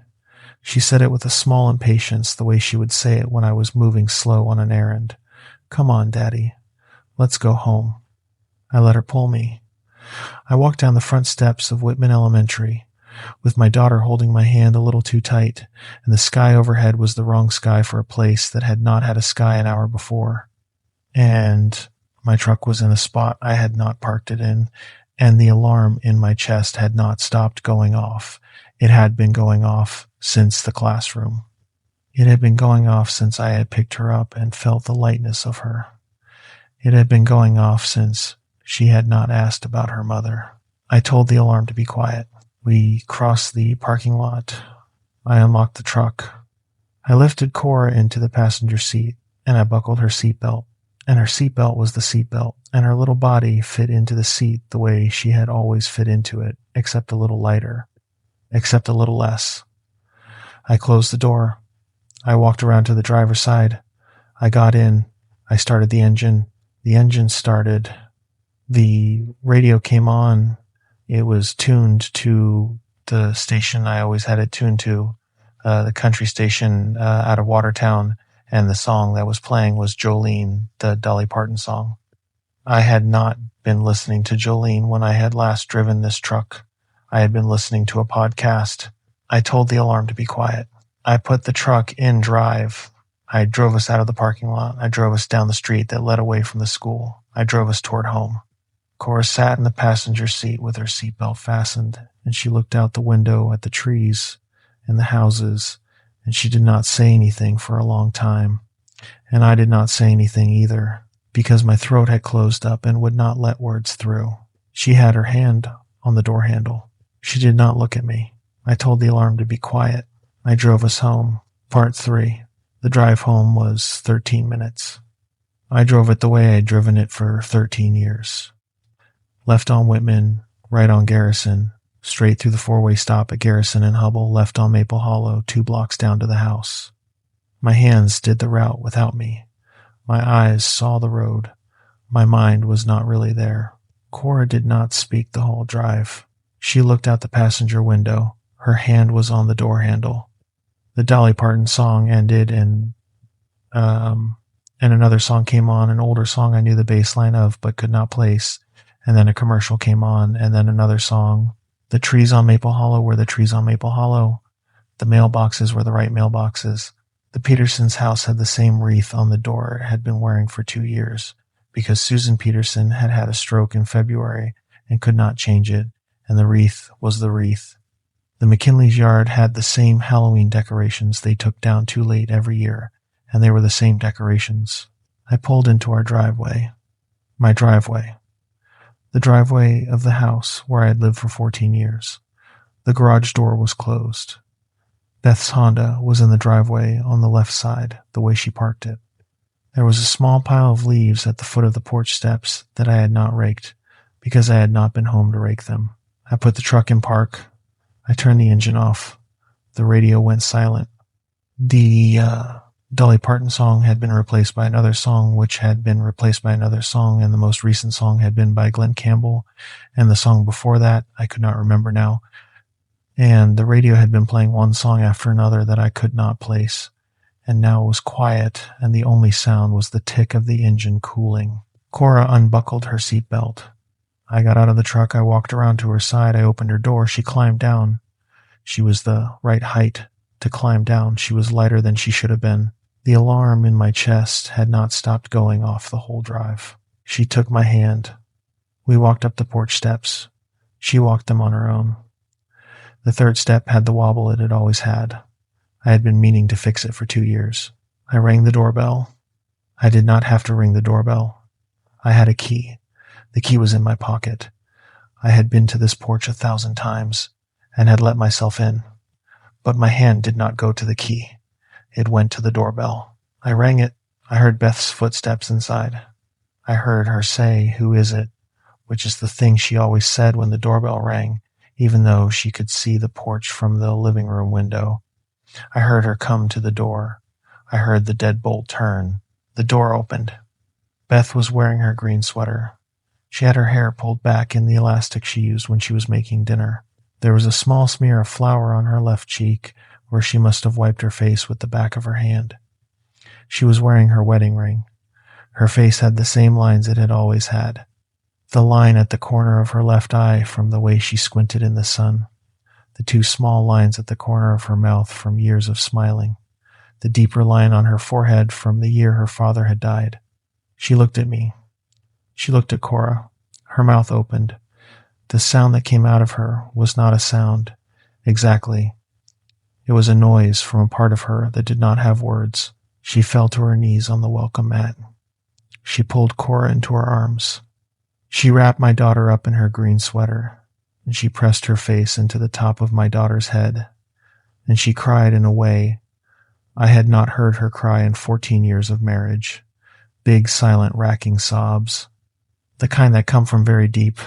She said it with a small impatience, the way she would say it when I was moving slow on an errand. "Come on, Daddy. Let's go home." I let her pull me. I walked down the front steps of Whitman Elementary, with my daughter holding my hand a little too tight, and the sky overhead was the wrong sky for a place that had not had a sky an hour before. And my truck was in a spot I had not parked it in, and the alarm in my chest had not stopped going off. It had been going off since the classroom. It had been going off since I had picked her up and felt the lightness of her. It had been going off since she had not asked about her mother. I told the alarm to be quiet. We crossed the parking lot. I unlocked the truck. I lifted Cora into the passenger seat, and I buckled her seatbelt. And her seatbelt was the seatbelt, and her little body fit into the seat the way she had always fit into it, except a little lighter, except a little less. I closed the door. I walked around to the driver's side. I got in. I started the engine. The engine started. The radio came on. It was tuned to the station I always had it tuned to, the country station out of Watertown, and the song that was playing was Jolene, the Dolly Parton song. I had not been listening to Jolene when I had last driven this truck. I had been listening to a podcast. I told the alarm to be quiet. I put the truck in drive. I drove us out of the parking lot. I drove us down the street that led away from the school. I drove us toward home. Cora sat in the passenger seat with her seatbelt fastened, and she looked out the window at the trees and the houses, and she did not say anything for a long time. And I did not say anything either, because my throat had closed up and would not let words through. She had her hand on the door handle. She did not look at me. I told the alarm to be quiet. I drove us home. Part 3. The drive home was 13 minutes. I drove it the way I had driven it for 13 years. Left on Whitman, right on Garrison, straight through the four-way stop at Garrison and Hubble, left on Maple Hollow, 2 blocks down to the house. My hands did the route without me. My eyes saw the road. My mind was not really there. Cora did not speak the whole drive. She looked out the passenger window. Her hand was on the door handle. The Dolly Parton song ended, and another song came on, an older song I knew the bass line of but could not place. And then a commercial came on, and then another song. The trees on Maple Hollow were the trees on Maple Hollow. The mailboxes were the right mailboxes. The Petersons' house had the same wreath on the door it had been wearing for 2 years, because Susan Peterson had had a stroke in February and could not change it, and the wreath was the wreath. The McKinley's yard had the same Halloween decorations they took down too late every year, and they were the same decorations. I pulled into our driveway. My driveway. The driveway of the house where I had lived for 14 years. The garage door was closed. Beth's Honda was in the driveway on the left side, the way she parked it. There was a small pile of leaves at the foot of the porch steps that I had not raked, because I had not been home to rake them. I put the truck in park. I turned the engine off. The radio went silent. The Dolly Parton song had been replaced by another song, which had been replaced by another song, and the most recent song had been by Glenn Campbell, and the song before that, I could not remember now. And the radio had been playing one song after another that I could not place, and now it was quiet, and the only sound was the tick of the engine cooling. Cora unbuckled her seatbelt. I got out of the truck. I walked around to her side. I opened her door. She climbed down. She was the right height to climb down. She was lighter than she should have been. The alarm in my chest had not stopped going off the whole drive. She took my hand. We walked up the porch steps. She walked them on her own. The third step had the wobble it had always had. I had been meaning to fix it for 2 years. I rang the doorbell. I did not have to ring the doorbell. I had a key. The key was in my pocket. I had been to this porch 1,000 times and had let myself in, but my hand did not go to the key. It went to the doorbell. I rang it. I heard Beth's footsteps inside. I heard her say, "Who is it?" which is the thing she always said when the doorbell rang, even though she could see the porch from the living room window. I heard her come to the door. I heard the deadbolt turn. The door opened. Beth was wearing her green sweater. She had her hair pulled back in the elastic she used when she was making dinner. There was a small smear of flour on her left cheek, where she must have wiped her face with the back of her hand. She was wearing her wedding ring. Her face had the same lines it had always had. The line at the corner of her left eye from the way she squinted in the sun. The two small lines at the corner of her mouth from years of smiling. The deeper line on her forehead from the year her father had died. She looked at me. She looked at Cora. Her mouth opened. The sound that came out of her was not a sound. Exactly. It was a noise from a part of her that did not have words. She fell to her knees on the welcome mat. She pulled Cora into her arms. She wrapped my daughter up in her green sweater, and she pressed her face into the top of my daughter's head, and she cried in a way I had not heard her cry in 14 years of marriage. Big, silent, racking sobs. The kind that come from very deep.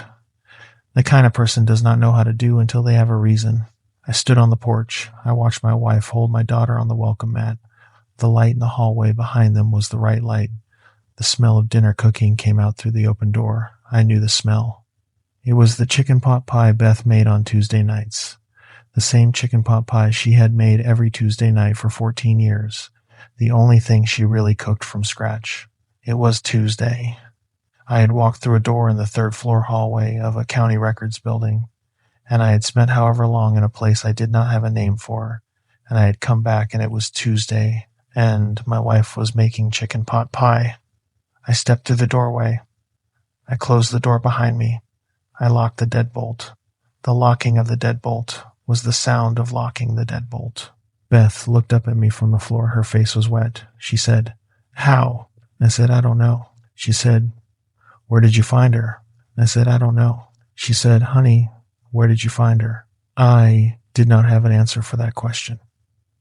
The kind a person does not know how to do until they have a reason. I stood on the porch. I watched my wife hold my daughter on the welcome mat. The light in the hallway behind them was the right light. The smell of dinner cooking came out through the open door. I knew the smell. It was the chicken pot pie Beth made on Tuesday nights. The same chicken pot pie she had made every Tuesday night for 14 years. The only thing she really cooked from scratch. It was Tuesday. I had walked through a door in the third-floor hallway of a county records building, and I had spent however long in a place I did not have a name for, and I had come back and it was Tuesday, and my wife was making chicken pot pie. I stepped through the doorway. I closed the door behind me. I locked the deadbolt. The locking of the deadbolt was the sound of locking the deadbolt. Beth looked up at me from the floor. Her face was wet. She said, "How?" I said, "I don't know." She said, "Where did you find her?" I said, "I don't know." She said, "Honey, where did you find her?" I did not have an answer for that question.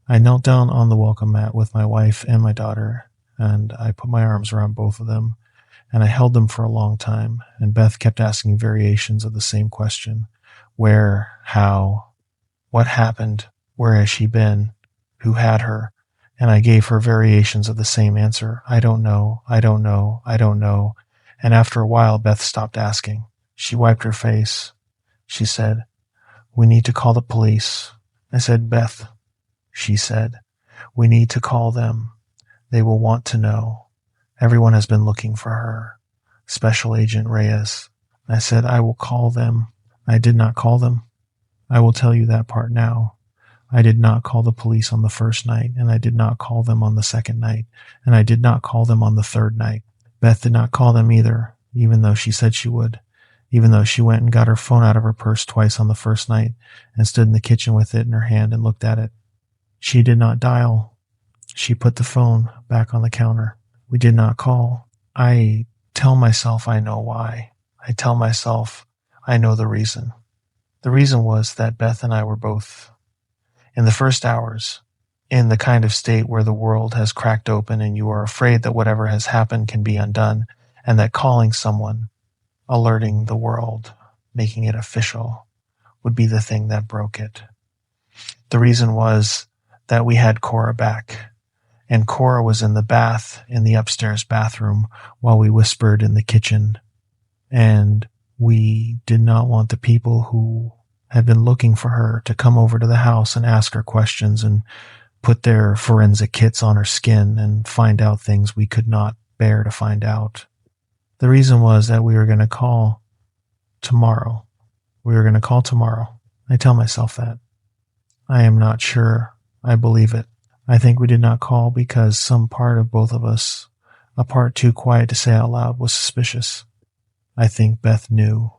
I knelt down on the welcome mat with my wife and my daughter, and I put my arms around both of them, and I held them for a long time, and Beth kept asking variations of the same question. Where? How? What happened? Where has she been? Who had her? And I gave her variations of the same answer. I don't know. I don't know. I don't know. And after a while, Beth stopped asking. She wiped her face. She said, "We need to call the police." I said, "Beth," she said, "we need to call them. They will want to know. Everyone has been looking for her. Special Agent Reyes." I said, "I will call them." I did not call them. I will tell you that part now. I did not call the police on the first night, and I did not call them on the second night, and I did not call them on the third night. Beth did not call them either, even though she said she would, even though she went and got her phone out of her purse twice on the first night and stood in the kitchen with it in her hand and looked at it. She did not dial. She put the phone back on the counter. We did not call. I tell myself I know why. I tell myself I know the reason. The reason was that Beth and I were both, in the first hours, in the kind of state where the world has cracked open and you are afraid that whatever has happened can be undone, and that calling someone, alerting the world, making it official, would be the thing that broke it. The reason was that we had Cora back, and Cora was in the bath, in the upstairs bathroom, while we whispered in the kitchen, and we did not want the people who had been looking for her to come over to the house and ask her questions and put their forensic kits on her skin and find out things we could not bear to find out. The reason was that we were going to call tomorrow. We were going to call tomorrow. I tell myself that. I am not sure I believe it. I think we did not call because some part of both of us, a part too quiet to say out loud, was suspicious. I think Beth knew.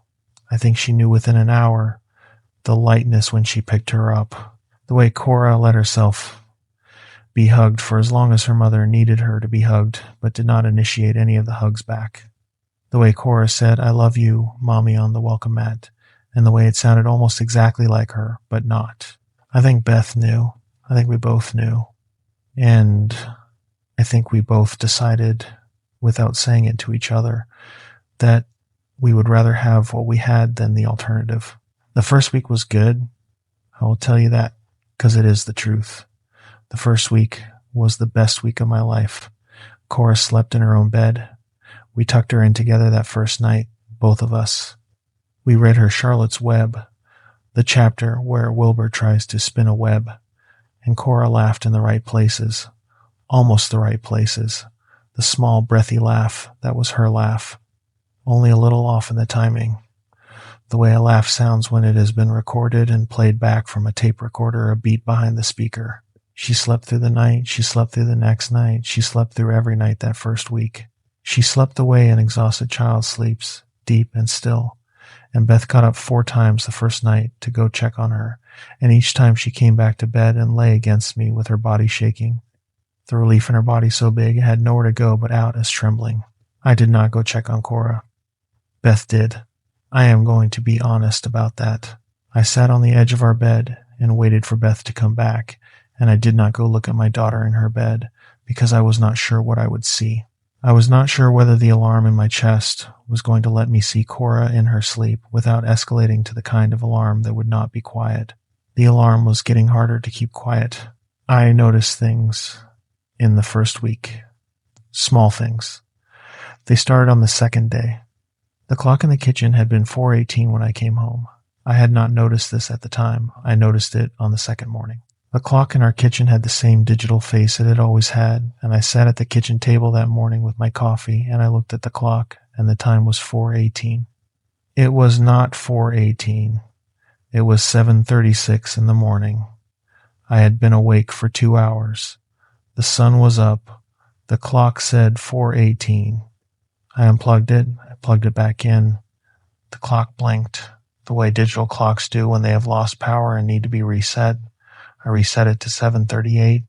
I think she knew within an hour. The lightness when she picked her up. The way Cora let herself be hugged for as long as her mother needed her to be hugged, but did not initiate any of the hugs back. The way Cora said, "I love you, Mommy," on the welcome mat, and the way it sounded almost exactly like her, but not. I think Beth knew. I think we both knew. And I think we both decided, without saying it to each other, that we would rather have what we had than the alternative. The first week was good. I will tell you that, because it is the truth. The first week was the best week of my life. Cora slept in her own bed. We tucked her in together that first night, both of us. We read her Charlotte's Web, the chapter where Wilbur tries to spin a web, and Cora laughed in the right places, almost the right places, the small breathy laugh that was her laugh, only a little off in the timing, the way a laugh sounds when it has been recorded and played back from a tape recorder a beat behind the speaker. She slept through the night, she slept through the next night, she slept through every night that first week. She slept the way an exhausted child sleeps, deep and still, and Beth got up 4 times the first night to go check on her, and each time she came back to bed and lay against me with her body shaking. The relief in her body so big it had nowhere to go but out as trembling. I did not go check on Cora. Beth did. I am going to be honest about that. I sat on the edge of our bed and waited for Beth to come back, and I did not go look at my daughter in her bed because I was not sure what I would see. I was not sure whether the alarm in my chest was going to let me see Cora in her sleep without escalating to the kind of alarm that would not be quiet. The alarm was getting harder to keep quiet. I noticed things in the first week. Small things. They started on the second day. The clock in the kitchen had been 4:18 when I came home. I had not noticed this at the time. I noticed it on the second morning. The clock in our kitchen had the same digital face it had always had, and I sat at the kitchen table that morning with my coffee, and I looked at the clock, and the time was 4:18. It was not 4:18. It was 7:36 in the morning. I had been awake for 2 hours. The sun was up. The clock said 4:18. I unplugged it. I plugged it back in. The clock blinked, the way digital clocks do when they have lost power and need to be reset. I reset it to 7:38,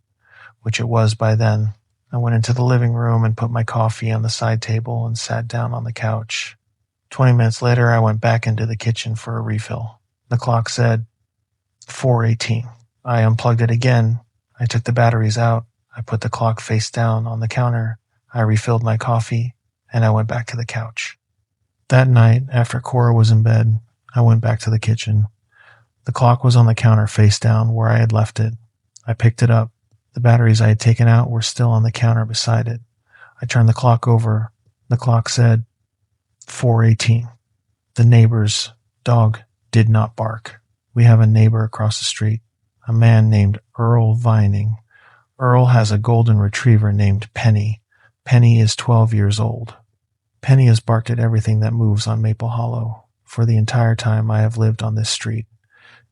which it was by then. I went into the living room and put my coffee on the side table and sat down on the couch. 20 minutes later, I went back into the kitchen for a refill. The clock said 4:18. I unplugged it again. I took the batteries out. I put the clock face down on the counter. I refilled my coffee, and I went back to the couch. That night, after Cora was in bed, I went back to the kitchen. The clock was on the counter face down where I had left it. I picked it up. The batteries I had taken out were still on the counter beside it. I turned the clock over. The clock said 4:18. The neighbor's dog did not bark. We have a neighbor across the street, a man named Earl Vining. Earl has a golden retriever named Penny. Penny is 12 years old. Penny has barked at everything that moves on Maple Hollow for the entire time I have lived on this street.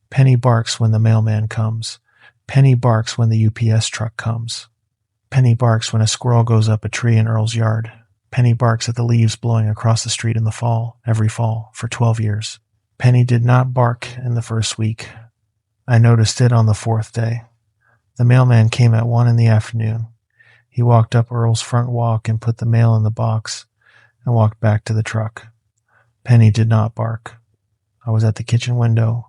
Penny barks when the mailman comes. Penny barks when the UPS truck comes. Penny barks when a squirrel goes up a tree in Earl's yard. Penny barks at the leaves blowing across the street in the fall, every fall, for 12 years. Penny did not bark in the first week. I noticed it on the 4th day. The mailman came at 1 in the afternoon. He walked up Earl's front walk and put the mail in the box and walked back to the truck. Penny did not bark. I was at the kitchen window.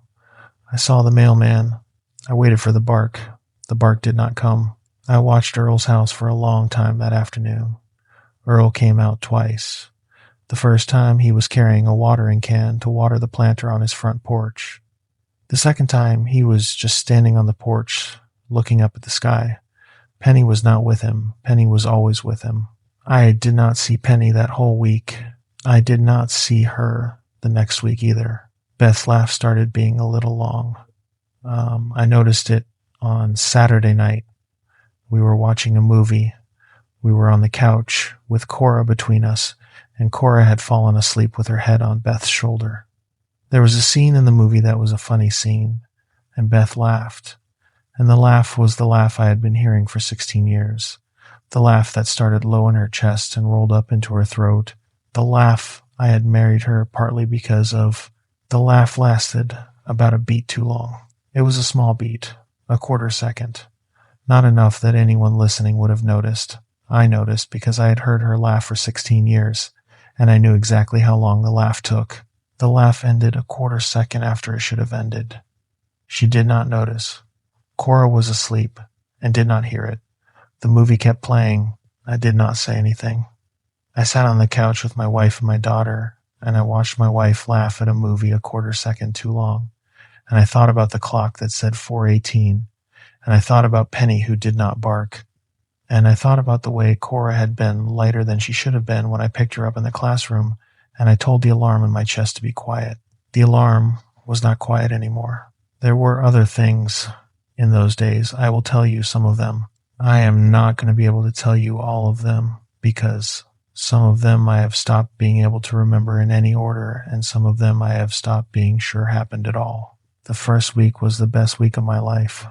I saw the mailman. I waited for the bark. The bark did not come. I watched Earl's house for a long time that afternoon. Earl came out twice. The first time he was carrying a watering can to water the planter on his front porch. The second time he was just standing on the porch looking up at the sky. Penny was not with him. Penny was always with him. I did not see Penny that whole week. I did not see her the next week either. Beth's laugh started being a little long. I noticed it on Saturday night. We were watching a movie. We were on the couch with Cora between us, and Cora had fallen asleep with her head on Beth's shoulder. There was a scene in the movie that was a funny scene, and Beth laughed. And the laugh was the laugh I had been hearing for 16 years. The laugh that started low in her chest and rolled up into her throat. The laugh I had married her partly because of. The laugh lasted about a beat too long. It was a small beat, a quarter second. Not enough that anyone listening would have noticed. I noticed because I had heard her laugh for 16 years, and I knew exactly how long the laugh took. The laugh ended a quarter second after it should have ended. She did not notice. Cora was asleep and did not hear it. The movie kept playing. I did not say anything. I sat on the couch with my wife and my daughter, and I watched my wife laugh at a movie a quarter second too long. And I thought about the clock that said 4:18, and I thought about Penny who did not bark. And I thought about the way Cora had been lighter than she should have been when I picked her up in the classroom, and I told the alarm in my chest to be quiet. The alarm was not quiet anymore. There were other things in those days. I will tell you some of them. I am not going to be able to tell you all of them because some of them I have stopped being able to remember in any order, and some of them I have stopped being sure happened at all. The first week was the best week of my life.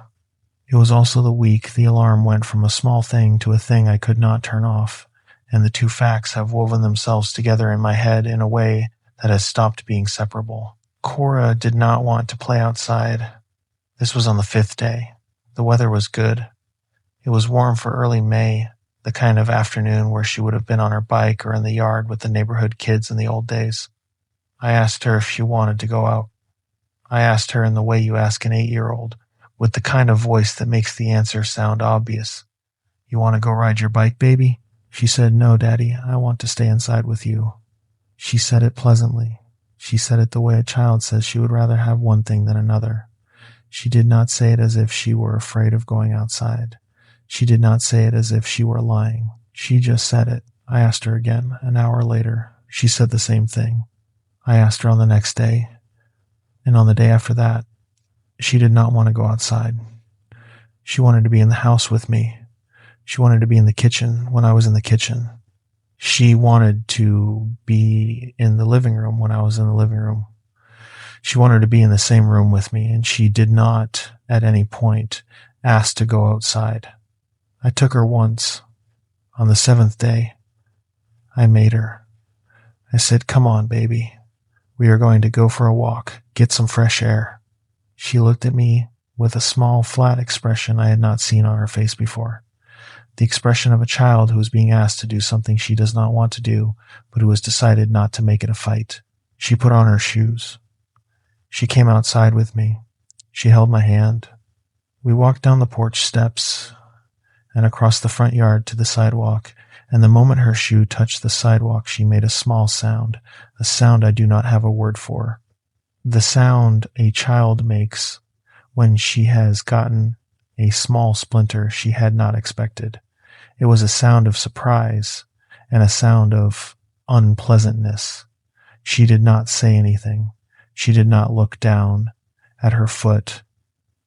It was also the week the alarm went from a small thing to a thing I could not turn off, and the two facts have woven themselves together in my head in a way that has stopped being separable. Cora did not want to play outside. This was on the 5th day. The weather was good. It was warm for early May, the kind of afternoon where she would have been on her bike or in the yard with the neighborhood kids in the old days. I asked her if she wanted to go out. I asked her in the way you ask an 8-year-old, with the kind of voice that makes the answer sound obvious. "You want to go ride your bike, baby?" She said, "No, Daddy, I want to stay inside with you." She said it pleasantly. She said it the way a child says she would rather have one thing than another. She did not say it as if she were afraid of going outside. She did not say it as if she were lying. She just said it. I asked her again, an hour later. She said the same thing. I asked her on the next day, and on the day after that. She did not want to go outside. She wanted to be in the house with me. She wanted to be in the kitchen when I was in the kitchen. She wanted to be in the living room when I was in the living room. She wanted to be in the same room with me, and she did not, at any point, ask to go outside. I took her once. On the 7th day, I made her. I said, "Come on, baby. We are going to go for a walk, get some fresh air." She looked at me with a small, flat expression I had not seen on her face before. The expression of a child who is being asked to do something she does not want to do, but who has decided not to make it a fight. She put on her shoes. She came outside with me. She held my hand. We walked down the porch steps and across the front yard to the sidewalk, and the moment her shoe touched the sidewalk, she made a small sound, a sound I do not have a word for. The sound a child makes when she has gotten a small splinter she had not expected. It was a sound of surprise and a sound of unpleasantness. She did not say anything. She did not look down at her foot.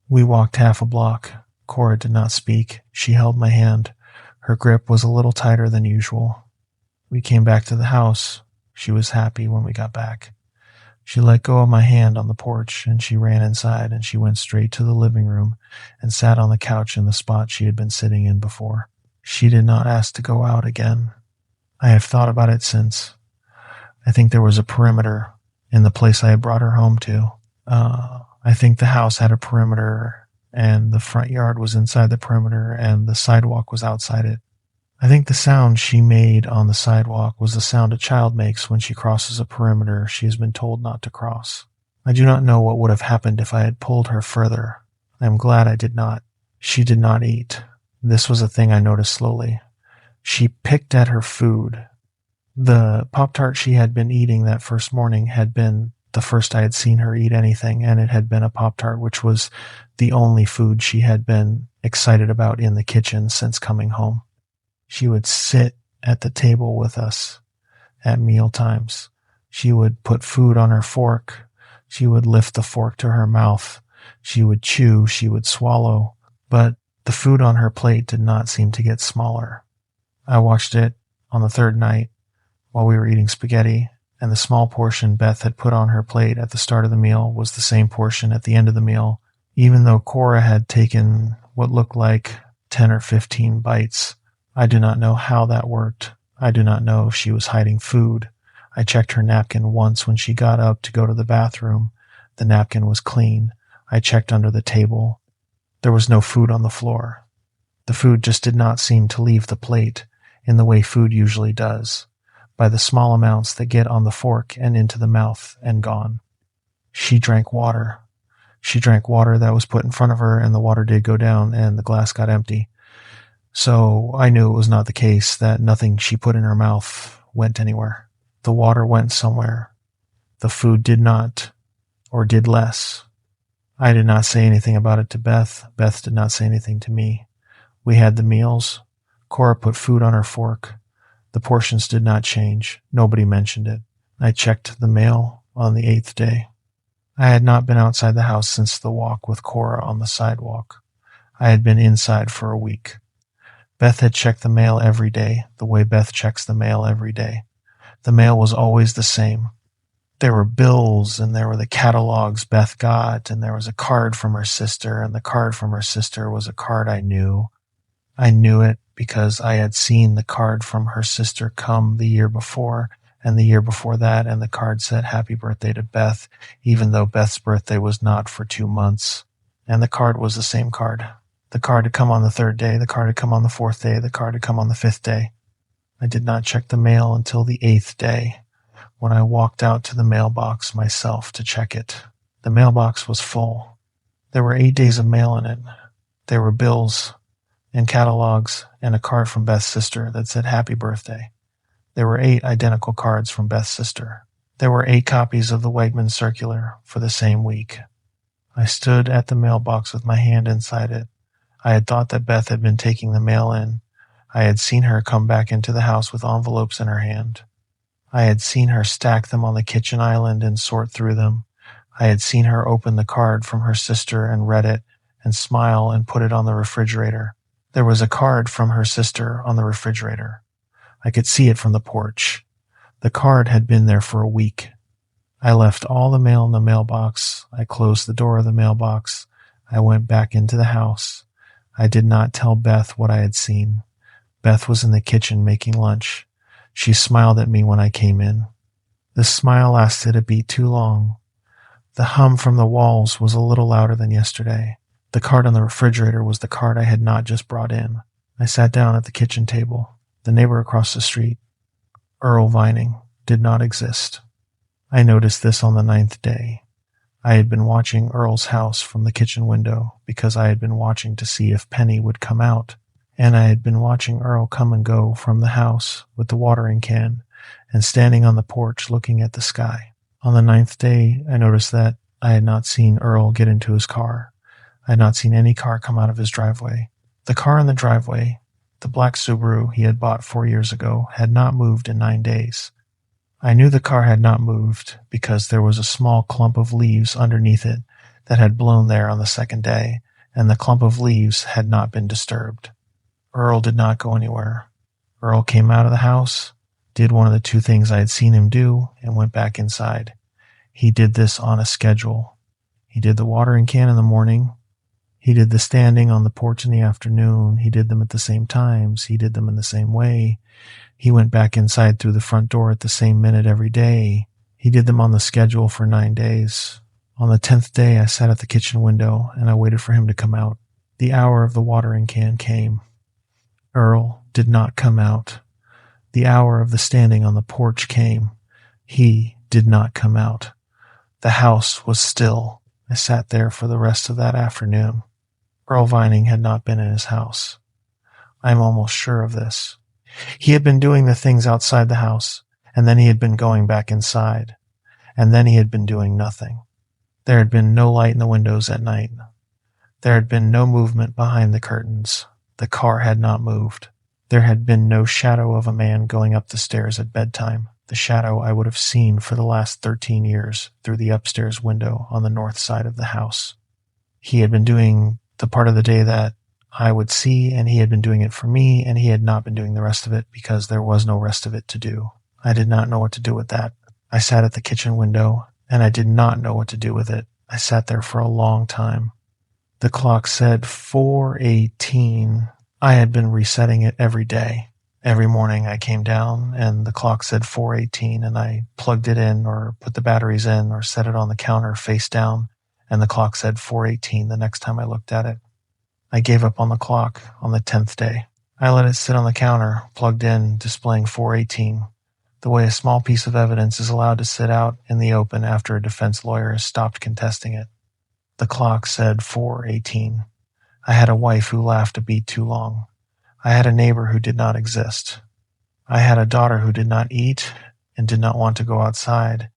We walked half a block. Cora did not speak. She held my hand. Her grip was a little tighter than usual. We came back to the house. She was happy when we got back. She let go of my hand on the porch, and she ran inside, and she went straight to the living room and sat on the couch in the spot she had been sitting in before. She did not ask to go out again. I have thought about it since. I think there was a perimeter in the place I had brought her home to. I think the house had a perimeter, and the front yard was inside the perimeter, and the sidewalk was outside it. I think the sound she made on the sidewalk was the sound a child makes when she crosses a perimeter she has been told not to cross. I do not know what would have happened if I had pulled her further. I am glad I did not. She did not eat. This was a thing I noticed slowly. She picked at her food. The Pop-Tart she had been eating that first morning had been the first I had seen her eat anything, and it had been a Pop-Tart, which was the only food she had been excited about in the kitchen since coming home. She would sit at the table with us at meal times. She would put food on her fork. She would lift the fork to her mouth. She would chew. She would swallow. But the food on her plate did not seem to get smaller. I watched it on the third night while we were eating spaghetti, and the small portion Beth had put on her plate at the start of the meal was the same portion at the end of the meal, even though Cora had taken what looked like 10 or 15 bites. I do not know how that worked. I do not know if she was hiding food. I checked her napkin once when she got up to go to the bathroom. The napkin was clean. I checked under the table. There was no food on the floor. The food just did not seem to leave the plate in the way food usually does. by the small amounts that get on the fork and into the mouth and gone. She drank water. She drank water that was put in front of her, and the water did go down, and the glass got empty. So I knew it was not the case that nothing she put in her mouth went anywhere. The water went somewhere. The food did not, or did less. I did not say anything about it to Beth. Beth did not say anything to me. We had the meals. Cora put food on her fork. The portions did not change. Nobody mentioned it. I checked the mail on the 8th day. I had not been outside the house since the walk with Cora on the sidewalk. I had been inside for a week. Beth had checked the mail every day, the way Beth checks the mail every day. The mail was always the same. There were bills, and there were the catalogs Beth got, and there was a card from her sister, and the card from her sister was a card I knew. I knew it because I had seen the card from her sister come the year before, and the year before that, and the card said happy birthday to Beth, even though Beth's birthday was not for 2 months. And the card was the same card. The card had come on the 3rd day, the card had come on the 4th day, the card had come on the 5th day. I did not check the mail until the 8th day, when I walked out to the mailbox myself to check it. The mailbox was full. There were 8 days of mail in it. There were bills and catalogs and a card from Beth's sister that said happy birthday. There were 8 identical cards from Beth's sister. There were 8 copies of the Wegman circular for the same week. I stood at the mailbox with my hand inside it. I had thought that Beth had been taking the mail in. I had seen her come back into the house with envelopes in her hand. I had seen her stack them on the kitchen island and sort through them. I had seen her open the card from her sister and read it and smile and put it on the refrigerator. There was a card from her sister on the refrigerator. I could see it from the porch. The card had been there for a week. I left all the mail in the mailbox. I closed the door of the mailbox. I went back into the house. I did not tell Beth what I had seen. Beth was in the kitchen making lunch. She smiled at me when I came in. The smile lasted a beat too long. The hum from the walls was a little louder than yesterday. The card on the refrigerator was the card I had not just brought in. I sat down at the kitchen table. The neighbor across the street, Earl Vining, did not exist. I noticed this on the 9th day. I had been watching Earl's house from the kitchen window because I had been watching to see if Penny would come out, and I had been watching Earl come and go from the house with the watering can and standing on the porch looking at the sky. On the 9th day, I noticed that I had not seen Earl get into his car. I had not seen any car come out of his driveway. The car in the driveway, the black Subaru he had bought 4 years ago, had not moved in 9 days. I knew the car had not moved because there was a small clump of leaves underneath it that had blown there on the 2nd day, and the clump of leaves had not been disturbed. Earl did not go anywhere. Earl came out of the house, did one of the 2 things I had seen him do, and went back inside. He did this on a schedule. He did the watering can in the morning. He did the standing on the porch in the afternoon. He did them at the same times. He did them in the same way. He went back inside through the front door at the same minute every day. He did them on the schedule for 9 days. On the 10th day, I sat at the kitchen window and I waited for him to come out. The hour of the watering can came. Earl did not come out. The hour of the standing on the porch came. He did not come out. The house was still. I sat there for the rest of that afternoon. Earl Vining had not been in his house. I am almost sure of this. He had been doing the things outside the house, and then he had been going back inside, and then he had been doing nothing. There had been no light in the windows at night. There had been no movement behind the curtains. The car had not moved. There had been no shadow of a man going up the stairs at bedtime, the shadow I would have seen for the last 13 years through the upstairs window on the north side of the house. He had been doing the part of the day that I would see, and he had been doing it for me, and he had not been doing the rest of it because there was no rest of it to do. I did not know what to do with that. I sat at the kitchen window, and I did not know what to do with it. I sat there for a long time. The clock said 4:18. I had been resetting it every day. Every morning I came down, and the clock said 4:18, and I plugged it in or put the batteries in or set it on the counter face down, and the clock said 4:18 the next time I looked at it. I gave up on the clock on the 10th day. I let it sit on the counter, plugged in, displaying 4:18. the way a small piece of evidence is allowed to sit out in the open after a defense lawyer has stopped contesting it. The clock said 4:18. I had a wife who laughed a beat too long. I had a neighbor who did not exist. I had a daughter who did not eat and did not want to go outside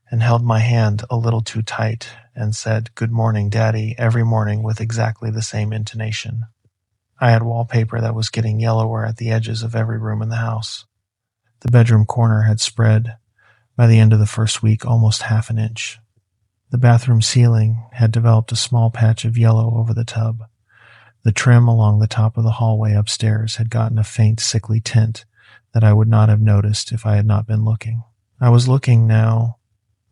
and held my hand a little too tight and said, "Good morning, Daddy," every morning with exactly the same intonation. I had wallpaper that was getting yellower at the edges of every room in the house. The bedroom corner had spread, by the end of the first week, almost half an inch. The bathroom ceiling had developed a small patch of yellow over the tub. The trim along the top of the hallway upstairs had gotten a faint, sickly tint that I would not have noticed if I had not been looking. I was looking now.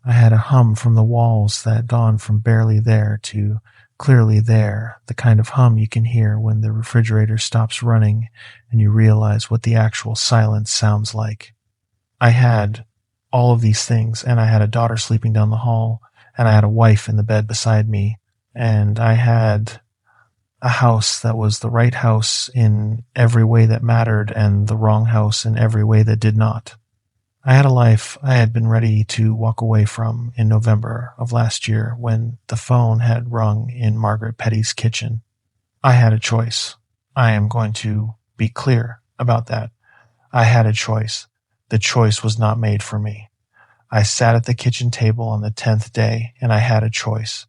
I had a hum from the walls that dawned from barely there to clearly there, the kind of hum you can hear when the refrigerator stops running and you realize what the actual silence sounds like. I had all of these things, and I had a daughter sleeping down the hall, and I had a wife in the bed beside me, and I had a house that was the right house in every way that mattered and the wrong house in every way that did not. I had a life I had been ready to walk away from in November of last year when the phone had rung in Margaret Petty's kitchen. I had a choice. I am going to be clear about that. I had a choice. The choice was not made for me. I sat at the kitchen table on the 10th day, and I had a choice.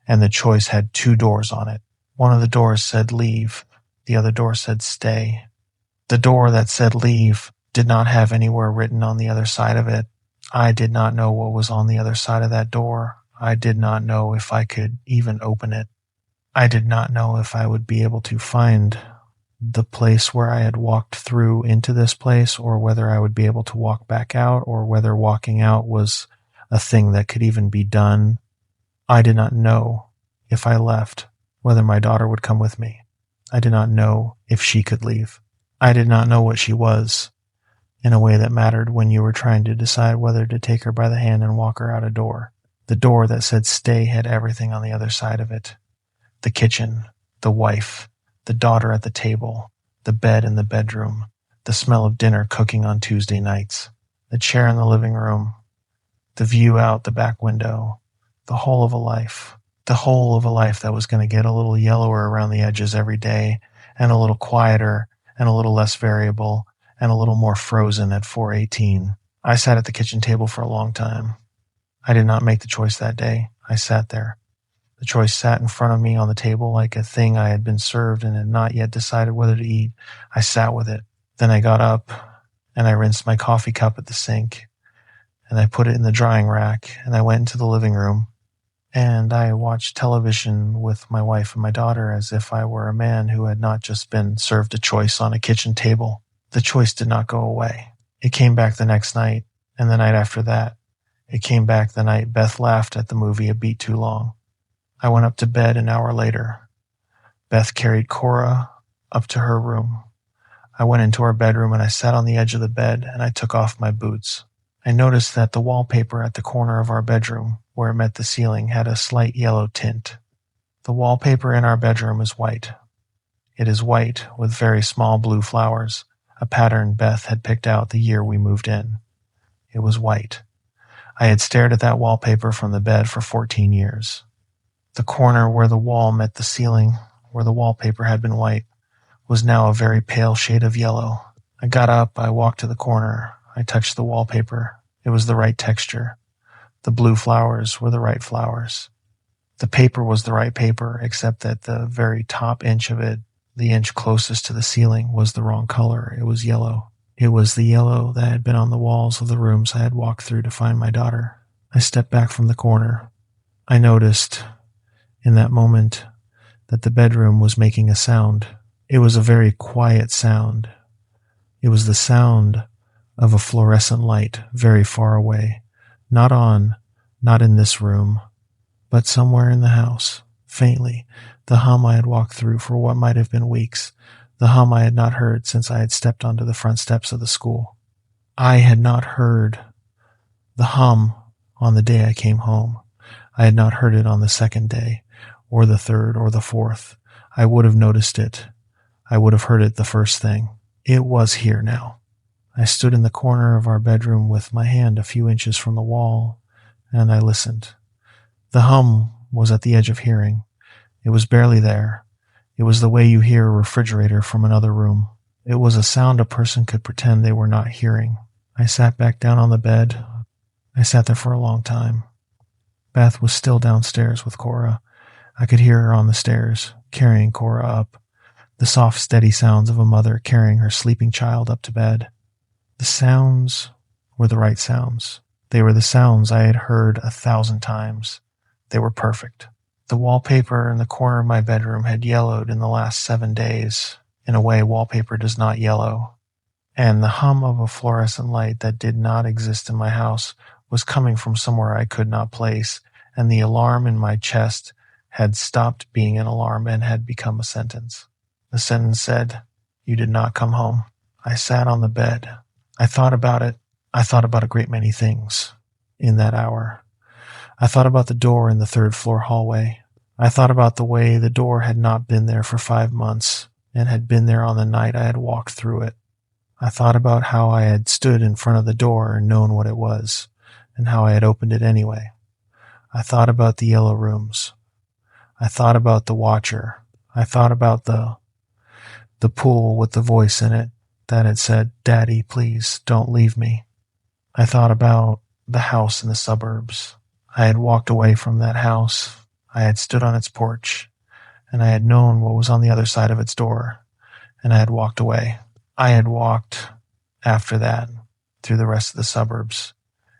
And the choice had 2 doors on it. One of the doors said leave. The other door said stay. The door that said leave did not have anywhere written on the other side of it. I did not know what was on the other side of that door. I did not know if I could even open it. I did not know if I would be able to find the place where I had walked through into this place, or whether I would be able to walk back out, or whether walking out was a thing that could even be done. I did not know if I left whether my daughter would come with me. I did not know if she could leave. I did not know what she was in a way that mattered when you were trying to decide whether to take her by the hand and walk her out a door. The door that said stay had everything on the other side of it. The kitchen, the wife, the daughter at the table, the bed in the bedroom, the smell of dinner cooking on Tuesday nights, the chair in the living room, the view out the back window, the whole of a life that was going to get a little yellower around the edges every day, and a little quieter, and a little less variable, and a little more frozen at 4:18. I sat at the kitchen table for a long time. I did not make the choice that day. I sat there. The choice sat in front of me on the table like a thing I had been served and had not yet decided whether to eat. I sat with it. Then I got up, and I rinsed my coffee cup at the sink, and I put it in the drying rack, and I went into the living room, and I watched television with my wife and my daughter as if I were a man who had not just been served a choice on a kitchen table. The choice did not go away. It came back the next night, and the night after that. It came back the night Beth laughed at the movie a beat too long. I went up to bed an hour later. Beth carried Cora up to her room. I went into our bedroom and I sat on the edge of the bed and I took off my boots. I noticed that the wallpaper at the corner of our bedroom, where it met the ceiling, had a slight yellow tint. The wallpaper in our bedroom is white. It is white with very small blue flowers, a pattern Beth had picked out the year we moved in. It was white. I had stared at that wallpaper from the bed for 14 years. The corner where the wall met the ceiling, where the wallpaper had been white, was now a very pale shade of yellow. I got up, I walked to the corner, I touched the wallpaper. It was the right texture. The blue flowers were the right flowers. The paper was the right paper, except that the very top inch of it, the inch closest to the ceiling, was the wrong color. It was yellow. It was the yellow that had been on the walls of the rooms I had walked through to find my daughter. I stepped back from the corner. I noticed, in that moment, that the bedroom was making a sound. It was a very quiet sound. It was the sound of a fluorescent light very far away. Not on, not in this room, but somewhere in the house, faintly, the hum I had walked through for what might have been weeks, the hum I had not heard since I had stepped onto the front steps of the school. I had not heard the hum on the day I came home. I had not heard it on the second day, or the third, or the fourth. I would have noticed it. I would have heard it the first thing. It was here now. I stood in the corner of our bedroom with my hand a few inches from the wall, and I listened. The hum was at the edge of hearing. It was barely there. It was the way you hear a refrigerator from another room. It was a sound a person could pretend they were not hearing. I sat back down on the bed. I sat there for a long time. Beth was still downstairs with Cora. I could hear her on the stairs, carrying Cora up. The soft, steady sounds of a mother carrying her sleeping child up to bed. The sounds were the right sounds. They were the sounds I had heard 1,000 times. They were perfect. The wallpaper in the corner of my bedroom had yellowed in the last 7 days, in a way wallpaper does not yellow. And the hum of a fluorescent light that did not exist in my house was coming from somewhere I could not place, and the alarm in my chest had stopped being an alarm and had become a sentence. The sentence said, "You did not come home." I sat on the bed. I thought about it. I thought about a great many things in that hour. I thought about the door in the third-floor hallway. I thought about the way the door had not been there for 5 months and had been there on the night I had walked through it. I thought about how I had stood in front of the door and known what it was, and how I had opened it anyway. I thought about the yellow rooms. I thought about the watcher. I thought about the pool with the voice in it that had said, "Daddy, please, don't leave me." I thought about the house in the suburbs. I had walked away from that house. I had stood on its porch, and I had known what was on the other side of its door, and I had walked away. I had walked, after that, through the rest of the suburbs,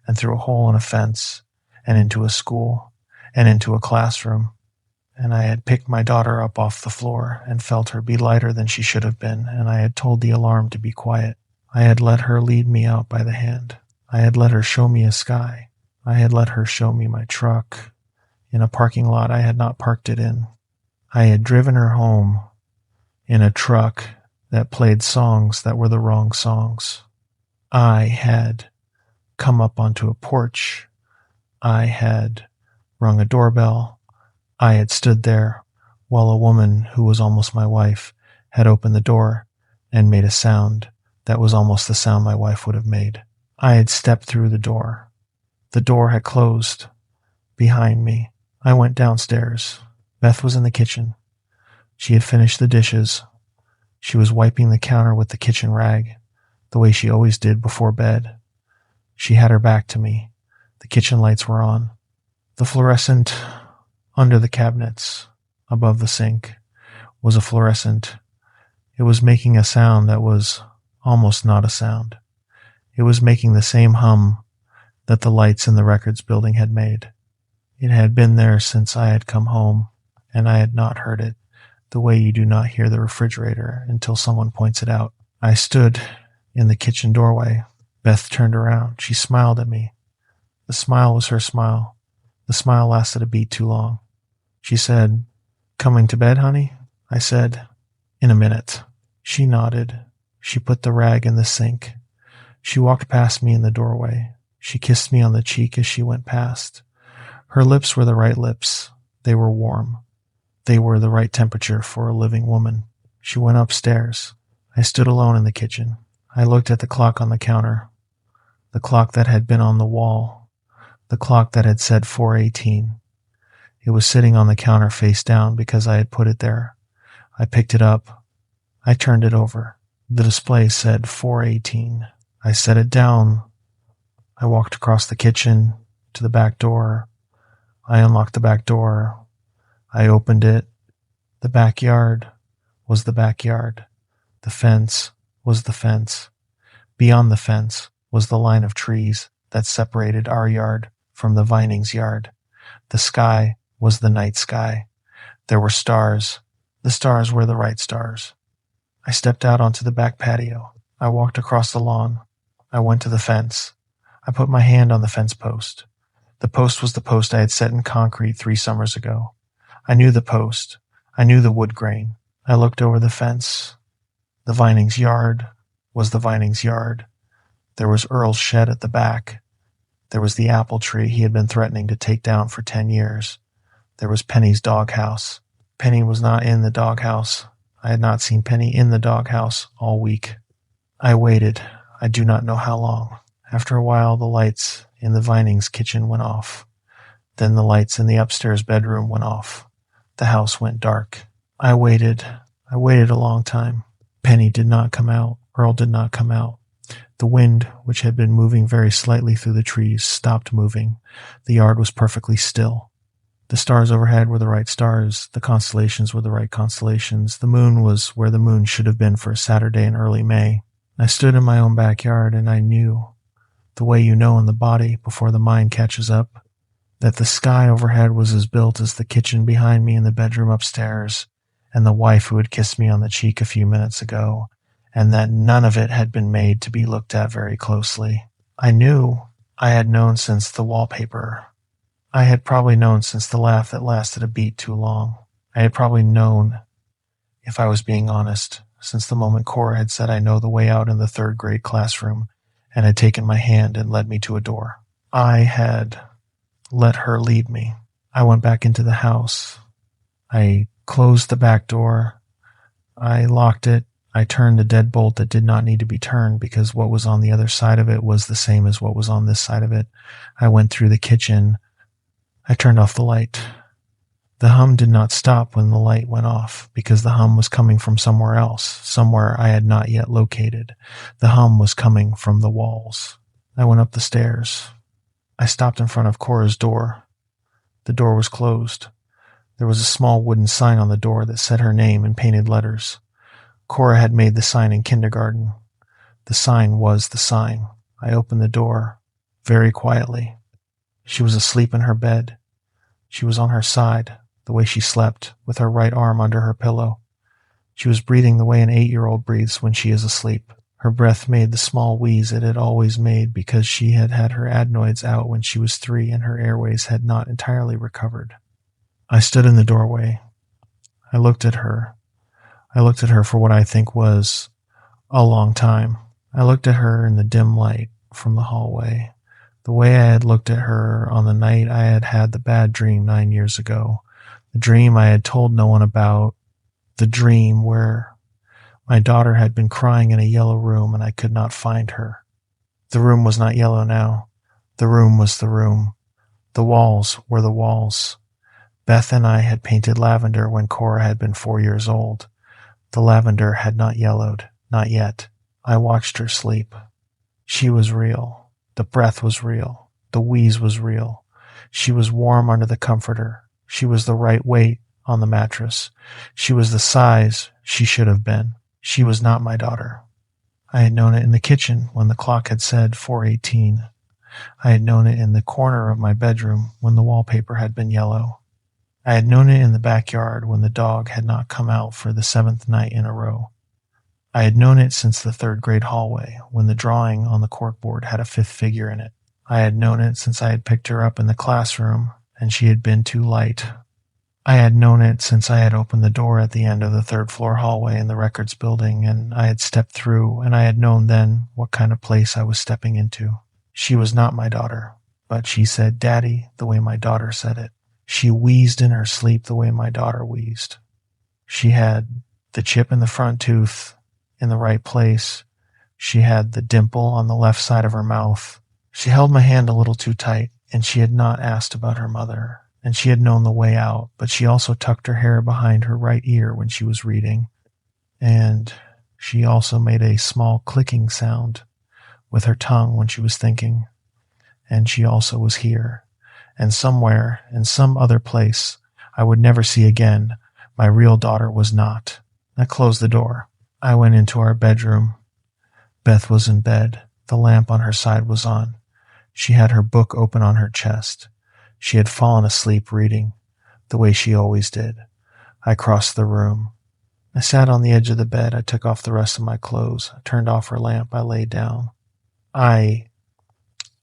and through a hole in a fence, and into a school, and into a classroom, and I had picked my daughter up off the floor and felt her be lighter than she should have been, and I had told the alarm to be quiet. I had let her lead me out by the hand. I had let her show me a sky. I had let her show me my truck in a parking lot I had not parked it in. I had driven her home in a truck that played songs that were the wrong songs. I had come up onto a porch. I had rung a doorbell. I had stood there while a woman who was almost my wife had opened the door and made a sound that was almost the sound my wife would have made. I had stepped through the door. The door had closed behind me. I went downstairs. Beth was in the kitchen. She had finished the dishes. She was wiping the counter with the kitchen rag, the way she always did before bed. She had her back to me. The kitchen lights were on. The fluorescent under the cabinets, above the sink, was a fluorescent. It was making a sound that was almost not a sound. It was making the same hum that the lights in the records building had made. It had been there since I had come home, and I had not heard it, the way you do not hear the refrigerator until someone points it out. I stood in the kitchen doorway. Beth turned around. She smiled at me. The smile was her smile. The smile lasted a beat too long. She said, "Coming to bed, honey?" I said, "In a minute." She nodded. She put the rag in the sink. She walked past me in the doorway. She kissed me on the cheek as she went past. Her lips were the right lips. They were warm. They were the right temperature for a living woman. She went upstairs. I stood alone in the kitchen. I looked at the clock on the counter, the clock that had been on the wall, the clock that had said 4:18. It was sitting on the counter face down because I had put it there. I picked it up. I turned it over. The display said 4:18. I set it down. I walked across the kitchen to the back door. I unlocked the back door. I opened it. The backyard was the backyard. The fence was the fence. Beyond the fence was the line of trees that separated our yard from the Vinings' yard. The sky was the night sky. There were stars. The stars were the right stars. I stepped out onto the back patio. I walked across the lawn. I went to the fence. I put my hand on the fence post. The post was the post I had set in concrete 3 summers ago. I knew the post. I knew the wood grain. I looked over the fence. The Vinings' yard was the Vinings' yard. There was Earl's shed at the back. There was the apple tree he had been threatening to take down for 10 years. There was Penny's doghouse. Penny was not in the doghouse. I had not seen Penny in the doghouse all week. I waited. I do not know how long. After a while, the lights in the Vinings kitchen went off. Then the lights in the upstairs bedroom went off. The house went dark. I waited. I waited a long time. Penny did not come out. Earl did not come out. The wind, which had been moving very slightly through the trees, stopped moving. The yard was perfectly still. The stars overhead were the right stars. The constellations were the right constellations. The moon was where the moon should have been for a Saturday in early May. I stood in my own backyard, and I knew, the way you know in the body before the mind catches up, that the sky overhead was as built as the kitchen behind me and the bedroom upstairs, and the wife who had kissed me on the cheek a few minutes ago, and that none of it had been made to be looked at very closely. I knew. I had known since the wallpaper. I had probably known since the laugh that lasted a beat too long. I had probably known, if I was being honest, since the moment Cora had said I know the way out in the third grade classroom and had taken my hand and led me to a door. I had let her lead me. I went back into the house. I closed the back door. I locked it. I turned the deadbolt that did not need to be turned because what was on the other side of it was the same as what was on this side of it. I went through the kitchen. I turned off the light. The hum did not stop when the light went off because the hum was coming from somewhere else, somewhere I had not yet located. The hum was coming from the walls. I went up the stairs. I stopped in front of Cora's door. The door was closed. There was a small wooden sign on the door that said her name in painted letters. Cora had made the sign in kindergarten. The sign was the sign. I opened the door very quietly. She was asleep in her bed. She was on her side, the way she slept, with her right arm under her pillow. She was breathing the way an 8-year-old breathes when she is asleep. Her breath made the small wheeze it had always made because she had had her adenoids out when she was 3 and her airways had not entirely recovered. I stood in the doorway. I looked at her. I looked at her for what I think was a long time. I looked at her in the dim light from the hallway, the way I had looked at her on the night I had had the bad dream 9 years ago, the dream I had told no one about, the dream where my daughter had been crying in a yellow room and I could not find her. The room was not yellow now. The room was the room. The walls were the walls. Beth and I had painted lavender when Cora had been 4 years old. The lavender had not yellowed, not yet. I watched her sleep. She was real. The breath was real. The wheeze was real. She was warm under the comforter. She was the right weight on the mattress. She was the size she should have been. She was not my daughter. I had known it in the kitchen when the clock had said 4:18. I had known it in the corner of my bedroom when the wallpaper had been yellow. I had known it in the backyard when the dog had not come out for the 7th night in a row. I had known it since the 3rd grade hallway when the drawing on the corkboard had a 5th figure in it. I had known it since I had picked her up in the classroom and she had been too light. I had known it since I had opened the door at the end of the 3rd floor hallway in the records building and I had stepped through, and I had known then what kind of place I was stepping into. She was not my daughter, but she said "Daddy" the way my daughter said it. She wheezed in her sleep the way my daughter wheezed. She had the chip in the front tooth in the right place. She had the dimple on the left side of her mouth. She held my hand a little too tight, and she had not asked about her mother, and she had known the way out, but she also tucked her hair behind her right ear when she was reading, and she also made a small clicking sound with her tongue when she was thinking, and she also was here. And somewhere, in some other place I would never see again, my real daughter was not. I closed the door. I went into our bedroom. Beth was in bed. The lamp on her side was on. She had her book open on her chest. She had fallen asleep reading, the way she always did. I crossed the room. I sat on the edge of the bed. I took off the rest of my clothes. I turned off her lamp. I lay down. I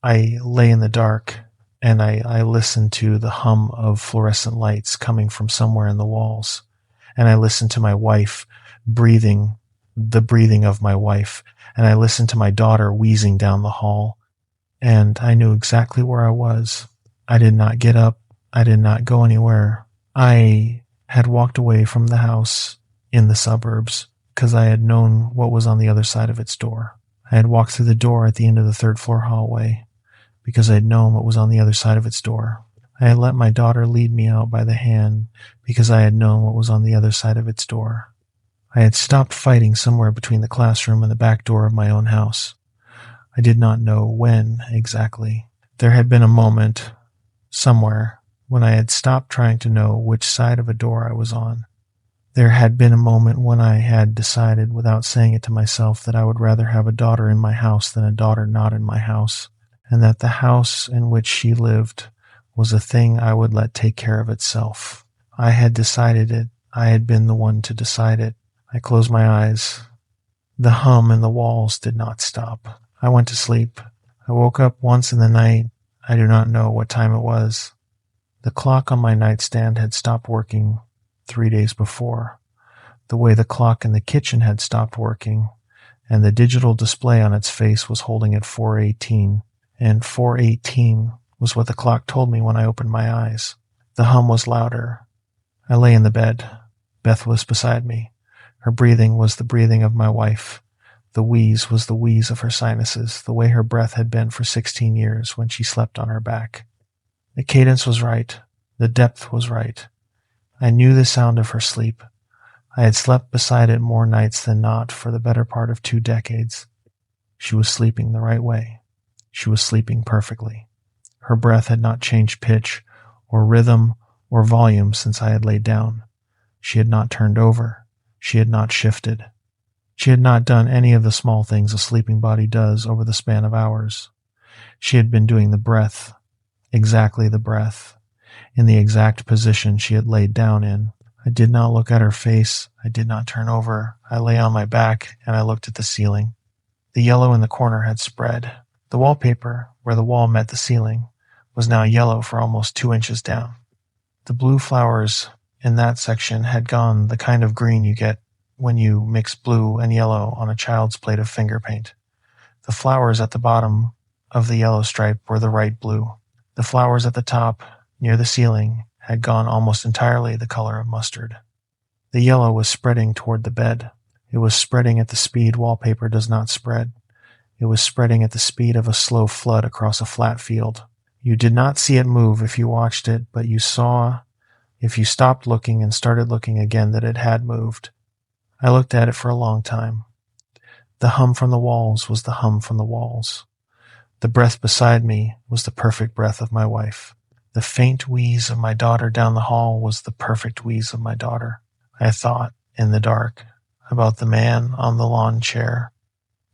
lay in the dark. And I listened to the hum of fluorescent lights coming from somewhere in the walls. And I listened to my wife breathing, the breathing of my wife. And I listened to my daughter wheezing down the hall. And I knew exactly where I was. I did not get up. I did not go anywhere. I had walked away from the house in the suburbs because I had known what was on the other side of its door. I had walked through the door at the end of the third-floor hallway because I had known what was on the other side of its door. I had let my daughter lead me out by the hand because I had known what was on the other side of its door. I had stopped fighting somewhere between the classroom and the back door of my own house. I did not know when exactly. There had been a moment, somewhere, when I had stopped trying to know which side of a door I was on. There had been a moment when I had decided, without saying it to myself, that I would rather have a daughter in my house than a daughter not in my house, and that the house in which she lived was a thing I would let take care of itself. I had decided it. I had been the one to decide it. I closed my eyes. The hum in the walls did not stop. I went to sleep. I woke up once in the night. I do not know what time it was. The clock on my nightstand had stopped working 3 days before, the way the clock in the kitchen had stopped working, and the digital display on its face was holding at 4:18, and 4:18 was what the clock told me when I opened my eyes. The hum was louder. I lay in the bed. Beth was beside me. Her breathing was the breathing of my wife. The wheeze was the wheeze of her sinuses, the way her breath had been for 16 years when she slept on her back. The cadence was right. The depth was right. I knew the sound of her sleep. I had slept beside it more nights than not for the better part of 2 decades. She was sleeping the right way. She was sleeping perfectly. Her breath had not changed pitch or rhythm or volume since I had laid down. She had not turned over. She had not shifted. She had not done any of the small things a sleeping body does over the span of hours. She had been doing the breath, exactly the breath, in the exact position she had laid down in. I did not look at her face. I did not turn over. I lay on my back, and I looked at the ceiling. The yellow in the corner had spread. The wallpaper, where the wall met the ceiling, was now yellow for almost 2 inches down. The blue flowers in that section had gone the kind of green you get when you mix blue and yellow on a child's plate of finger paint. The flowers at the bottom of the yellow stripe were the right blue. The flowers at the top, near the ceiling, had gone almost entirely the color of mustard. The yellow was spreading toward the bed. It was spreading at the speed wallpaper does not spread. It was spreading at the speed of a slow flood across a flat field. You did not see it move if you watched it, but you saw, if you stopped looking and started looking again, that it had moved. I looked at it for a long time. The hum from the walls was the hum from the walls. The breath beside me was the perfect breath of my wife. The faint wheeze of my daughter down the hall was the perfect wheeze of my daughter. I thought, in the dark, about the man on the lawn chair,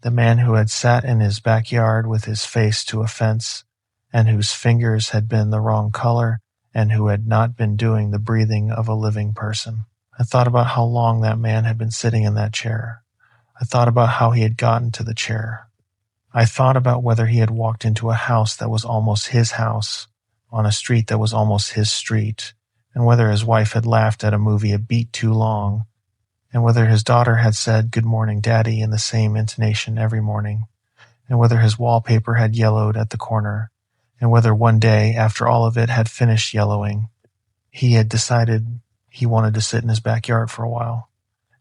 the man who had sat in his backyard with his face to a fence, and whose fingers had been the wrong color, and who had not been doing the breathing of a living person. I thought about how long that man had been sitting in that chair. I thought about how he had gotten to the chair. I thought about whether he had walked into a house that was almost his house, on a street that was almost his street, and whether his wife had laughed at a movie a beat too long, and whether his daughter had said, "Good morning, Daddy," in the same intonation every morning, and whether his wallpaper had yellowed at the corner, and whether one day, after all of it had finished yellowing, he had decided he wanted to sit in his backyard for a while,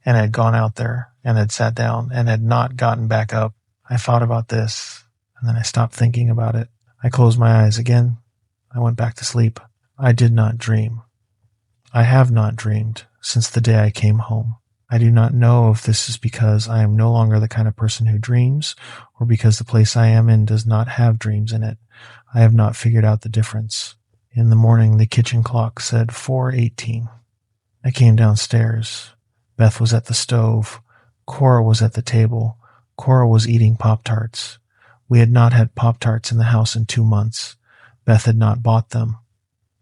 and had gone out there, and had sat down, and had not gotten back up. I thought about this, and then I stopped thinking about it. I closed my eyes again. I went back to sleep. I did not dream. I have not dreamed since the day I came home. I do not know if this is because I am no longer the kind of person who dreams, or because the place I am in does not have dreams in it. I have not figured out the difference. In the morning, the kitchen clock said 4:18. I came downstairs. Beth was at the stove. Cora was at the table. Cora was eating Pop-Tarts. We had not had Pop-Tarts in the house in 2 months. Beth had not bought them.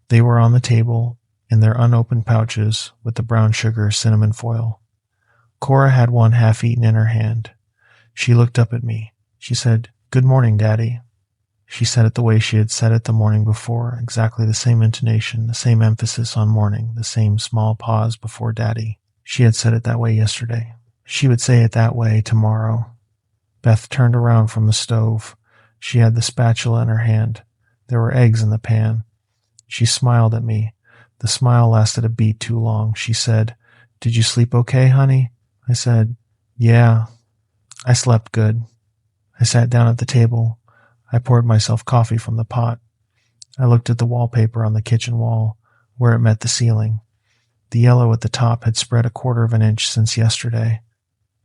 They were on the table, in their unopened pouches, with the brown sugar cinnamon foil. Cora had one half-eaten in her hand. She looked up at me. She said, "Good morning, Daddy." She said it the way she had said it the morning before, exactly the same intonation, the same emphasis on morning, the same small pause before Daddy. She had said it that way yesterday. She would say it that way tomorrow. Beth turned around from the stove. She had the spatula in her hand. There were eggs in the pan. She smiled at me. The smile lasted a beat too long. She said, "Did you sleep okay, honey?" I said, "Yeah, I slept good." I sat down at the table. I poured myself coffee from the pot. I looked at the wallpaper on the kitchen wall, where it met the ceiling. The yellow at the top had spread 1/4 of an inch since yesterday.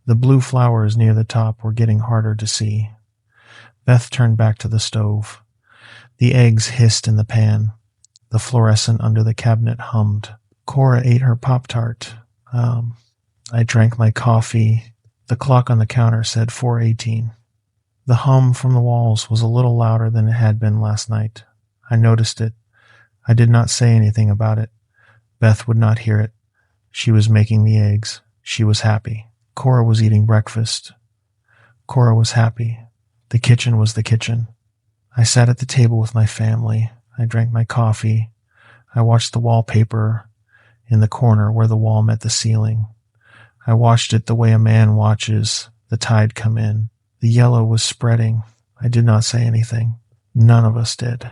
The blue flowers near the top were getting harder to see. Beth turned back to the stove. The eggs hissed in the pan. The fluorescent under the cabinet hummed. Cora ate her Pop-Tart. I drank my coffee. The clock on the counter said 4:18. The hum from the walls was a little louder than it had been last night. I noticed it. I did not say anything about it. Beth would not hear it. She was making the eggs. She was happy. Cora was eating breakfast. Cora was happy. The kitchen was the kitchen. I sat at the table with my family. I drank my coffee. I watched the wallpaper in the corner where the wall met the ceiling. I watched it the way a man watches the tide come in. The yellow was spreading. I did not say anything. None of us did.